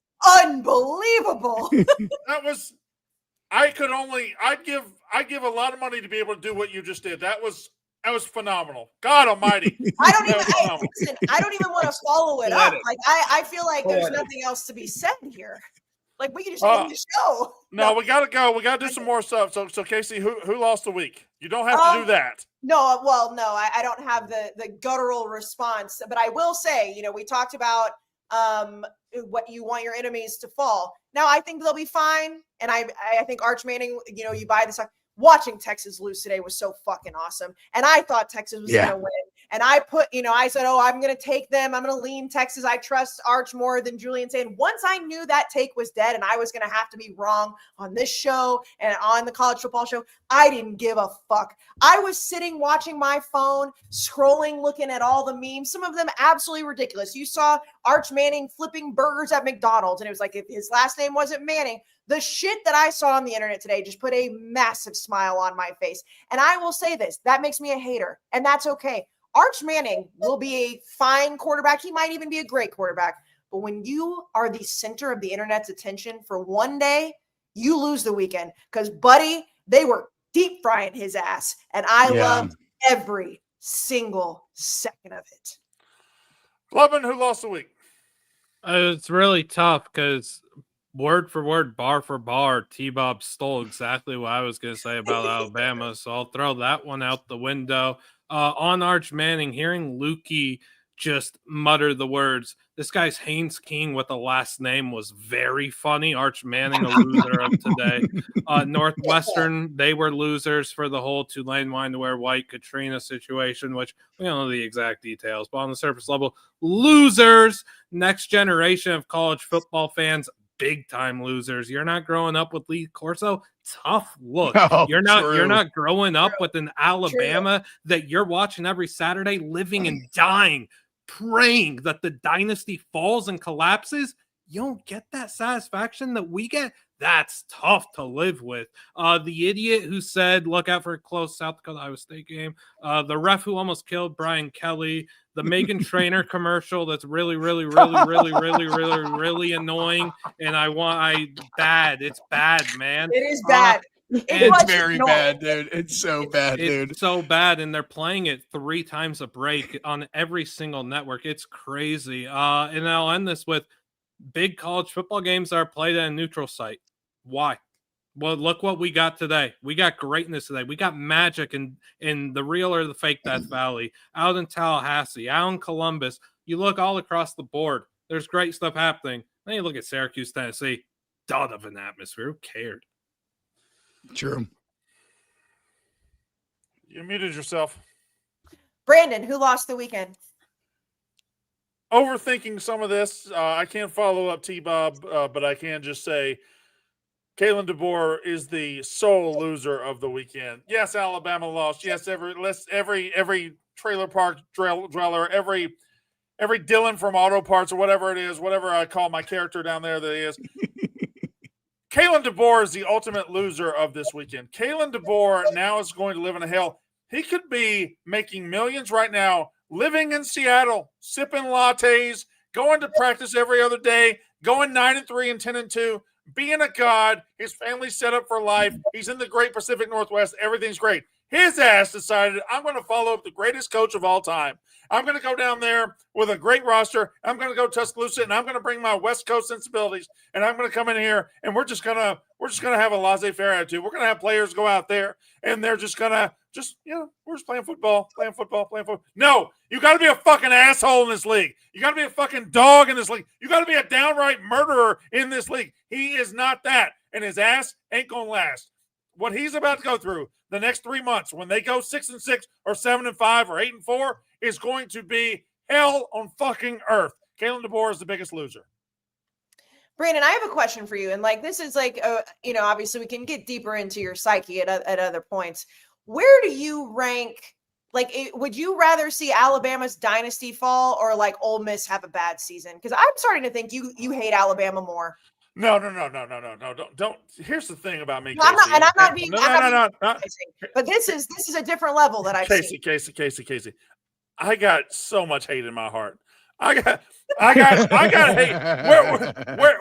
unbelievable. That was. I'd give a lot of money to be able to do what you just did. That was phenomenal. God Almighty. I don't even want to follow it up. Like I feel like there's nothing else to be said here. Like we can just end the show. No, we gotta go. We gotta do some more stuff. So Kayce, who lost the week? You don't have to do that. No, well, no, I don't have the guttural response, but I will say, we talked about what you want your enemies to fall. Now I think they'll be fine, and I think Arch Manning, you buy this. Watching Texas lose today was so fucking awesome. And I thought Texas was going to win. And I said, I'm going to take them. I'm going to lean Texas. I trust Arch more than Julian saying. Once I knew that take was dead and I was going to have to be wrong on this show and on the college football show, I didn't give a fuck. I was sitting watching my phone, scrolling, looking at all the memes, some of them absolutely ridiculous. You saw Arch Manning flipping burgers at McDonald's, and it was like, if his last name wasn't Manning, the shit that I saw on the internet today just put a massive smile on my face. And I will say this, that makes me a hater, and that's okay. Arch Manning will be a fine quarterback. He might even be a great quarterback. But when you are the center of the internet's attention for one day, you lose the weekend. Because, buddy, they were deep frying his ass. And I loved every single second of it. Clubman, who lost the week? It's really tough because word for word, bar for bar, T-Bob stole exactly what I was going to say about Alabama. So I'll throw that one out the window. On Arch Manning, hearing Lukey just mutter the words, this guy's Haynes King with a last name was very funny. Arch Manning, a loser of today. Northwestern, they were losers for the whole Tulane wine to wear white Katrina situation, which we don't know the exact details, but on the surface level, losers. Next generation of college football fans, big time losers. You're not growing up with Lee Corso. Tough look. No, you're not growing up with an Alabama that you're watching every Saturday, living and dying, praying that the dynasty falls and collapses. You don't get that satisfaction that we get. That's tough to live with. The idiot who said, look out for a close South Dakota Iowa State game. The ref who almost killed Brian Kelly. The Megan Trainor commercial that's really, really, really, really, really, really, really annoying. And bad. It's bad, man. It is bad. It's very bad, dude. It's so bad, dude. It's so bad, and they're playing it 3 times a break on every single network. It's crazy. And I'll end this with big college football games are played at a neutral site. Why? Well, look what we got today. We got greatness today. We got magic in the real or the fake Death Valley, out in Tallahassee, out in Columbus. You look all across the board. There's great stuff happening. Then you look at Syracuse, Tennessee. Dud of an atmosphere. Who cared? True. You muted yourself. Brandon, who lost the weekend? Overthinking some of this. I can't follow up T-Bob, but I can just say Kalen DeBoer is the sole loser of the weekend. Yes, Alabama lost. Yes, every trailer park dweller, every Dylan from Auto Parts or whatever it is, whatever I call my character down there that is. Kalen DeBoer is the ultimate loser of this weekend. Kalen DeBoer now is going to live in a hell. He could be making millions right now, living in Seattle, sipping lattes, going to practice every other day, going 9-3 and 10-2. Being a god, his family's set up for life. He's in the great Pacific Northwest. Everything's great. His ass decided, I'm going to follow up the greatest coach of all time. I'm going to go down there with a great roster. I'm going to go Tuscaloosa, and I'm going to bring my West Coast sensibilities, and I'm going to come in here, and we're just going to have a laissez-faire attitude. We're going to have players go out there, and they're just going to we're just playing football. No, you got to be a fucking asshole in this league. You got to be a fucking dog in this league. You got to be a downright murderer in this league. He is not that, and his ass ain't going to last. What he's about to go through the next 3 months when they go 6-6 or 7-5 or 8-4 is going to be hell on fucking earth. Kalen DeBoer is the biggest loser. Brandon, I have a question for you. And this is obviously we can get deeper into your psyche at other points. Where do you rank Like, would you rather see Alabama's dynasty fall or like Ole Miss have a bad season? Because I'm starting to think you hate Alabama more. No. Don't. Here's the thing about me, no, Kayce. I'm not being. No. But this is a different level that I've seen. Kayce. I got so much hate in my heart. I got hate.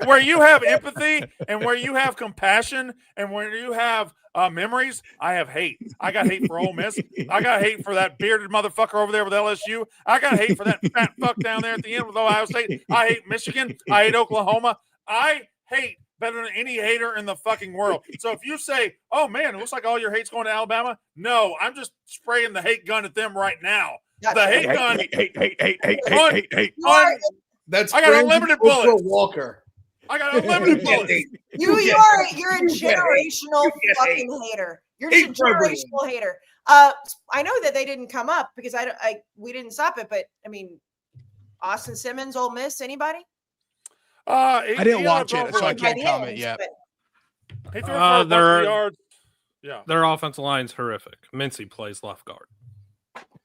Where you have empathy and where you have compassion and where you have memories, I have hate. I got hate for Ole Miss. I got hate for that bearded motherfucker over there with LSU. I got hate for that fat fuck down there at the end with Ohio State. I hate Michigan. I hate Oklahoma. I hate better than any hater in the fucking world. So if you say, oh man, it looks like all your hate's going to Alabama, no, I'm just spraying the hate gun at them right now. Gotcha. The hate gun. Hate. That's I got unlimited bullets. Walker. I got unlimited bullets. You're a generational fucking hater. You're just a generational hater. I know that they didn't come up because we didn't stop it, but I mean, Austin Simmons, Ole Miss, anybody? I didn't watch it, so I can't comment yet. He threw for 100 yards. Yeah, their offensive line's horrific. Mincy plays left guard.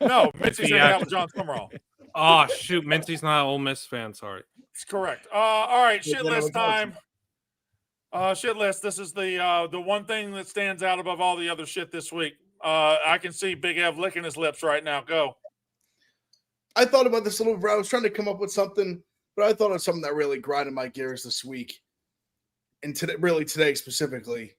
No, Mincy's hanging out with John Summerall. Oh shoot, Mincy's not an Ole Miss fan. Sorry. It's correct. All right, shit list time. Shit list. This is the one thing that stands out above all the other shit this week. I can see Big Ev licking his lips right now. Go. I thought about this a little bit. I was trying to come up with something, but I thought of something that really grinded my gears this week, and today specifically.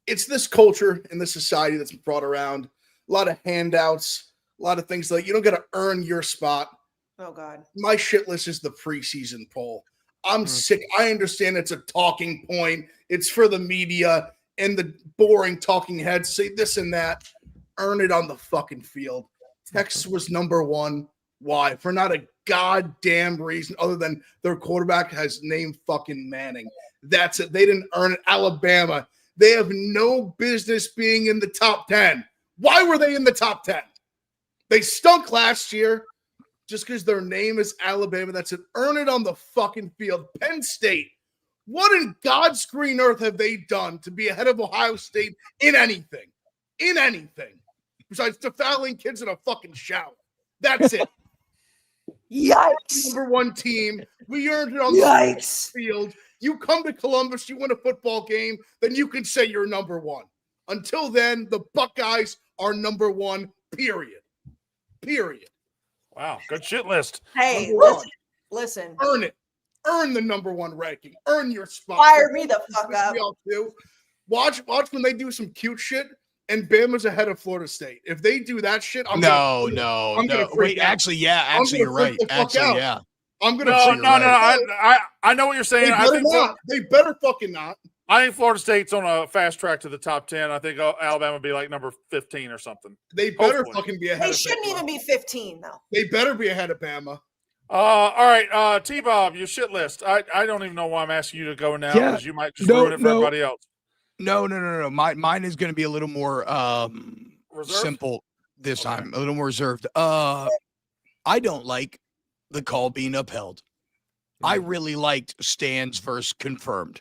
It's this culture in this society that's brought around. A lot of handouts, a lot of things like you don't got to earn your spot. Oh, God. My shit list is the preseason poll. I'm sick. I understand it's a talking point. It's for the media and the boring talking heads say this and that. Earn it on the fucking field. Texas was number one. Why? For not a goddamn reason other than their quarterback has named fucking Manning. That's it. They didn't earn it. Alabama. They have no business being in the top 10. Why were they in the top 10? They stunk last year just because their name is Alabama. That's it. Earn it on the fucking field. Penn State. What in God's green earth have they done to be ahead of Ohio State in anything? In anything. Besides fouling kids in a fucking shower. That's it. Yikes. Number one team. We earned it on the field. You come to Columbus, you win a football game, then you can say you're number one. Until then, the Buckeyes are number one, period. Period. Wow, good shit list. Hey, listen. Earn it. Earn the number one ranking. Earn your spot. Fire me the fuck up. Watch when they do some cute shit and Bama's ahead of Florida State. If they do that shit, I'm gonna wait, actually, yeah. Actually, you're right. Actually, yeah. I'm gonna I know what you're saying. They better fucking not. I think Florida State's on a fast track to the top 10. I think Alabama will be like number 15 or something. They better fucking be ahead. They shouldn't even be 15 though. They better be ahead of Bama. All right, T-Bob, your shit list. I don't even know why I'm asking you to go now because you might just ruin it for everybody else. No. Mine is going to be a little more simple this time, a little more reserved. I don't like the call being upheld. I really liked stands versus confirmed.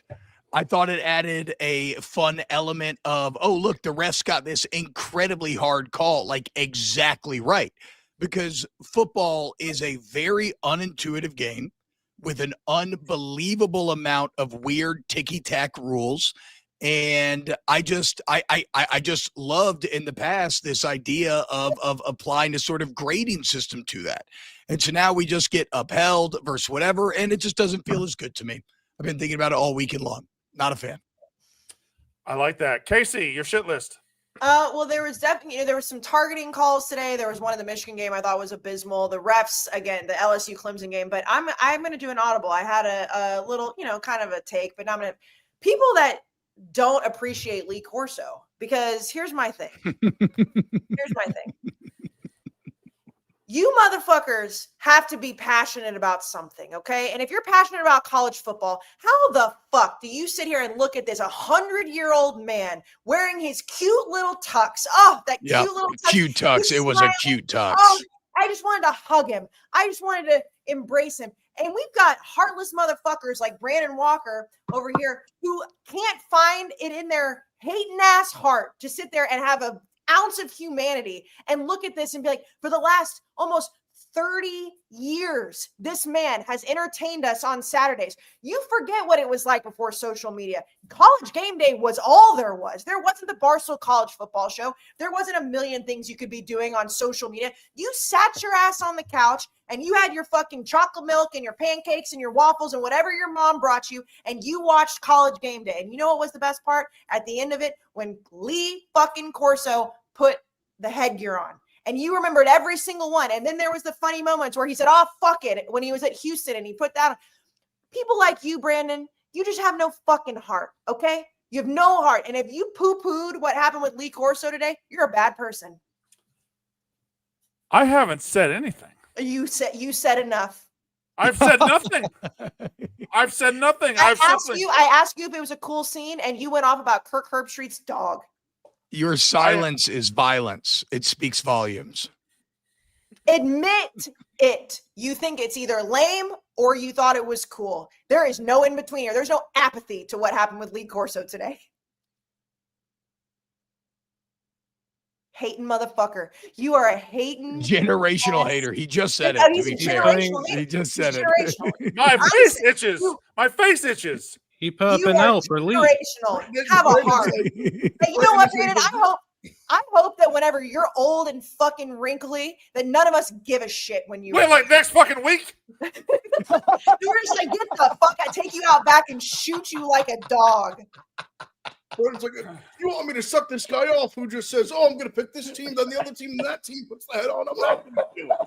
I thought it added a fun element of, oh, look, the refs got this incredibly hard call, like exactly right. Because football is a very unintuitive game with an unbelievable amount of weird ticky-tack rules. And I just loved in the past this idea of applying a sort of grading system to that. And so now we just get upheld versus whatever, and it just doesn't feel as good to me. I've been thinking about it all weekend long. Not a fan. I like that. Kayce, your shit list. Well, there was definitely, there was some targeting calls today. There was one in the Michigan game I thought was abysmal. The refs, again, the LSU Clemson game, but I'm going to do an audible. I had a little, kind of a take, but I'm going to, people that don't appreciate Lee Corso, because here's my thing. You motherfuckers have to be passionate about something, okay? And if you're passionate about college football, how the fuck do you sit here and look at this 100-year-old man wearing his cute little tux? Oh, that cute little tux. Cute tux. It was a cute tux. Oh, I just wanted to hug him. I just wanted to embrace him. And we've got heartless motherfuckers like Brandon Walker over here who can't find it in their hating ass heart to sit there and have a ounce of humanity and look at this and be like, for the last almost 30 years, this man has entertained us on Saturdays. You forget what it was like before social media. College game day was all there was. There wasn't the Barstool college football show. There wasn't a million things you could be doing on social media. You sat your ass on the couch and you had your fucking chocolate milk and your pancakes and your waffles and whatever your mom brought you, and you watched college game day. And you know what was the best part? At the end of it, when Lee fucking Corso put the headgear on. And you remembered every single one. And then there was the funny moments where he said, oh, fuck it, when he was at Houston and he put that on. People like you, Brandon, you just have no fucking heart, okay? You have no heart. And if you poo-pooed what happened with Lee Corso today, you're a bad person. I haven't said anything. You said enough. I've said nothing. I've said nothing. I asked you if it was a cool scene, and you went off about Kirk Herbstreit's dog. Your silence is violence. It speaks volumes. Admit it. You think it's either lame or you thought it was cool. There is no in between here. There's no apathy to what happened with Lee Corso today. Hating motherfucker. You are a hating generational hater. He just said it. He just said it. My face itches. My face itches. He put up an L for Lee. Have a heart. Hey, you know what, Brandon? I hope that whenever you're old and fucking wrinkly, that none of us give a shit when you. Wait, like next fucking week? You're just like, get the fuck out, take you out back and shoot you like a dog. It's like, you want me to suck this guy off who just says, oh, I'm going to pick this team, then the other team, and that team puts the head on. I'm not going to do it.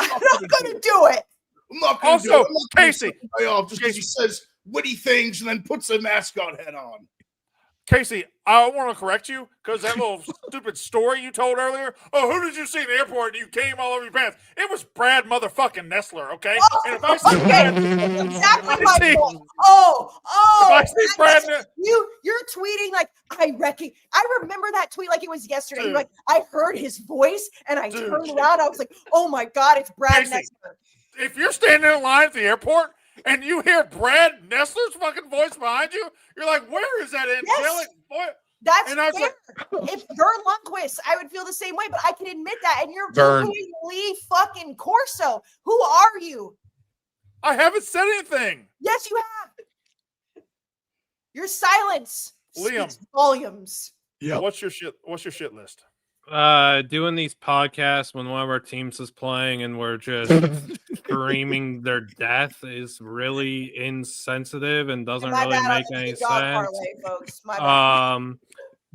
I'm not going to do it. I'm not going to do it. I'm not Kayce, guy off just because he says witty things and then puts a mascot head on. Kayce, I want to correct you because that little stupid story you told earlier. Oh, who did you see in the airport and you came all over your pants? It was Brad motherfucking Nestler, okay? Oh, and if I see Brad, exactly my fault. If I see Brad, you're tweeting like I remember that tweet like it was yesterday. You're like, I heard his voice and I turned around. I was like, oh my god, it's Brad Nestler. If you're standing in line at the airport and you hear Brad Nestler's fucking voice behind you, you're like, where is that angelic voice? That's fair. If you're Lundqvist, I would feel the same way, but I can admit that. And you're doing Lee fucking Corso. Who are you? I haven't said anything. Yes, you have. Your silence speaks volumes. Yeah. What's your shit list? Doing these podcasts when one of our teams is playing and we're just screaming their death is really insensitive and doesn't really make any sense. Parlay, folks.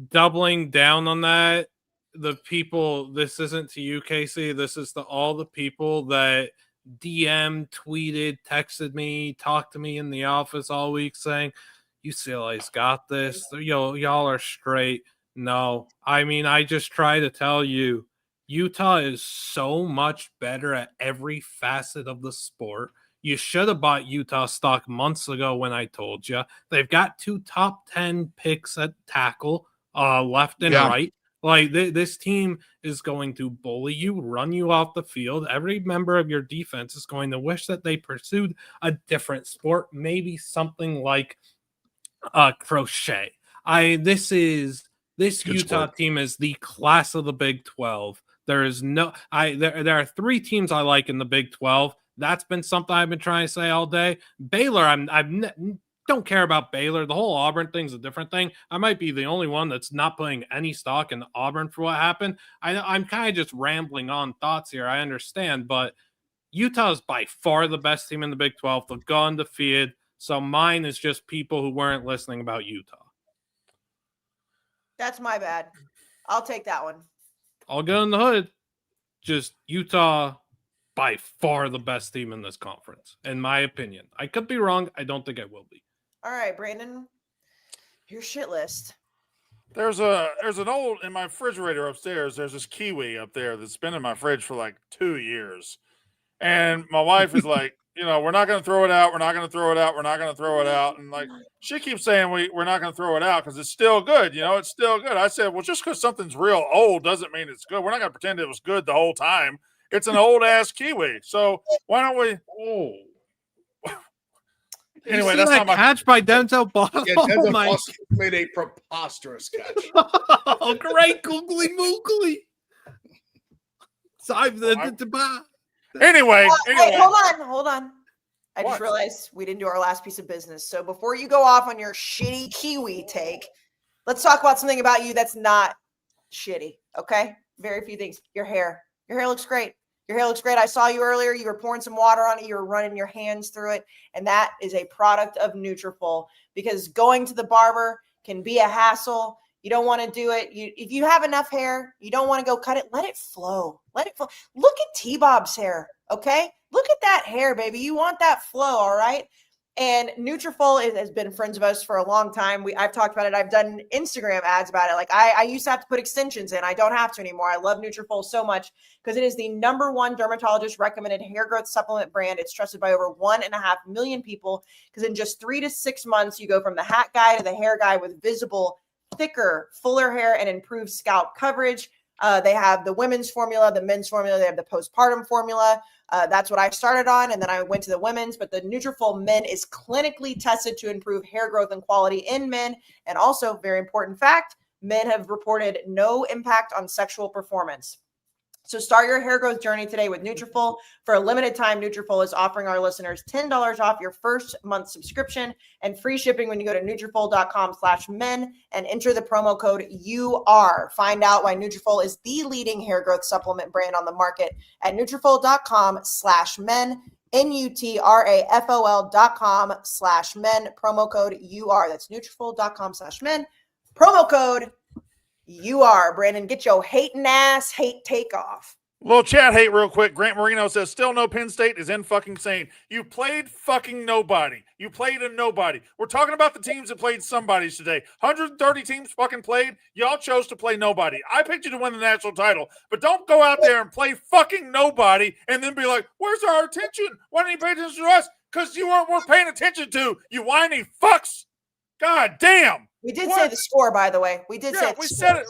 Doubling down on that, the people, this isn't to you, Kayce, this is to all the people that DM, tweeted, texted me, talked to me in the office all week saying, UCLA's got this, y'all are straight. No, I mean, I just try to tell you, Utah is so much better at every facet of the sport. You should have bought Utah stock months ago when I told you. They've got 2 top 10 picks at tackle, left and right. Like, this team is going to bully you, run you off the field. Every member of your defense is going to wish that they pursued a different sport, maybe something like crochet. This Utah team is the class of the Big 12. There is no there are 3 teams I like in the Big 12. That's been something I've been trying to say all day. Baylor, I don't care about Baylor. The whole Auburn thing's a different thing. I might be the only one that's not putting any stock in Auburn for what happened. I'm kind of just rambling on thoughts here. I understand, but Utah is by far the best team in the Big 12. They've gone undefeated. So mine is just people who weren't listening about Utah. That's my bad. I'll take that one. I'll go in the hood. Just Utah, by far the best team in this conference, in my opinion. I could be wrong. I don't think I will be. All right, Brandon, your shit list. There's an old in my refrigerator upstairs. There's this kiwi up there that's been in my fridge for like 2 years, and my wife is like, we're not going to throw it out. We're not going to throw it out. We're not going to throw it out. And like, she keeps saying we're not going to throw it out because it's still good. It's still good. I said, well, just because something's real old doesn't mean it's good. We're not going to pretend it was good the whole time. It's an old ass kiwi. So why don't we? Anyway, that's not my catch by Denzel Bottom. Yeah, Denzel Boston made a preposterous catch. Oh, great googly moogly. Anyway, Hey, hold on. I just realized we didn't do our last piece of business. So before you go off on your shitty Kiwi take, let's talk about something about you that's not shitty. Okay, very few things. Your hair looks great. Your hair looks great. I saw you earlier. You were pouring some water on it. You were running your hands through it. And that is a product of Nutrafol, because going to the barber can be a hassle. You don't want to do it. If you have enough hair, you don't want to go cut it. Let it flow. Let it flow. Look at T-Bob's hair, okay? Look at that hair, baby. You want that flow, all right? And Nutrafol has been friends of us for a long time. I've talked about it. I've done Instagram ads about it. Like I used to have to put extensions in. I don't have to anymore. I love Nutrafol so much because it is the #1 dermatologist recommended hair growth supplement brand. It's trusted by over 1.5 million people because in just 3 to 6 months, you go from the hat guy to the hair guy with visible, thicker, fuller hair and improved scalp coverage. They have the women's formula, the men's formula. They have the postpartum formula. That's what I started on. And then I went to the women's, but the Nutrafol Men is clinically tested to improve hair growth and quality in men. And also, very important fact, men have reported no impact on sexual performance. So start your hair growth journey today with Nutrafol. For a limited time, Nutrafol is offering our listeners $10 off your first month subscription and free shipping when you go to Nutrafol.com/men and enter the promo code UR. Find out why Nutrafol is the leading hair growth supplement brand on the market at Nutrafol.com/men, Nutrafol.com/men, promo code UR. That's Nutrafol.com/men, promo code UR. Brandon, get your hating ass hate take off. Little chat hate real quick. Grant Marino says, still no Penn State is in fucking sane. You played fucking nobody. You played a nobody. We're talking about the teams that played somebodies today. 130 teams fucking played. Y'all chose to play nobody. I picked you to win the national title, but don't go out there and play fucking nobody and then be like, where's our attention? Why didn't you pay attention to us? Because you weren't worth paying attention to, you whiny fucks. God damn. We did say the score, by the way. We did say we said it.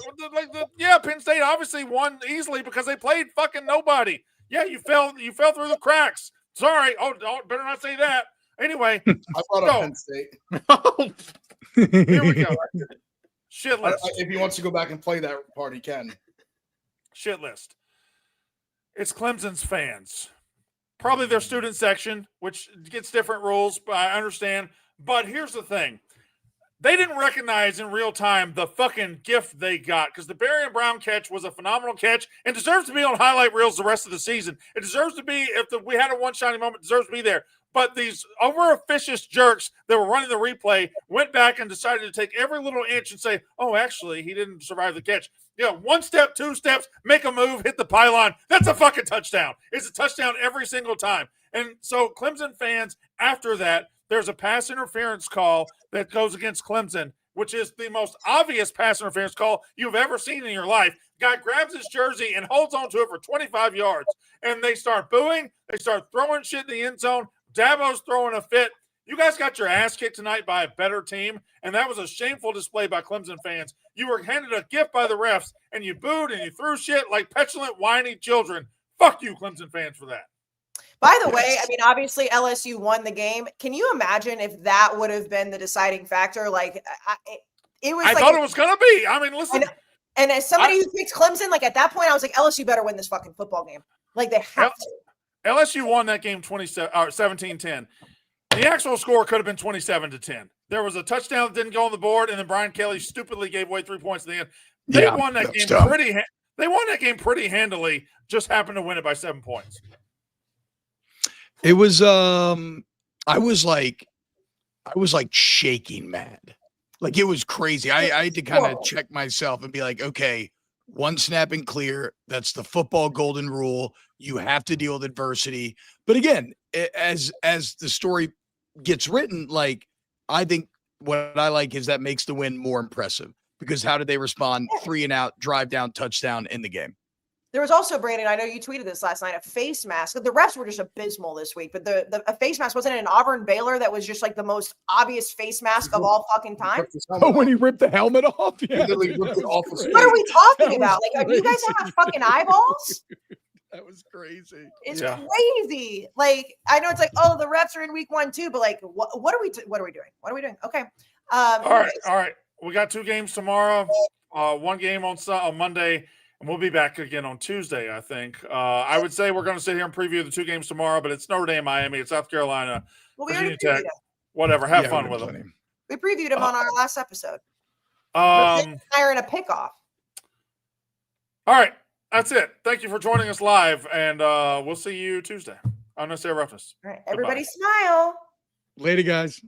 Yeah, Penn State obviously won easily because they played fucking nobody. Yeah, you fell through the cracks. Sorry. Oh, better not say that. Anyway, I brought up Penn State. Here we go. Shit list. If he wants to go back and play that part, he can. Shit list. It's Clemson's fans. Probably their student section, which gets different rules, but I understand. But here's the thing. They didn't recognize in real time the fucking gift they got because the Barry and Brown catch was a phenomenal catch and deserves to be on highlight reels the rest of the season. It deserves to be, we had a one shining moment, it deserves to be there. But these over-officious jerks that were running the replay went back and decided to take every little inch and say, oh, actually, he didn't survive the catch. Yeah, 1 step, 2 steps, make a move, hit the pylon. That's a fucking touchdown. It's a touchdown every single time. And so Clemson fans, after that, there's a pass interference call that goes against Clemson, which is the most obvious pass interference call you've ever seen in your life. Guy grabs his jersey and holds on to it for 25 yards. And they start booing. They start throwing shit in the end zone. Dabo's throwing a fit. You guys got your ass kicked tonight by a better team, and that was a shameful display by Clemson fans. You were handed a gift by the refs, and you booed and you threw shit like petulant, whiny children. Fuck you, Clemson fans, for that. By the way, I mean, obviously LSU won the game. Can you imagine if that would have been the deciding factor? Like, I thought it was going to be. I mean, listen. And as somebody who picks Clemson, like at that point, I was like, LSU better win this fucking football game. Like they have to. LSU won that game 17-10. The actual score could have been 27-10. There was a touchdown that didn't go on the board, and then Brian Kelly stupidly gave away 3 points at the end. They won that game They won that game pretty handily. Just happened to win it by 7 points. It was I was like shaking mad. Like it was crazy. I had to kind of check myself and be like, okay, one snap and clear. That's the football golden rule. You have to deal with adversity. But again, as the story gets written, like I think what I like is that makes the win more impressive because how did they respond? 3 and out, drive down, touchdown in the game. There was also, Brandon, I know you tweeted this last night, a face mask. The refs were just abysmal this week, but a face mask wasn't it an Auburn Baylor that was just like the most obvious face mask of all fucking time? Oh, when he ripped the helmet off? Yeah. What are we talking about? Like, do you guys have fucking eyeballs? That was crazy. It's crazy. Like, I know it's like, oh, the refs are in week 1 too, but like, what are we doing? What are we doing? Okay. All right. We got 2 games tomorrow. 1 game on Monday, and we'll be back again on Tuesday, I think. I would say we're going to sit here and preview the 2 games tomorrow, but it's Notre Dame, Miami, it's South Carolina, Virginia Tech, whatever. Have fun with them. We previewed them on our last episode. Iron a pick off. All right. That's it. Thank you for joining us live, and we'll see you Tuesday. I'm Unnecessary Roughness. All right. Everybody smile. Later, guys.